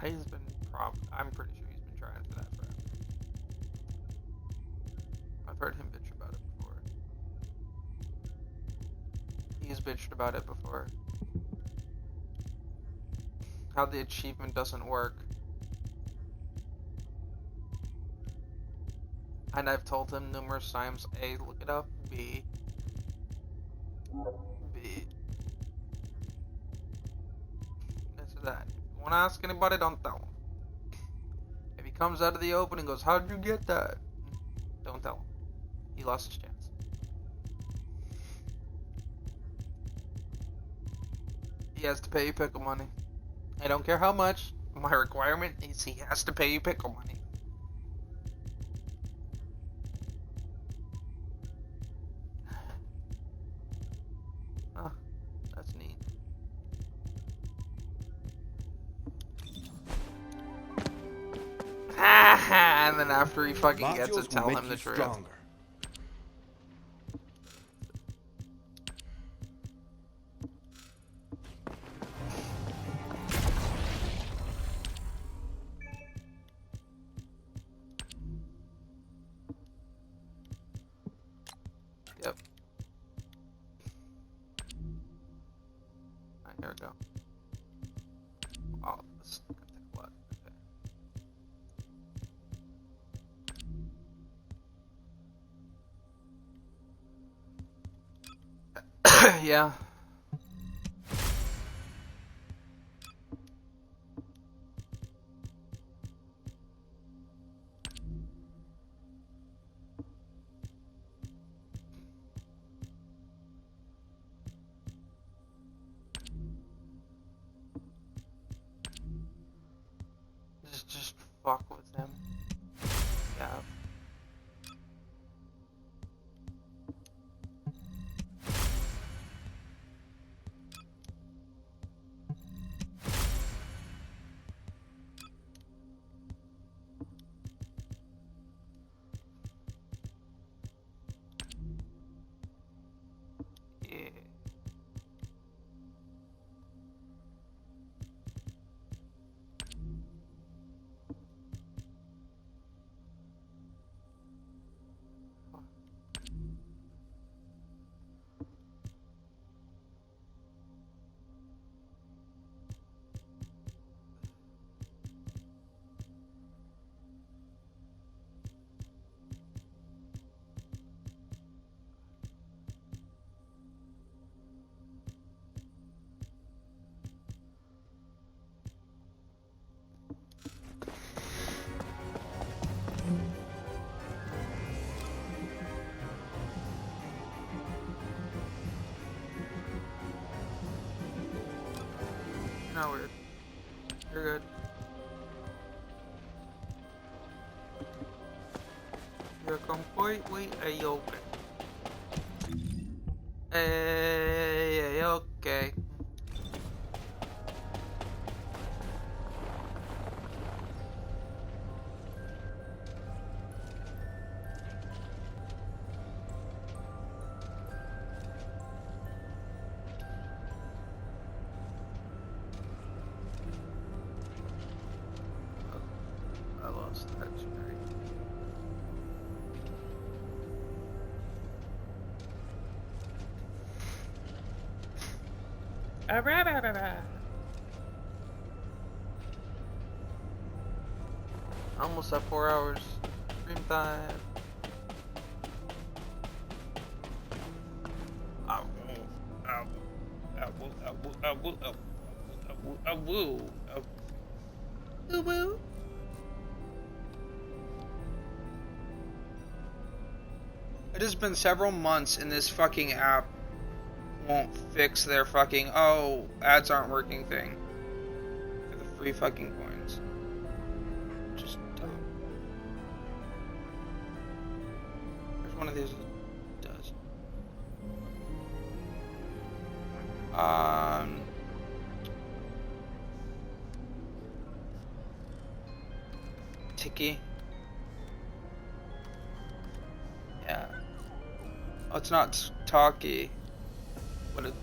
He's been I'm pretty sure he's been trying for that forever. I've heard him bitch about it before. He's bitched about it before. How the achievement doesn't work. And I've told him numerous times, A, look it up, B. That's that. If you want to ask anybody, don't tell him. If he comes out of the open and goes, how did you get that? Don't tell him. He lost his chance. He has to pay you pickle money. I don't care how much. My requirement is he has to pay you pickle money. Oh, that's neat. And then after he fucking gets it, tell him the truth. Stronger. Yep. Alright, here we go. Oh, this is gonna take a lot. Okay. Yeah. Just fuck with him. Yeah. Yeah. Not weird. You're good. You're completely a-okay. Okay. I lost that straight. Almost at 4 hours. Stream time. I will. It has been several months and this fucking app won't fix their fucking, oh, ads aren't working thing. For the free fucking coins. Just dumb. There's one of these that does. Tiki. Yeah. Oh, it's not Talkie, but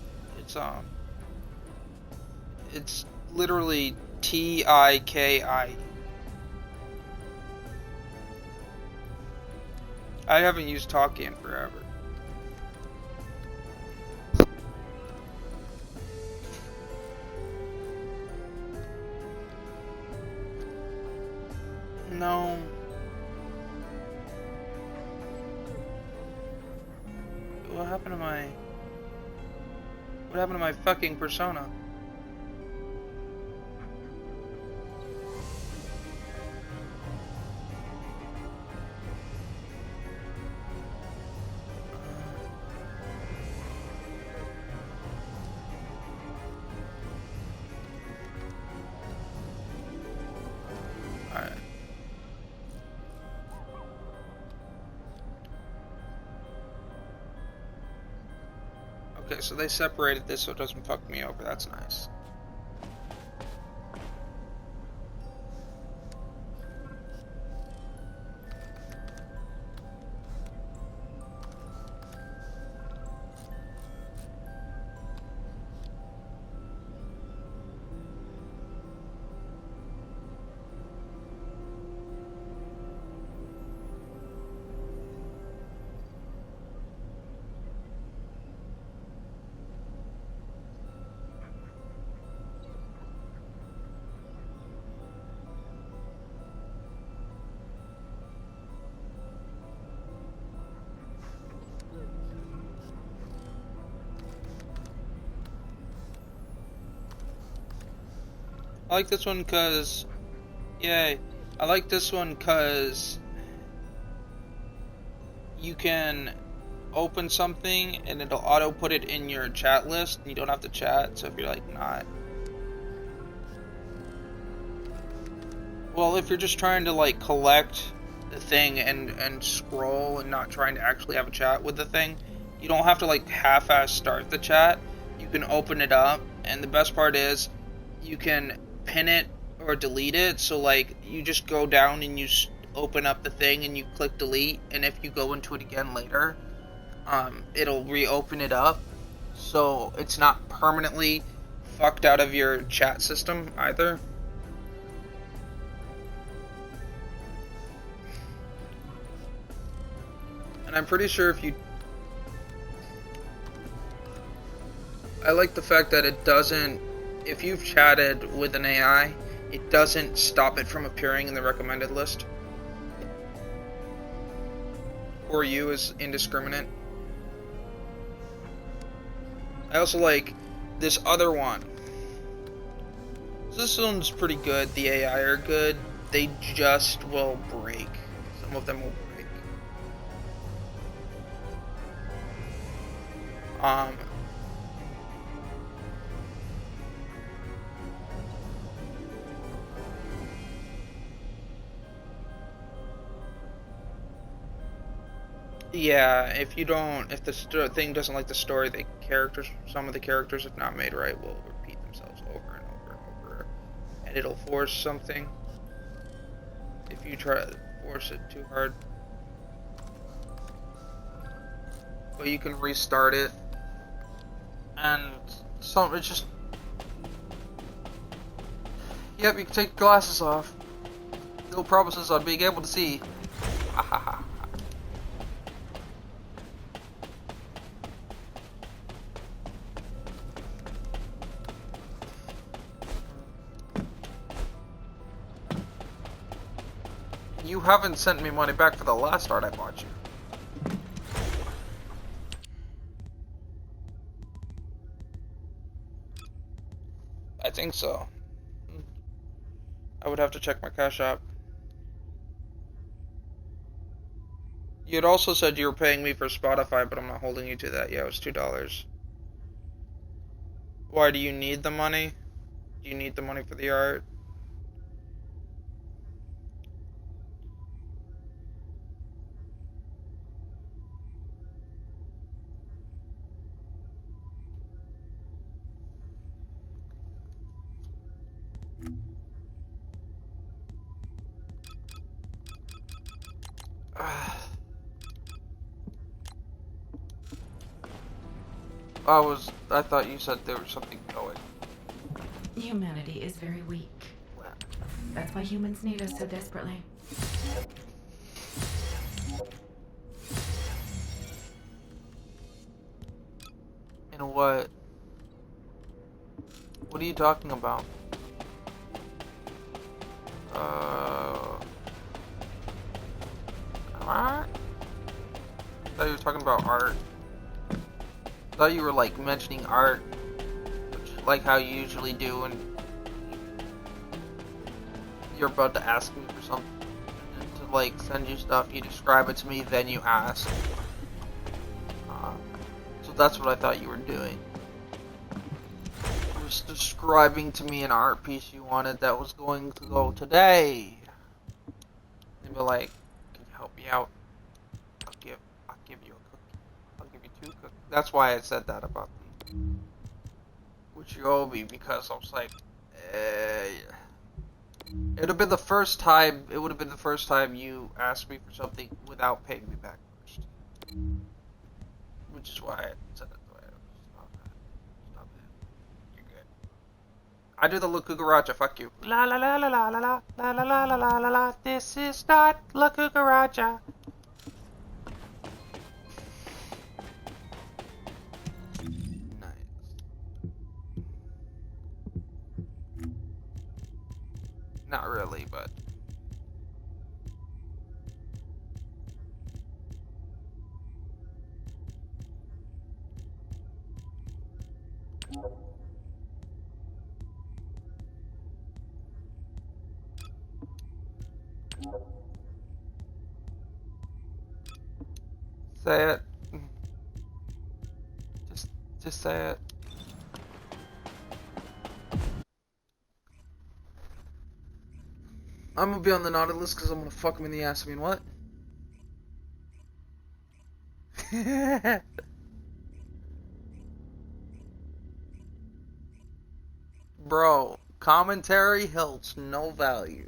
it's literally T-I-K-I. I haven't used Talkie in forever. No. What happened to my fucking persona? Alright. Okay, so they separated this so it doesn't fuck me over. That's nice. I like this one cause, yay, I like this one cause you can open something and it'll auto put it in your chat list and you don't have to chat, so if you're like not, well, if you're just trying to like collect the thing and scroll and not trying to actually have a chat with the thing, you don't have to like half-ass start the chat. You can open it up, and the best part is you can pin it or delete it, so like you just go down and you open up the thing and you click delete, and if you go into it again later, it'll reopen it up, so it's not permanently fucked out of your chat system either. And I'm pretty sure if you, I like the fact that it doesn't, if you've chatted with an AI, it doesn't stop it from appearing in the recommended list. Or you as indiscriminate. I also like this other one. So this one's pretty good. The AI are good. They just will break. Some of them will break. Yeah, if the thing doesn't like the story, some of the characters, if not made right, will repeat themselves over and over and over, and it'll force something if you try to force it too hard. But you can restart it, and it's just, yep, you can take your glasses off. No promises on being able to see. Ha ha ha. You haven't sent me money back for the last art I bought you. I think so. I would have to check my Cash App. You had also said you were paying me for Spotify, but I'm not holding you to that. Yeah, it was $2. Why, do you need the money? Do you need the money for the art? I thought you said there was something going. Humanity is very weak. That's why humans need us so desperately. And what? What are you talking about? Art? I thought you were talking about art. thought you were like mentioning art, like how you usually do when you're about to ask me for something. And to like send you stuff, you describe it to me, then you ask. So that's what I thought you were doing. You were describing to me an art piece you wanted that was going to go today. And be like, can you help me out? I'll give you a cookie. I'll give you 2 cookies. That's why I said that about the which you owe me, because I was like, it would have been the first time. It would have been the first time you asked me for something without paying me back first, which is why I said it the way it was. Not bad. Not bad. You're good. I do the La Cucaracha. Fuck you. La la la la la la la la la la la la la la. This is not La Cucaracha. Not really, but say it. Just say it. I'm gonna be on the Nautilus because I'm gonna fuck him in the ass. I mean, what? Bro, commentary holds no value.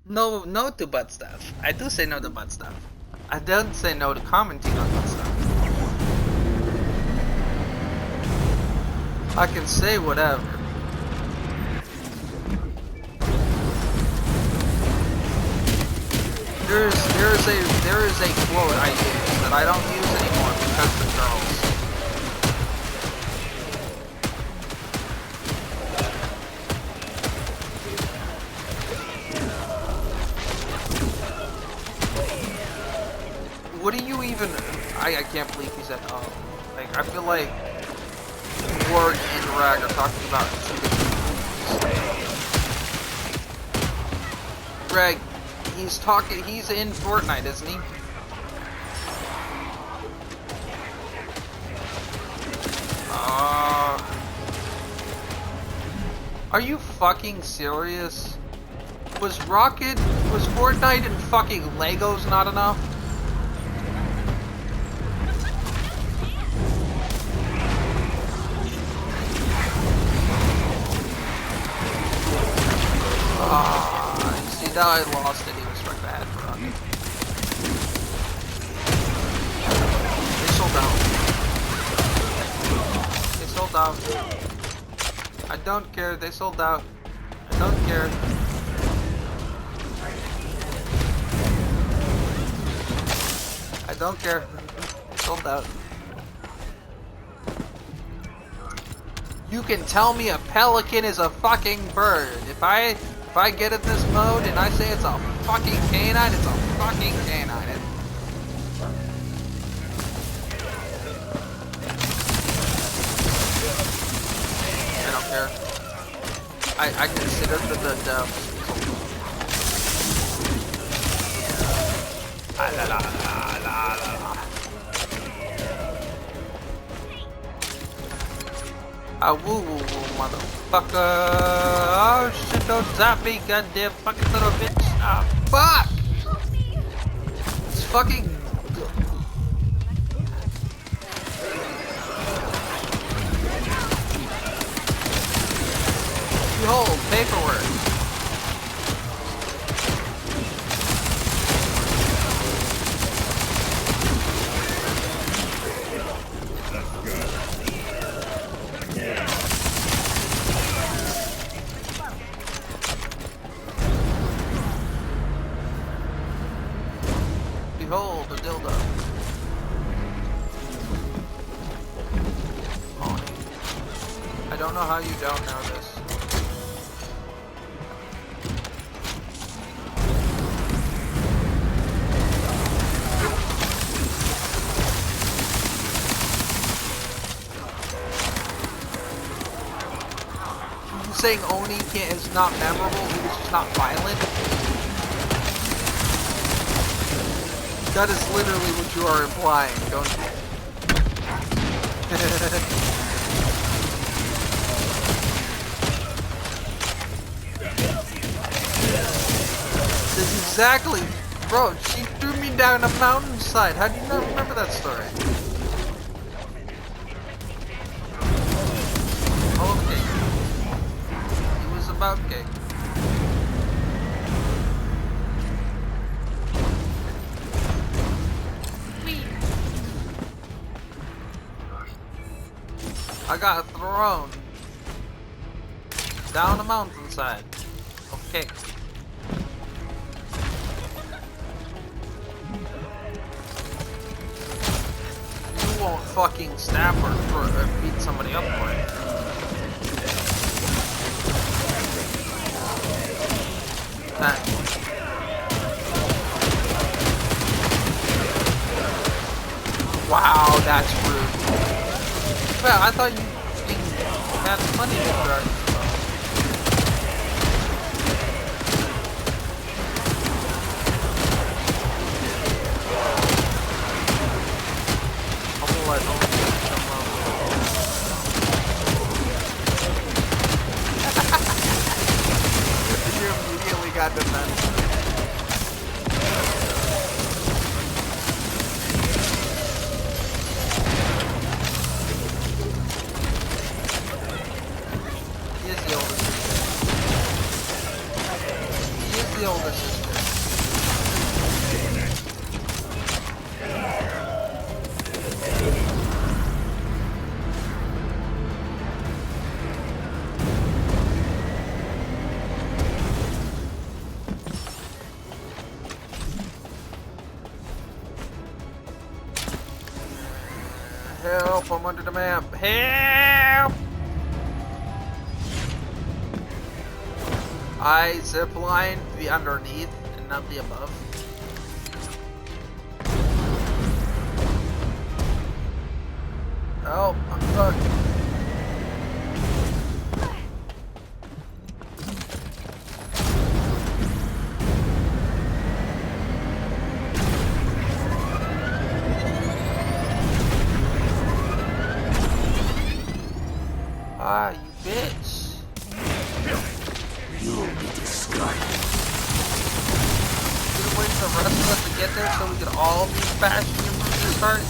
No to butt stuff. I do say no to butt stuff. I don't say no to commenting on butt stuff. I can say whatever. There is a quote I use that I don't use anymore because the girls. What do you even? I can't believe he said oh. Like I feel like Ward and Rag are talking about two different things. Greg, he's in Fortnite, isn't he? Are you fucking serious? Was Fortnite and fucking Legos not enough? See, now I lost any respect I had for Rocket. They sold out. They sold out. I don't care, they sold out. I don't care. I don't care. They sold out. You can tell me a pelican is a fucking bird. If I get in this mode and I say it's a fucking canine, it's a fucking canine. I don't care. I consider the woo woo woo, motherfucker. Oh shit, don't zap me, goddamn fucking little bitch. Ah, fuck! It's fucking. Behold, paperwork. Behold, a dildo. Oh, I don't know how you don't know this. you saying Oni is not memorable because it's not violent? That is literally what you are implying, don't you? That's exactly, bro. She threw me down a mountainside. How do you not remember that story? All of cake. It was about cake. I got thrown down a mountainside. Okay. You won't fucking snap or beat somebody up for it. Wow, that's rude. Well, I thought you had money to start. I'm gonna let Owen come up. You immediately got defense. The older sister. Help, I'm under the map. Help! I zipline the underneath and not the above. Oh, I'm stuck. Ah, you bitch. You'll be disgusted. Should have waited for the rest of us to get there so we could all be bashing him from the start.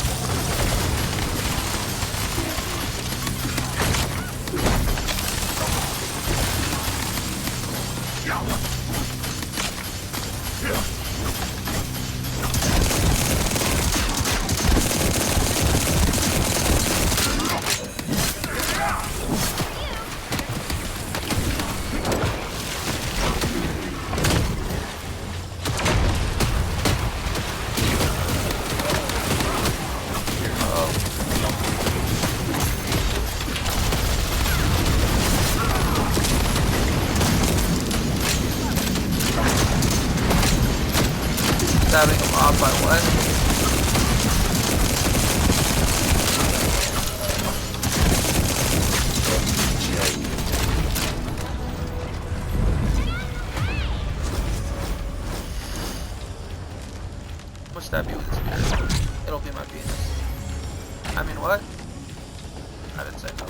Stabbing him off by what? I'm gonna stab you with this spear. It'll be my penis. I mean, what? I didn't say no.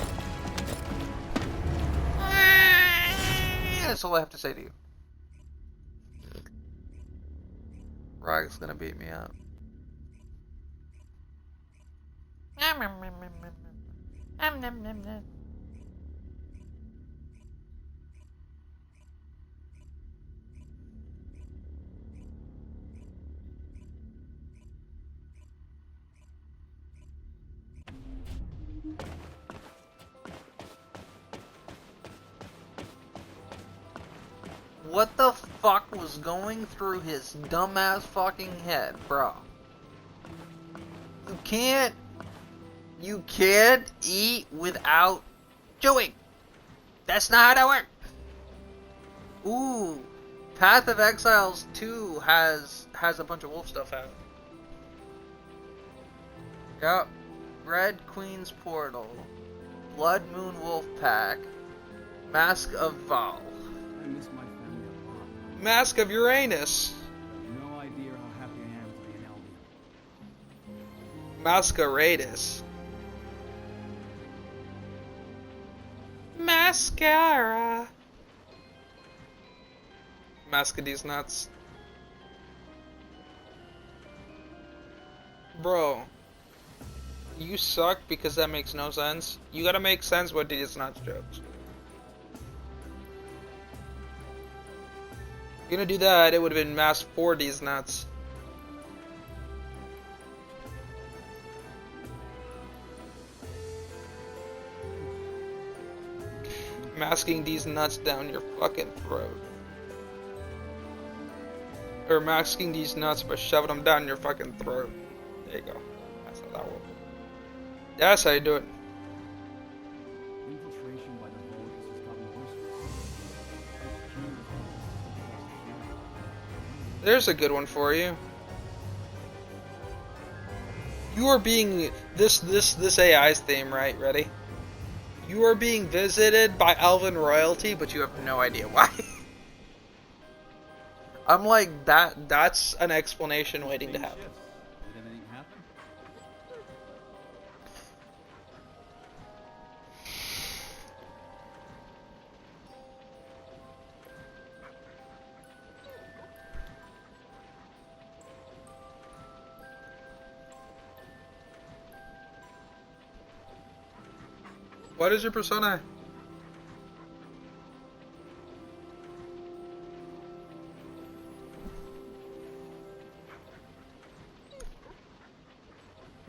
That's all I have to say to you. Rog's gonna beat me up. What the fuck was going through his dumbass fucking head, bro? You can't eat without chewing. That's not how that works. Ooh, Path of Exiles 2 has a bunch of wolf stuff out. Yep. Red Queen's Portal, Blood Moon Wolf Pack, Mask of Val. I miss my family a lot. Mask of Uranus. No idea how happy I am to be an Albion. Masqueradus. Mascara. Mask of these nuts. Bro. You suck because that makes no sense. You gotta make sense with these nuts jokes. If you're gonna do that, it would have been mask for these nuts. Masking these nuts down your fucking throat. Or masking these nuts by shoving them down your fucking throat. There you go. That's how that works. That's how you do it. Infiltration by the Vulgus has gotten worse. There's a good one for you. You are being this AI's theme, right? Ready? You are being visited by Elven royalty, but you have no idea why. I'm like that's an explanation waiting to happen. Did anything happen? What is your persona?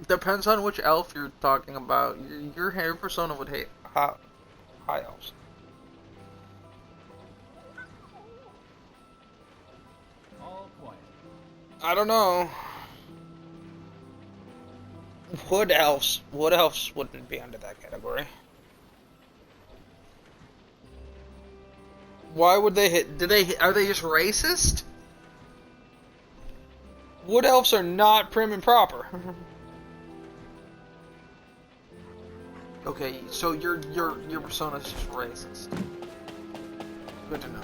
Depends on which elf you're talking about. Your hair persona would hate high elves. All quiet. I don't know. Wood elves wouldn't be under that category. Why would they hit? Are they just racist? Wood elves are not prim and proper. Okay, so your persona is just racist. Good to know.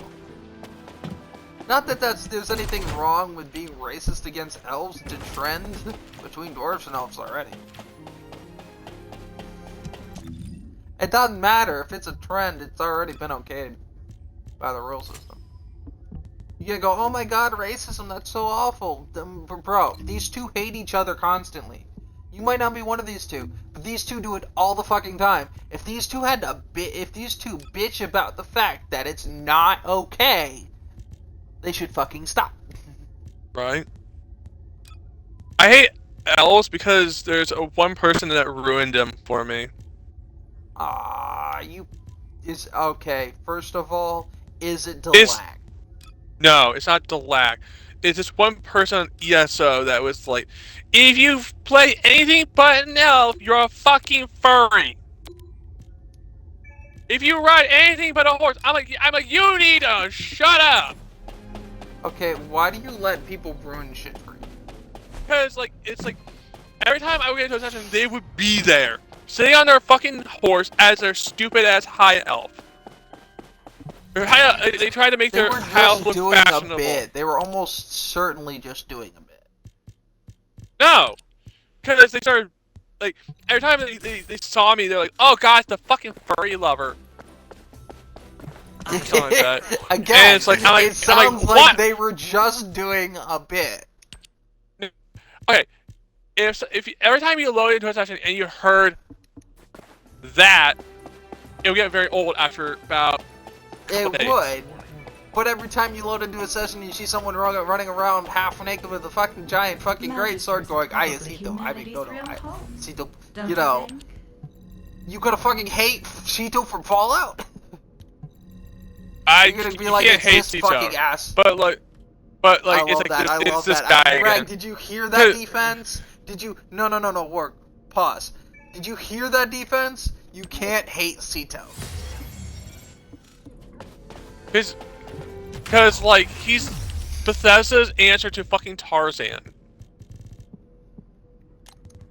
Not that there's anything wrong with being racist against elves. It's a trend between dwarves and elves already. It doesn't matter if it's a trend. It's already been okayed by the rule system. You can go, oh my god, racism, that's so awful. Bro, these two hate each other constantly. You might not be one of these two, but these two do it all the fucking time. If these two bitch about the fact that it's not okay, they should fucking stop. Right? I hate elves because there's one person that ruined them for me. Okay, first of all, is it Delac? No, it's not Delac. It's just one person on ESO that was like, if you play anything but an elf, you're a fucking furry. If you ride anything but a horse, I'm like, you need to shut up. Okay, why do you let people ruin shit for you? Because it's like every time I would get into a session, they would be there, sitting on their fucking horse as their stupid ass high elf. They tried to make their house look fashionable. A bit. They were almost certainly just doing a bit. No, because they started like every time they saw me, they're like, "Oh God, it's the fucking furry lover." Something like that. Again, and it's like, it sounds like they were just doing a bit. Okay, if every time you load into a session and you heard that, it would get very old after about. It would, but every time you load into a session, you see someone running around half naked with a fucking giant fucking greatsword going, "I Sito, I mean, no, I Sito," you know. You gotta fucking hate Sito from Fallout. You're gonna be like, it's this fucking ass. But like, it's this guy. Greg, did you hear that defense? Did you? No, work. Pause. Did you hear that defense? You can't hate Sito. Because, like, he's Bethesda's answer to fucking Tarzan.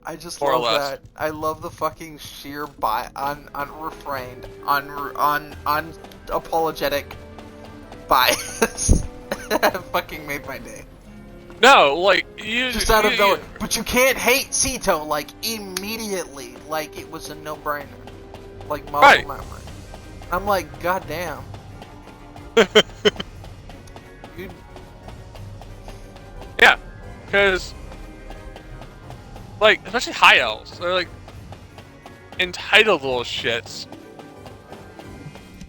I just More or love less. that. I love the fucking sheer unrefrained, unapologetic bias. That fucking made my day. No, like you Just out of nowhere. But you can't hate Sito like immediately, like it was a no-brainer, like muscle Right. memory. I'm like, goddamn. Dude. Yeah, because like especially high elves, they're like entitled little shits.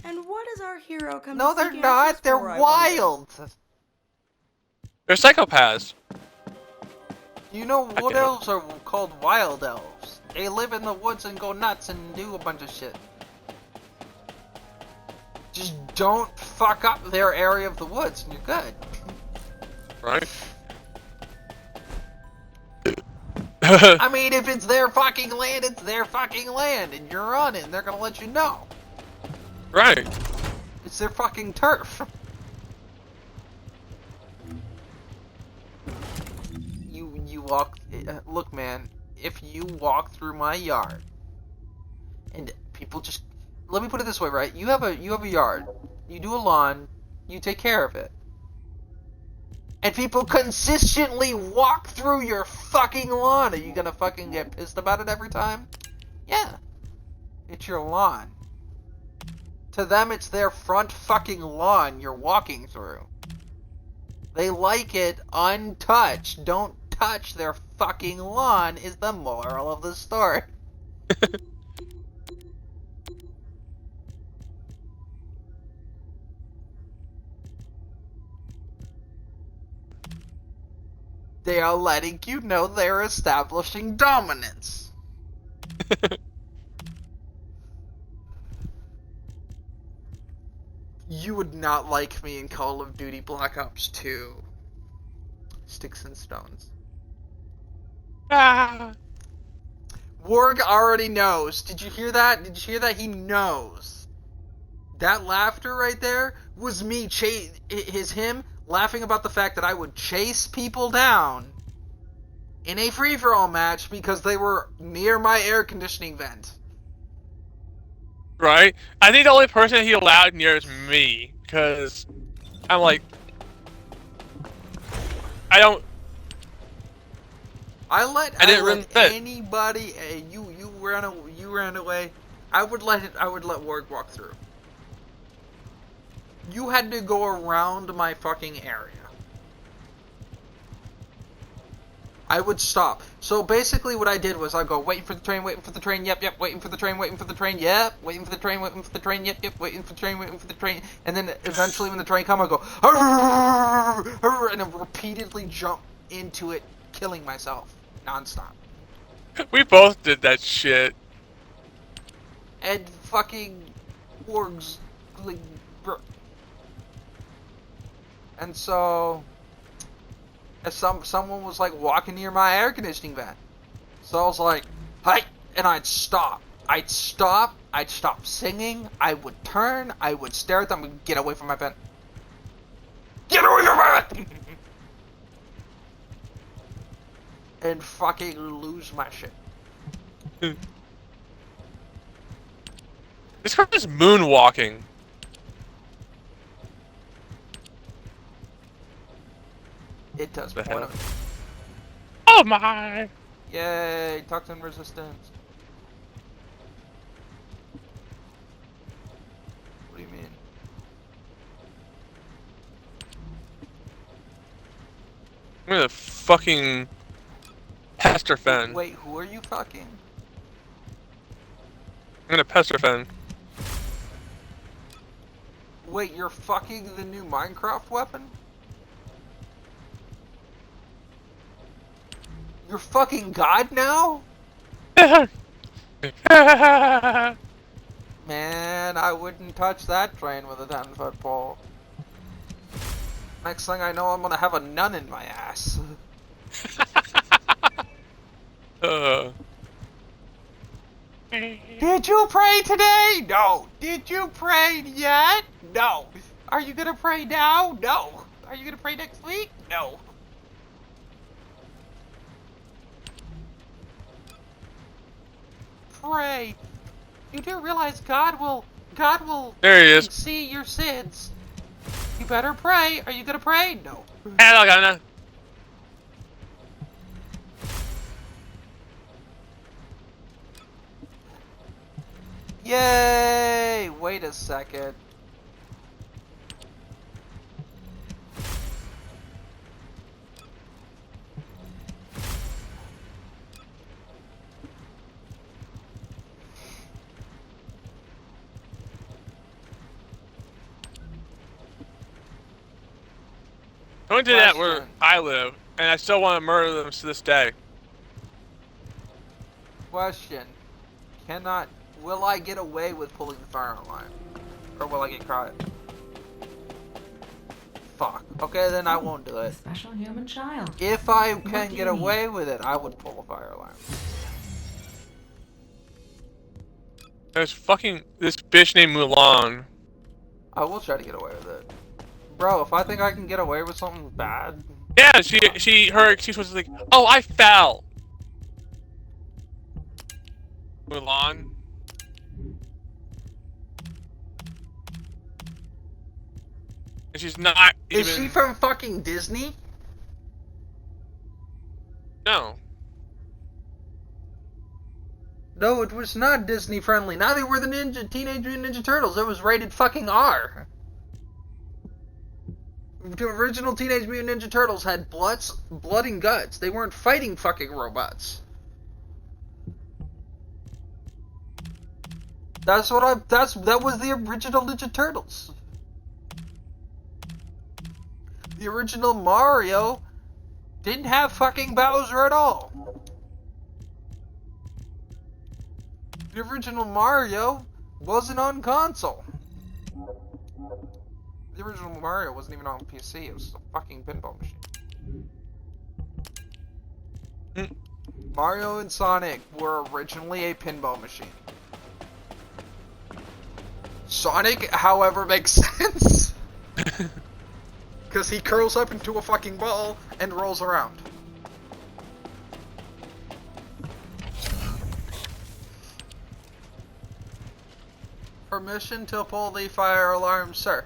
And what does our hero come No, to they're seek not. answers They're for, I wonder? wild. They're psychopaths. You know, I wood get it. elves are called wild elves. They live in the woods and go nuts and do a bunch of shit. Just don't fuck up their area of the woods and you're good. Right? I mean, if it's their fucking land, it's their fucking land, and you're on it, and they're gonna let you know. Right. It's their fucking turf. You walk. Look, man. If you walk through my yard, and people just let me put it this way, right? You have a yard. You do a lawn. You take care of it. And people consistently walk through your fucking lawn. Are you gonna fucking get pissed about it every time? Yeah. It's your lawn. To them, it's their front fucking lawn you're walking through. They like it untouched. Don't touch their fucking lawn is the moral of the story. They are letting you know they're establishing dominance. You would not like me in Call of Duty Black Ops 2. Sticks and Stones. Ah. Warg already knows. Did you hear that? Did you hear that? He knows. That laughter right there was me him laughing about the fact that I would chase people down in a free-for-all match because they were near my air conditioning vent. Right? I think the only person he allowed near is me, because I'm like, I didn't run let fit. anybody. You ran away. I would let Warg walk through. You had to go around my fucking area. I would stop. So basically what I did was I go, waiting for the train, yep, waiting for the train, yep, waiting for the train, yep, waiting for the train, and then eventually when the train comes, I go, and then repeatedly jump into it, killing myself, nonstop. We both did that shit. And fucking Wargs, like, and so, as someone was like walking near my air conditioning vent, so I was like, "Hey!" and I'd stop, I'd stop singing, I would turn, I would stare at them, and get away from my vent, get away from my vent, and fucking lose my shit. This girl is moonwalking. It does The point hell? out. Oh my! Yay, toxin resistance. What do you mean? I'm gonna fucking Pesterfen. Wait, who are you fucking? I'm gonna Pesterfen. Wait, you're fucking the new Minecraft weapon? You're fucking God now? Man, I wouldn't touch that train with a 10-foot pole. Next thing I know, I'm gonna have a nun in my ass. Did you pray today? No. Did you pray yet? No. Are you gonna pray now? No. Are you gonna pray next week? No. pray. You do realize God will There he is. see your sins. You better pray. Are you gonna pray? No. Hello, Ghana. Yay! Wait a second. Don't do that where I live, and I still want to murder them to this day. Question. Will I get away with pulling the fire alarm? Or will I get caught? Fuck. Okay, then I won't do it. Special human child. If I What can do get you need? away with it, I would pull the fire alarm. There's fucking this bitch named Mulan. I will try to get away with it. Bro, if I think I can get away with something bad... Yeah, her excuse was like, oh, I fell. Mulan. And she's not even... Is she from fucking Disney? No. No, it was not Disney friendly. Neither were the Teenage Mutant Ninja Turtles. It was rated fucking R. The original Teenage Mutant Ninja Turtles had blood and guts. They weren't fighting fucking robots. That was the original Ninja Turtles. The original Mario didn't have fucking Bowser at all. The original Mario wasn't on console. The original Mario wasn't even on PC, it was a fucking pinball machine. Mario and Sonic were originally a pinball machine. Sonic, however, makes sense. Because he curls up into a fucking ball and rolls around. Permission to pull the fire alarm, sir.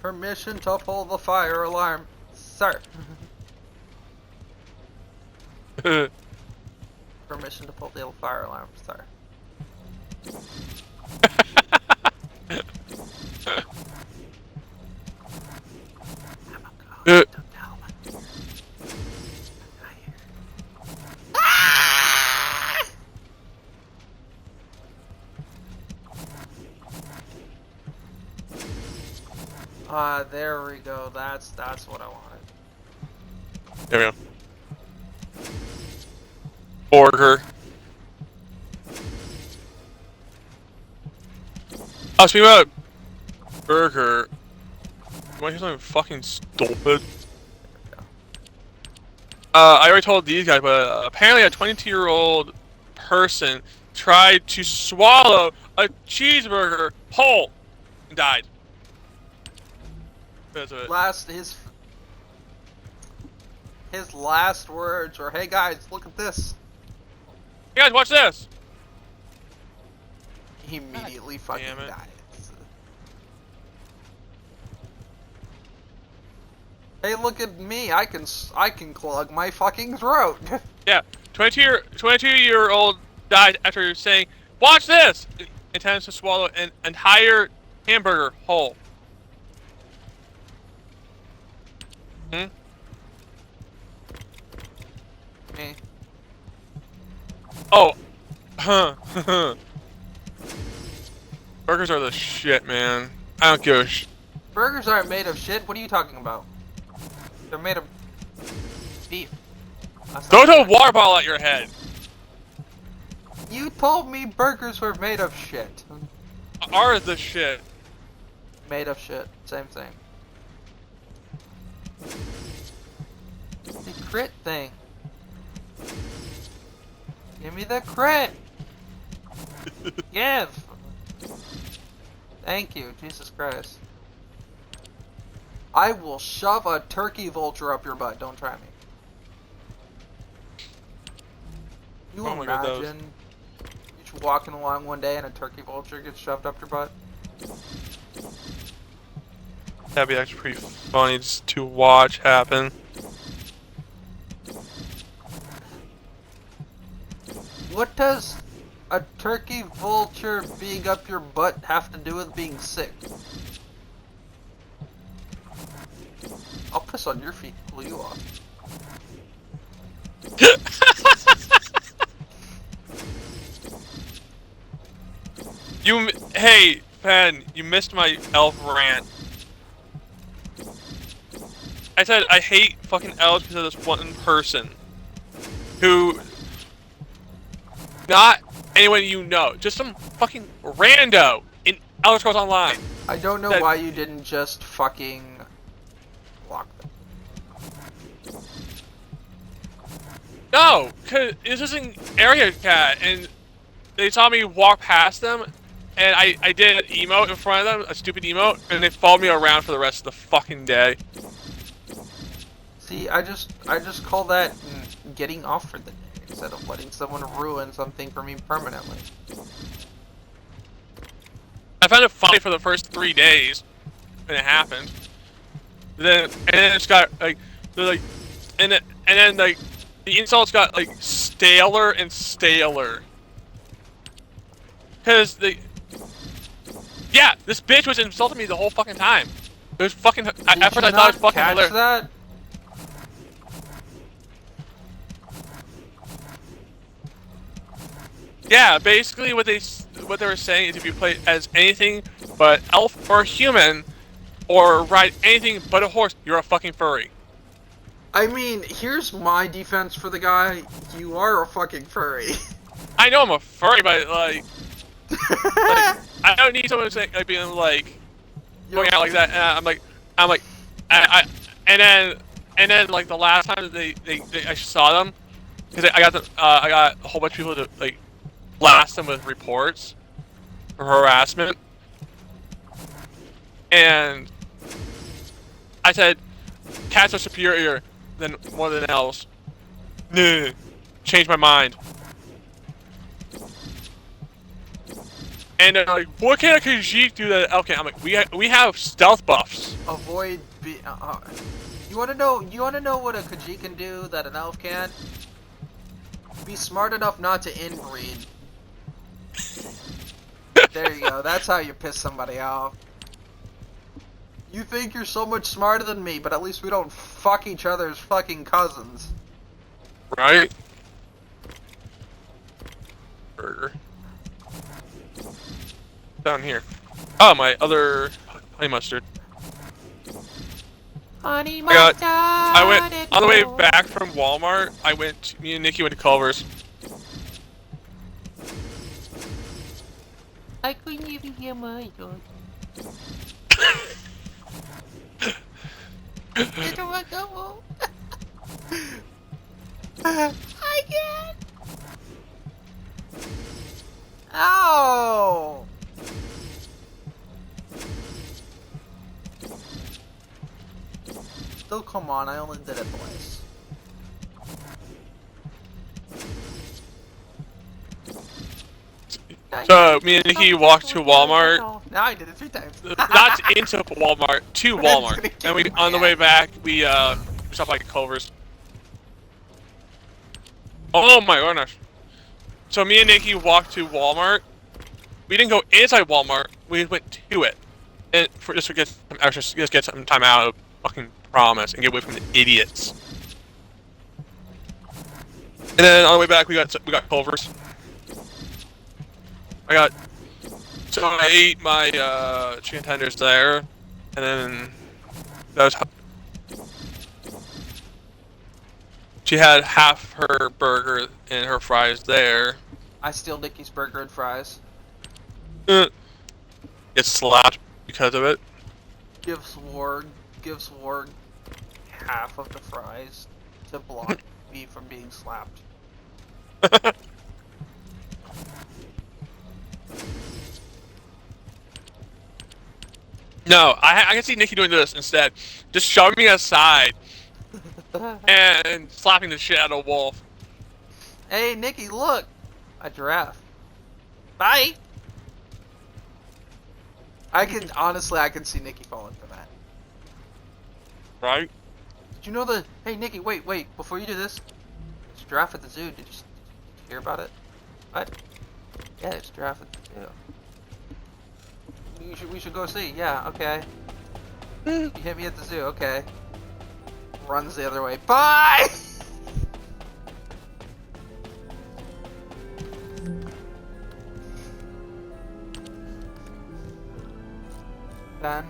Permission to pull the fire alarm, sir. Permission to pull the fire alarm, sir. There we go. That's what I wanted. There we go. Burger. Oh, speaking about Burger, you want to hear something fucking stupid? I already told these guys, but apparently a 22-year-old person tried to swallow a cheeseburger whole and died. Because of it. His last words were, "Hey guys, look at this." Hey guys, watch this. He immediately fucking died. Hey, look at me! I can clog my fucking throat. Yeah, 22-year-old died after saying, "Watch this!" Intends to swallow an entire hamburger whole. Hmm? Me. Oh. Burgers are the shit, man. I don't give a sh. Burgers aren't made of shit. What are you talking about? They're made of beef. Throw a water bottle at your head. You told me burgers were made of shit. Are the shit. Made of shit. Same thing. The crit thing. Give me the crit. Give. Thank you, Jesus Christ. I will shove a turkey vulture up your butt. Don't try me. You Oh my God, those. imagine you just walking along one day and a turkey vulture gets shoved up your butt? That'd be actually pretty funny just to watch happen. What does a turkey vulture being up your butt have to do with being sick? I'll piss on your feet to cool you off. Hey, Pen, you missed my elf rant. I said I hate fucking elves because of this one person who, not anyone you know, just some fucking rando in Elder Scrolls Online. I don't know why you didn't just fucking block them. No, cause this is an area cat, and they saw me walk past them, and I did an emote in front of them, a stupid emote, and they followed me around for the rest of the fucking day. See, I just call that getting off for the day instead of letting someone ruin something for me permanently. I found it funny for the first 3 days when it happened. Then it's got like, they're like, and then like the insults got like staler and staler. Cause yeah, this bitch was insulting me the whole fucking time. It was fucking. At first I thought it was fucking hilarious. That? Yeah, basically what they were saying is if you play as anything but elf or human, or ride anything but a horse, you're a fucking furry. I mean, here's my defense for the guy. You are a fucking furry. I know I'm a furry, but like, I don't need someone saying like being like going out like that. And I'm like, and then like the last time that I saw them, because I got a whole bunch of people to like blast them with reports for harassment, and I said cats are superior than more than elves. No, changed my mind. And they're like, what can a Khajiit do that elf can? I'm like, we have stealth buffs. Avoid you wanna know what a Khajiit can do that an elf can't? Be smart enough not to inbreed. There you go, that's how you piss somebody off. You think you're so much smarter than me, but at least we don't fuck each other's fucking cousins. Right? Burger. Down here. Oh, my other honey mustard. Honey mustard. I went on the way back from Walmart. Me and Nikki went to Culver's. I couldn't even hear my dog. Did I go home? I can't. Ow! Still, come on, I only did it twice. So, me and Nikki walked to Walmart. Now I did it 3 times. Not into Walmart, to Walmart. And on the way back, we stopped by Culver's. Oh my goodness. So me and Nikki walked to Walmart. We didn't go inside Walmart, we went to it. And just to get some extra, just get some time out of fucking Promise and get away from the idiots. And then on the way back, we got Culver's. So I ate my chicken tenders there, and then that was. She had half her burger and her fries there. I steal Nikki's burger and fries. Get slapped because of it. Gives Ward half of the fries to block me from being slapped. No, I can see Nikki doing this instead. Just shoving me aside and slapping the shit out of Wolf. Hey, Nikki, look! A giraffe. Bye! I can, honestly, I can see Nikki falling for that. Right? Did you know the... Hey, Nikki, wait, before you do this. There's a giraffe at the zoo. Did you hear about it? What? Yeah, there's a giraffe at the zoo. We should go see. Yeah, okay. You hit me at the zoo, okay. Runs the other way. Bye! Ben,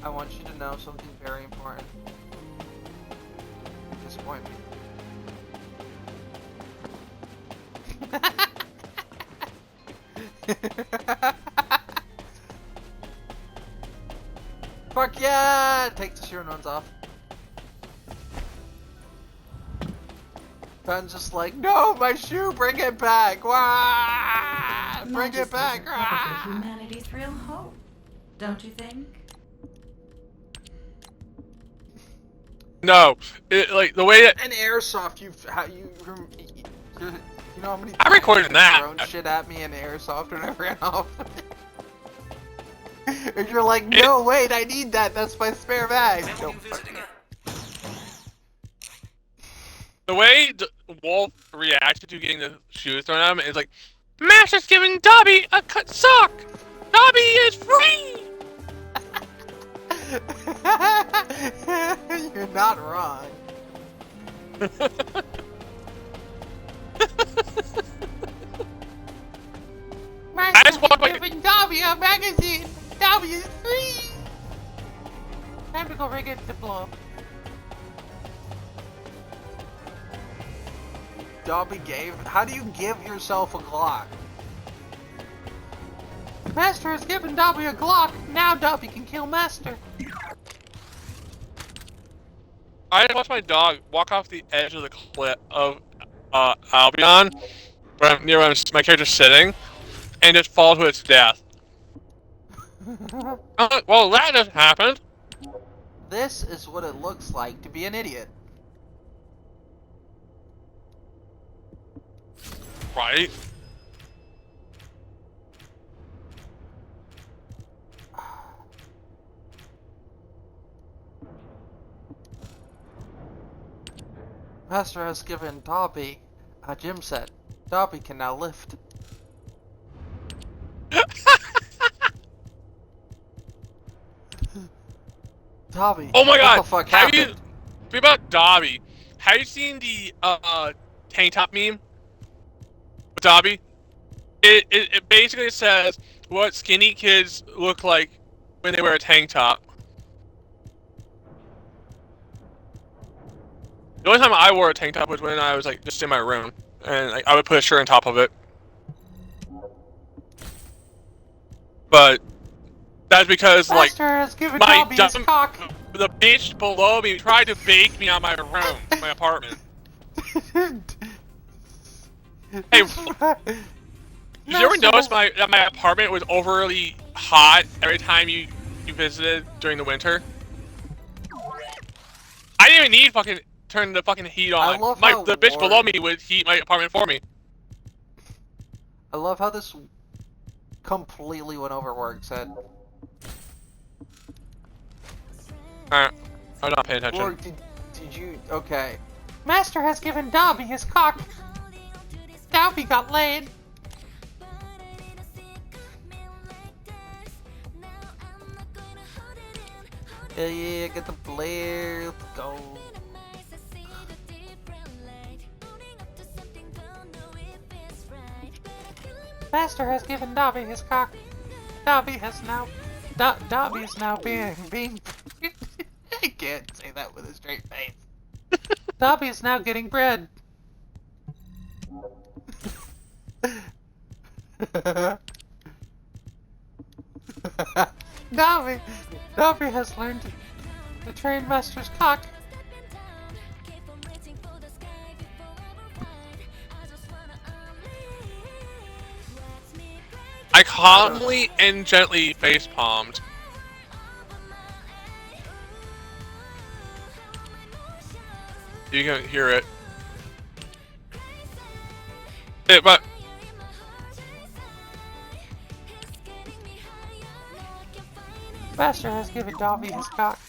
I want you to know something very important. You disappoint me. Fuck yeah! Take the shoe and runs off. Ben's just like, no, my shoe, bring it back! Wah! Bring it back! Magisters are probably humanity's real hope, don't you think? No, like the way that an airsoft, you know how many I recorded that. Thrown shit at me in airsoft when I ran off. And you're like, no, wait, I need that. That's my spare bag. No, the way Wolf reacted to getting the shoes thrown at him is like, Master's giving Dobby a cut sock! Dobby is free! You're not wrong. Master's giving Dobby a magazine! Dobby is free! Time to go rig it to blow up. Dobby gave? How do you give yourself a Glock? Master has given Dobby a Glock. Now Dobby can kill Master. I just watched my dog walk off the edge of the cliff of Albion, near where my character's sitting, and just fall to its death. Well, that just happened. This is what it looks like to be an idiot. Right? Master has given Dobby a gym set. Dobby can now lift. Dobby. Oh my god! What the fuck have happened? you about Dobby? Have you seen the tank top meme with Dobby? It basically says what skinny kids look like when they wear a tank top. The only time I wore a tank top was when I was like just in my room, and like, I would put a shirt on top of it. But that's because Master like has given my Dobby his cock. the bitch below me tried to bake me out of my room, my apartment. Hey, did you ever notice that my apartment was overly hot every time you visited during the winter? I didn't even need fucking turn the fucking heat on. The bitch below me would heat my apartment for me. I love how this completely went over Warg's head. I'm not paying attention. Warg, did you... Okay. Master has given Dobby his cock. Dobby got laid. Yeah, get the Blair. Let's go. Master has given Dobby his cock. Dobby has now... Dobby is now being... I can't say that with a straight face. Dobby is now getting bread. Dobby has learned to train Master's cock. I calmly and gently face palmed. You can hear it. But Master has given Dobby his cock.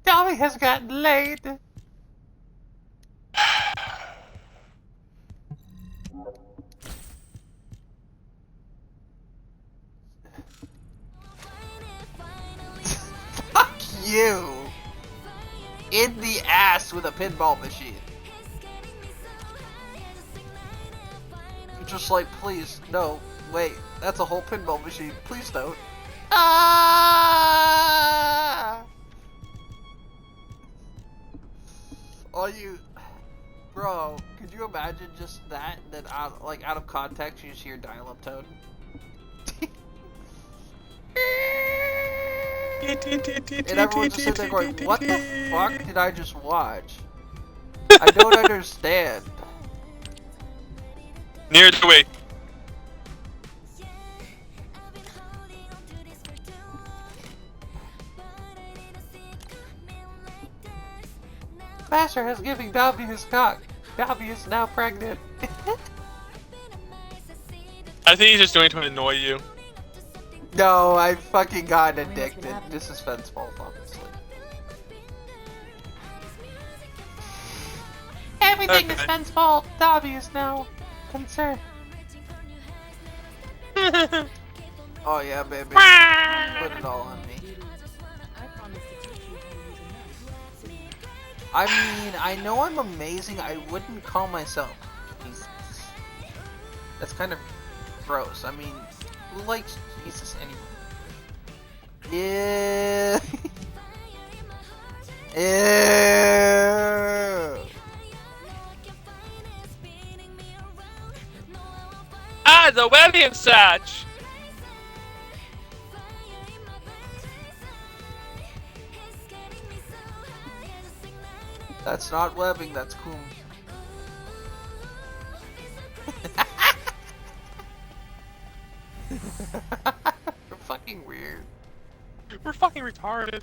Dobby has gotten laid. Fuck you! In the ass with a pinball machine. Just like, please, no, wait, that's a whole pinball machine. Please don't. Ah! All you, bro, could you imagine just that? Then out of context, you just hear dial-up tone. And everyone's just sitting there going, what the fuck did I just watch? I don't understand. near the way. Master has given Dobby his cock. Dobby is now pregnant. I think he's just doing it to annoy you. No, I fucking got addicted. This is Fenn's fault, obviously. Everything is Fenn's fault. Dobby is now concerned. Oh yeah, baby. Put it all on me. I mean, I know I'm amazing. I wouldn't call myself Jesus. That's kind of gross. I mean, who likes Jesus anyway? Yeah. Ew. Ah, the webby and such. That's not webbing, that's cool. We're fucking weird. We're fucking retarded.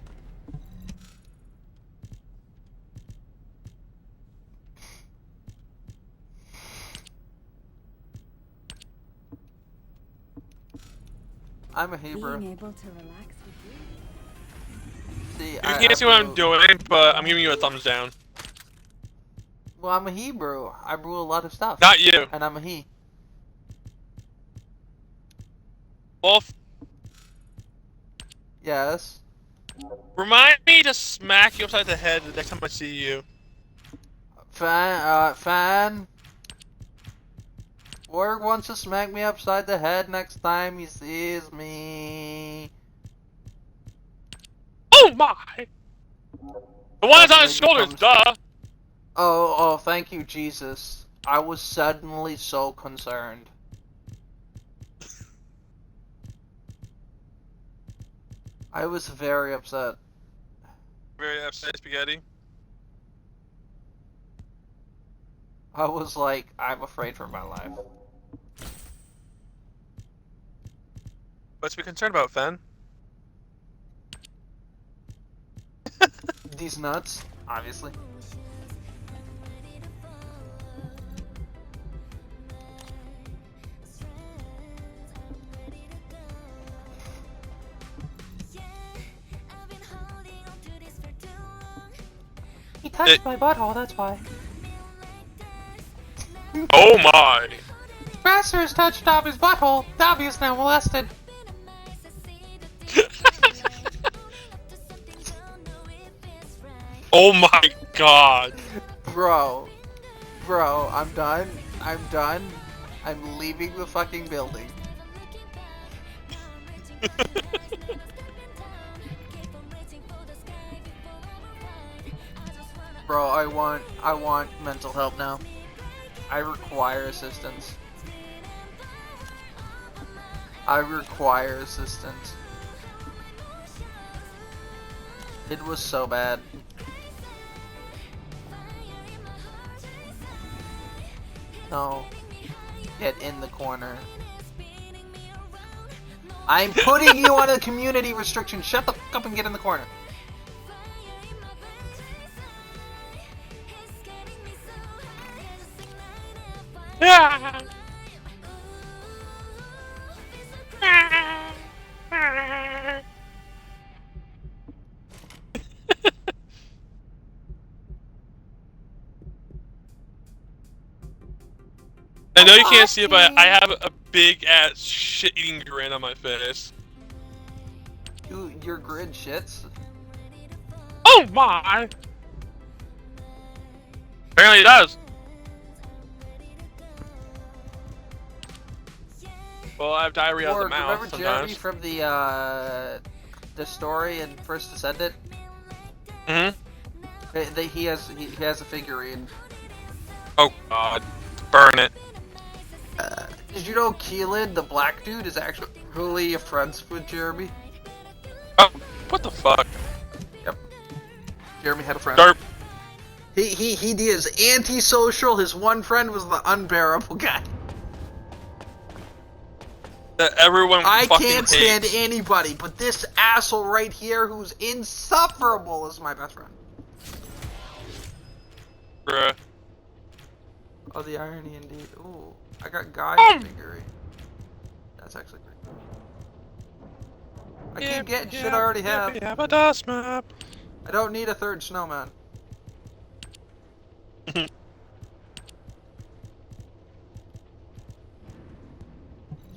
I'm a Hebrew. Being able to relax with you. See, You can't see what I'm doing, but I'm giving you a thumbs down. Well, I'm a Hebrew. I brew a lot of stuff. Not you. And I'm a he. Wolf, Yes. remind me to smack you upside the head the next time I see you. Fan. Warg wants to smack me upside the head next time he sees me. Oh my! The one that's on his shoulders, duh! Oh, thank you, Jesus. I was suddenly so concerned. I was very upset. Very upset, Spaghetti. I was like, I'm afraid for my life. What's to be concerned about, Fen? These nuts, obviously. He touched my butthole, that's why. Oh my! Master has touched Dobby's butthole. Dobby is now molested. Oh my god! Bro, I'm done. I'm done. I'm leaving the fucking building. Bro, I want mental help now. I require assistance. I require assistance. It was so bad. No. Get in the corner. I'm putting you on a community restriction. Shut the fuck up and get in the corner. Yeah. I know you can't see it, but I have a big ass shit-eating grin on my face. Your grin shits? Oh my! Apparently it does. Well, I have diarrhea out the mouth remember sometimes. Jeremy from the story in First Descendant? Mm-hmm. He has a figurine. Oh god. Burn it. Did you know Keelan, the black dude, is actually friends with Jeremy? Oh, what the fuck? Yep. Jeremy had a friend. Derp. He is antisocial. His one friend was the unbearable guy. That everyone I fucking can't stand hates. anybody, but this asshole right here who's insufferable is my best friend. Bruh. Oh, the irony indeed. Ooh, I got Guy figurine. That's actually pretty cool. I keep getting shit I already have. We have a dust map. I don't need a third snowman.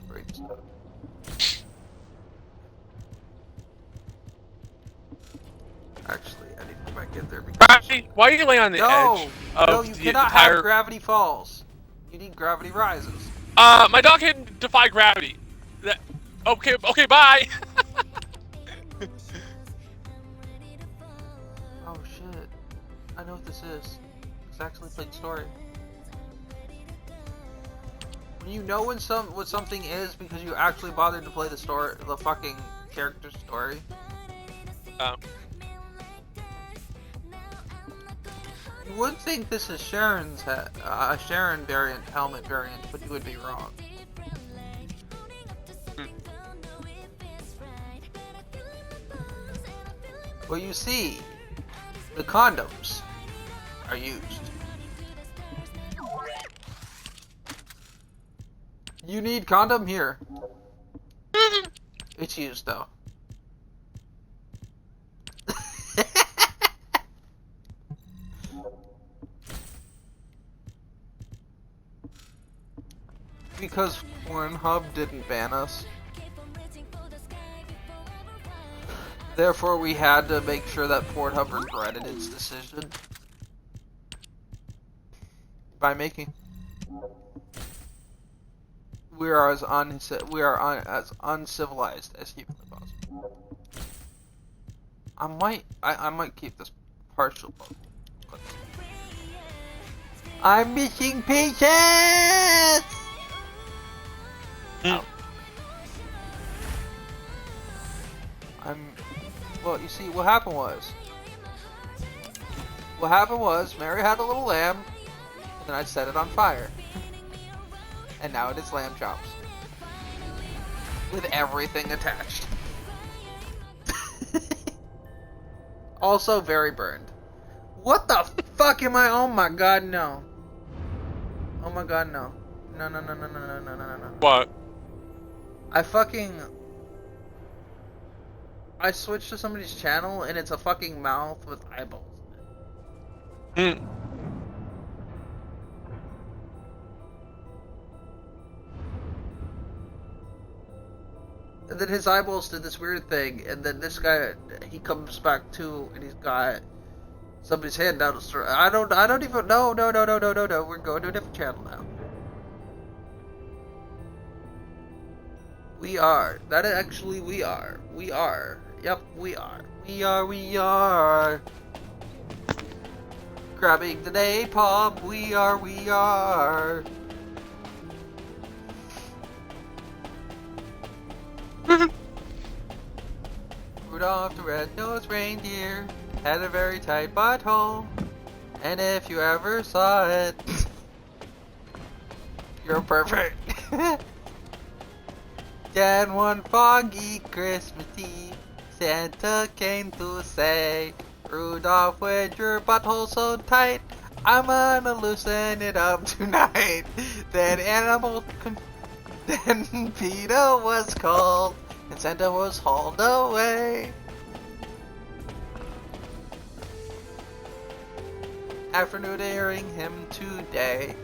Great stuff. Actually, I need to go back in there because... Why are you laying on the edge of no, you the cannot entire... have gravity falls. You need gravity rises. My dog can defy gravity. That... Okay, bye! Oh shit. I know what this is. It's actually played story. When you know what something is because you actually bothered to play the story, the fucking character's story. Oh. You would think this is Sharon's Sharon variant, helmet variant, but you would be wrong. Well, you see, the condoms are used. You need condom here. It's used though. Because Pornhub didn't ban us. Therefore, we had to make sure that Pornhub regretted its decision by making. We are as uncivilized as humanly possible. I might keep this partial book. I'm missing pieces. Well, you see, what happened was, Mary had a little lamb, and then I set it on fire. And now it is lamb chops. With everything attached. Also very burned. What the fuck am I? Oh my god, no. Oh my god, no. No. What? I switched to somebody's channel and it's a fucking mouth with eyeballs. Hmm. And then his eyeballs did this weird thing, and then this guy, he comes back too, and he's got somebody's hand down his throat. I don't even, no, we're going to a different channel now. We are, yep, we are. Grabbing the napalm, we are. Rudolph the red-nosed reindeer had a very tight butthole, and if you ever saw it, you're perfect. Then one foggy Christmas Eve, Santa came to say, Rudolph, with your butthole so tight, I'm gonna loosen it up tonight. Then then PETA was called, and Santa was hauled away. After neutering him today.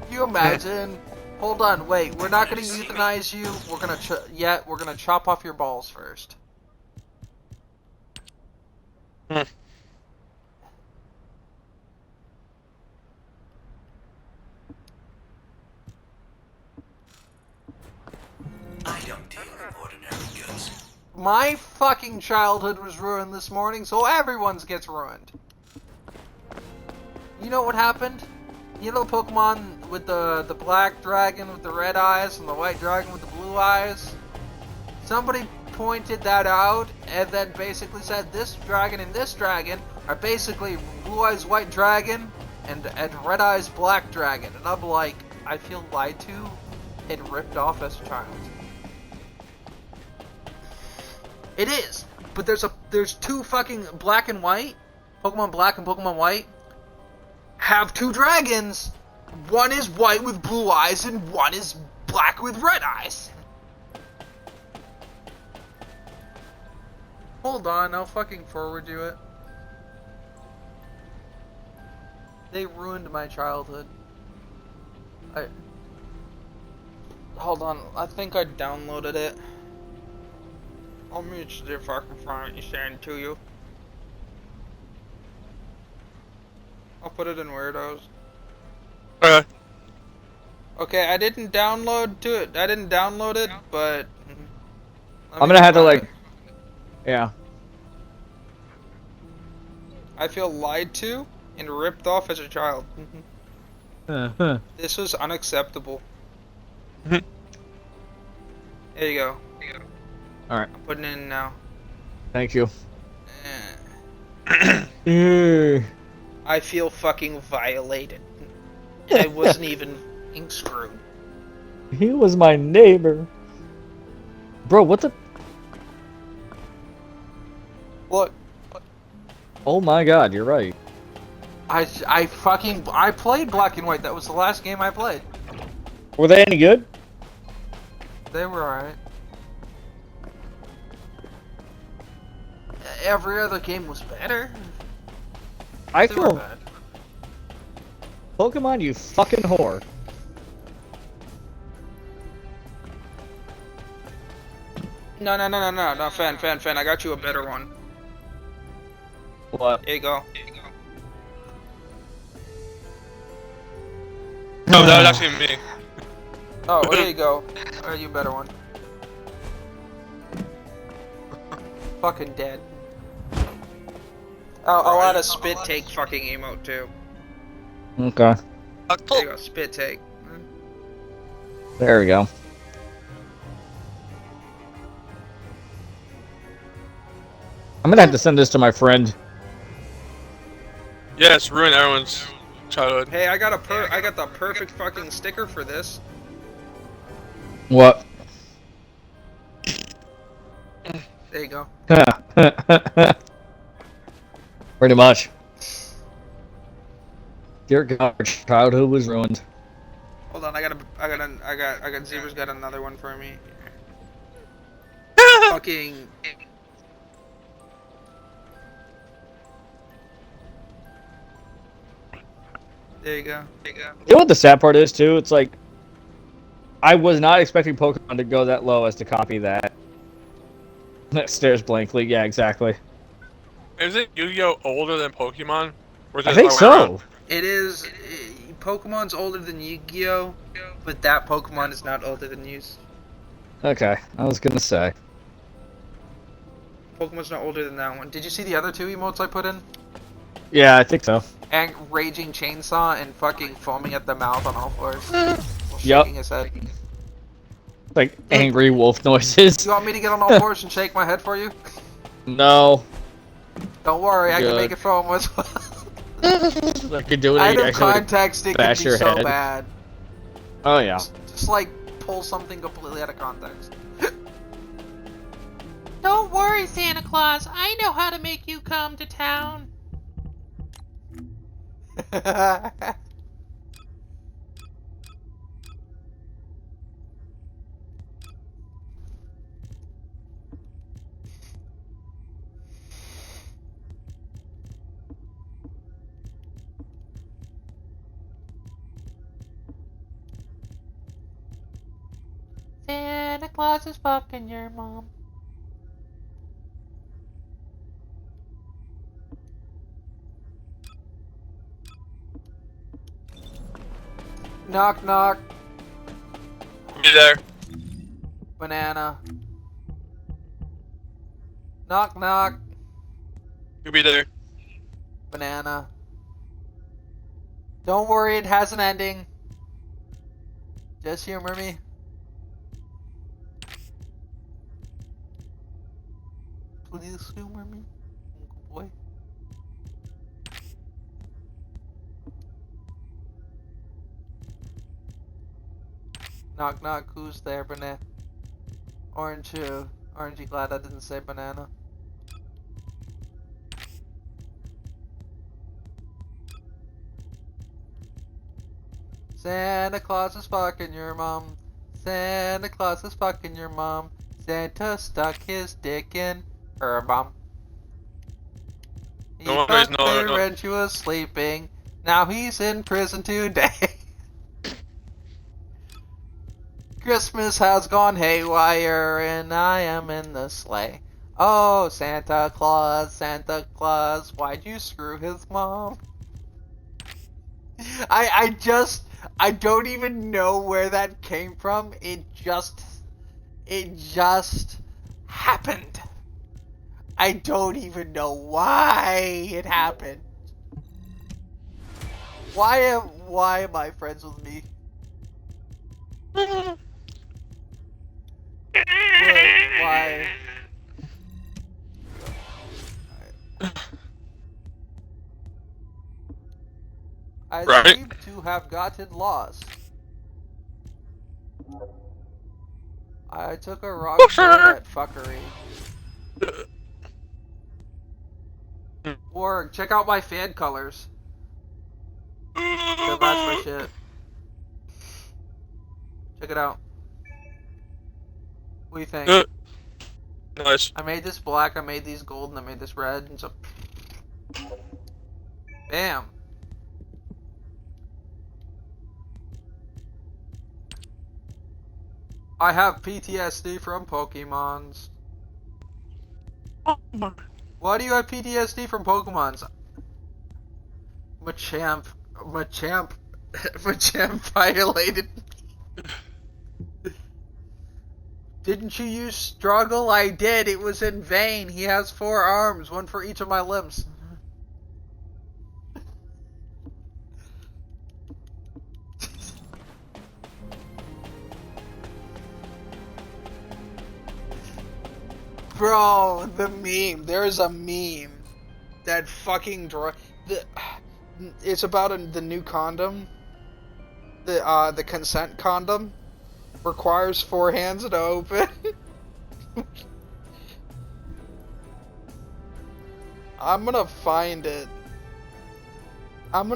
Can you imagine? Hold on, wait. We're not gonna euthanize you. We're gonna we're gonna chop off your balls first. I don't deal in ordinary goods. My fucking childhood was ruined this morning, so everyone's gets ruined. You know what happened? You know the Pokemon with the black dragon with the red eyes and the white dragon with the blue eyes? Somebody pointed that out and then basically said this dragon and this dragon are basically blue eyes white dragon and red eyes black dragon. And I'm like, I feel lied to and ripped off as a child. It is, but there's two fucking black and white, Pokemon Black and Pokemon White, have two dragons. One is white with blue eyes and one is black with red eyes. Hold on, I'll fucking forward you it. They ruined my childhood. Hold on, I think I downloaded it. I'll mute you if I can find it and send it to you. I'll put it in Weirdos. Okay, I didn't download it, but I'm gonna have to like, yeah. I feel lied to and ripped off as a child. This was unacceptable. There you go. Alright. I'm putting it in now. Thank you. I feel fucking violated. I wasn't even screwed. He was my neighbor. Bro, what the? What? Oh my god, you're right. I played Black and White. That was the last game I played. Were they any good? They were alright. Every other game was better. I feel Pokemon, you fucking whore. No, fan. I got you a better one. What? Here you go. No, that was actually me. Oh, there you go. Are you a better one? Fucking dead. I'll add a spit take fucking emote too. Okay. There you go, spit take. There we go. I'm gonna have to send this to my friend. Yes, ruin everyone's childhood. Hey, I got the perfect fucking sticker for this. What? There you go. Pretty much. Dear God, our childhood was ruined. Hold on, I got Zebra's got another one for me. Fucking. There you go. You know what the sad part is too? It's like I was not expecting Pokemon to go that low as to copy that. That stares blankly. Yeah, exactly. Isn't Yu-Gi-Oh older than Pokemon? Or is I it think so. around? It is. Pokemon's older than Yu-Gi-Oh, but that Pokemon is not older than Yu. Okay, I was gonna say. Pokemon's not older than that one. Did you see the other two emotes I put in? Yeah, I think so. And Raging Chainsaw and fucking foaming at the mouth on all fours. Yep. Shaking his head. Like angry wolf noises. You want me to get on all fours and shake my head for you? No. Don't worry, I Good. can make it foam as well. I can do it. Out of actually context, it can bash be your so head. bad. Oh yeah. Just like pull something completely out of context. Don't worry, Santa Claus. I know how to make you come to town. Santa Claus is fucking your mom. Knock knock. Be there. Banana. Knock knock. You be there. Banana. Don't worry, it has an ending. Just humor me. Please humor me, Uncle Boy. Knock knock, who's there, banana? Orangey, glad I didn't say banana. Santa Claus is fucking your mom. Santa Claus is fucking your mom. Santa stuck his dick in her bum. He fucked her when she was sleeping. Now he's in prison today. Christmas has gone haywire and I am in the sleigh. Oh, Santa Claus, why'd you screw his mom? I don't even know where that came from. It just happened. I don't even know why it happened. Why am I friends with me? Why? I seem to have gotten lost. I took a wrong turn at fuckery. Or check out my fan colors. They match my shit. Check it out. What do you think? Nice. I made this black, I made these gold, and I made this red, and so... Bam! I have PTSD from Pokemons. Why do you have PTSD from Pokemons? Machamp violated. Didn't you use struggle? I did. It was in vain. He has 4 arms, one for each of my limbs. Bro, the meme. There's a meme that fucking it's about the new condom. The consent condom requires 4 hands to open. I'm gonna find it. I'm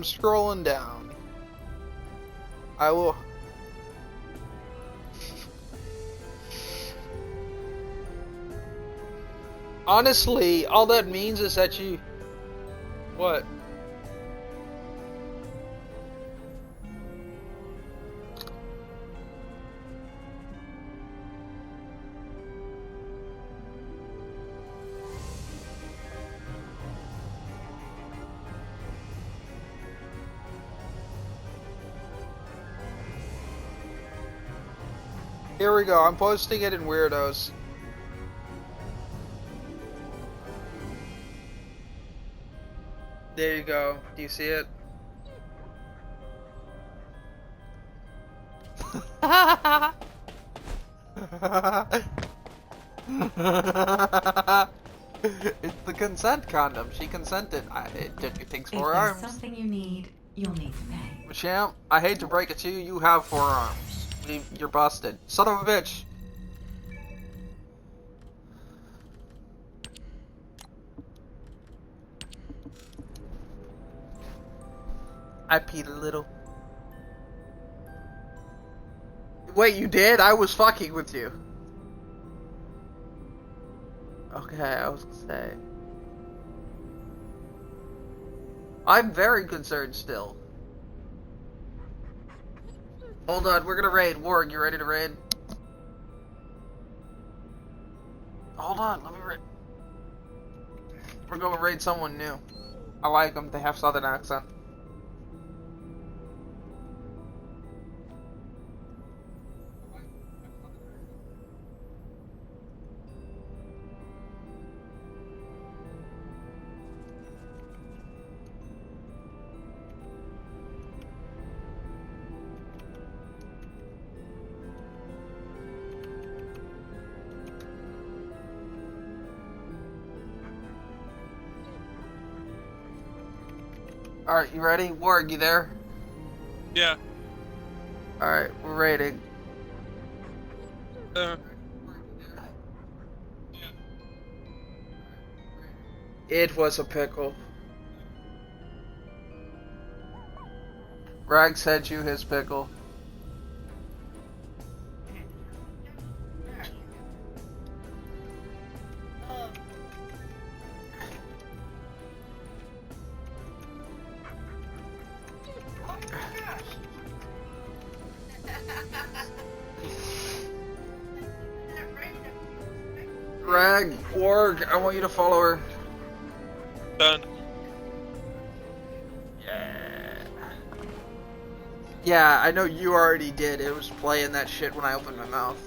scrolling down. I will. Honestly, all that means is that you... What? Here we go, I'm posting it in Weirdos. There you go. Do you see it? It's the consent condom. She consented. It takes 4 arms. If there's something you need, you'll need to pay. Champ, I hate to break it to you, you have 4 arms. You're busted. Son of a bitch. I peed a little. Wait, you did? I was fucking with you. Okay, I was gonna say. I'm very concerned still. Hold on, we're gonna raid. Warg, you ready to raid? Hold on, let me raid. We're gonna raid someone new. I like them, they have southern accent. Alright, you ready? Warg, you there? Yeah. Alright, we're raiding. It was a pickle. Rag sent you his pickle. Rag, Warg, I want you to follow her. Done. Yeah, I know you already did. It was playing that shit when I opened my mouth.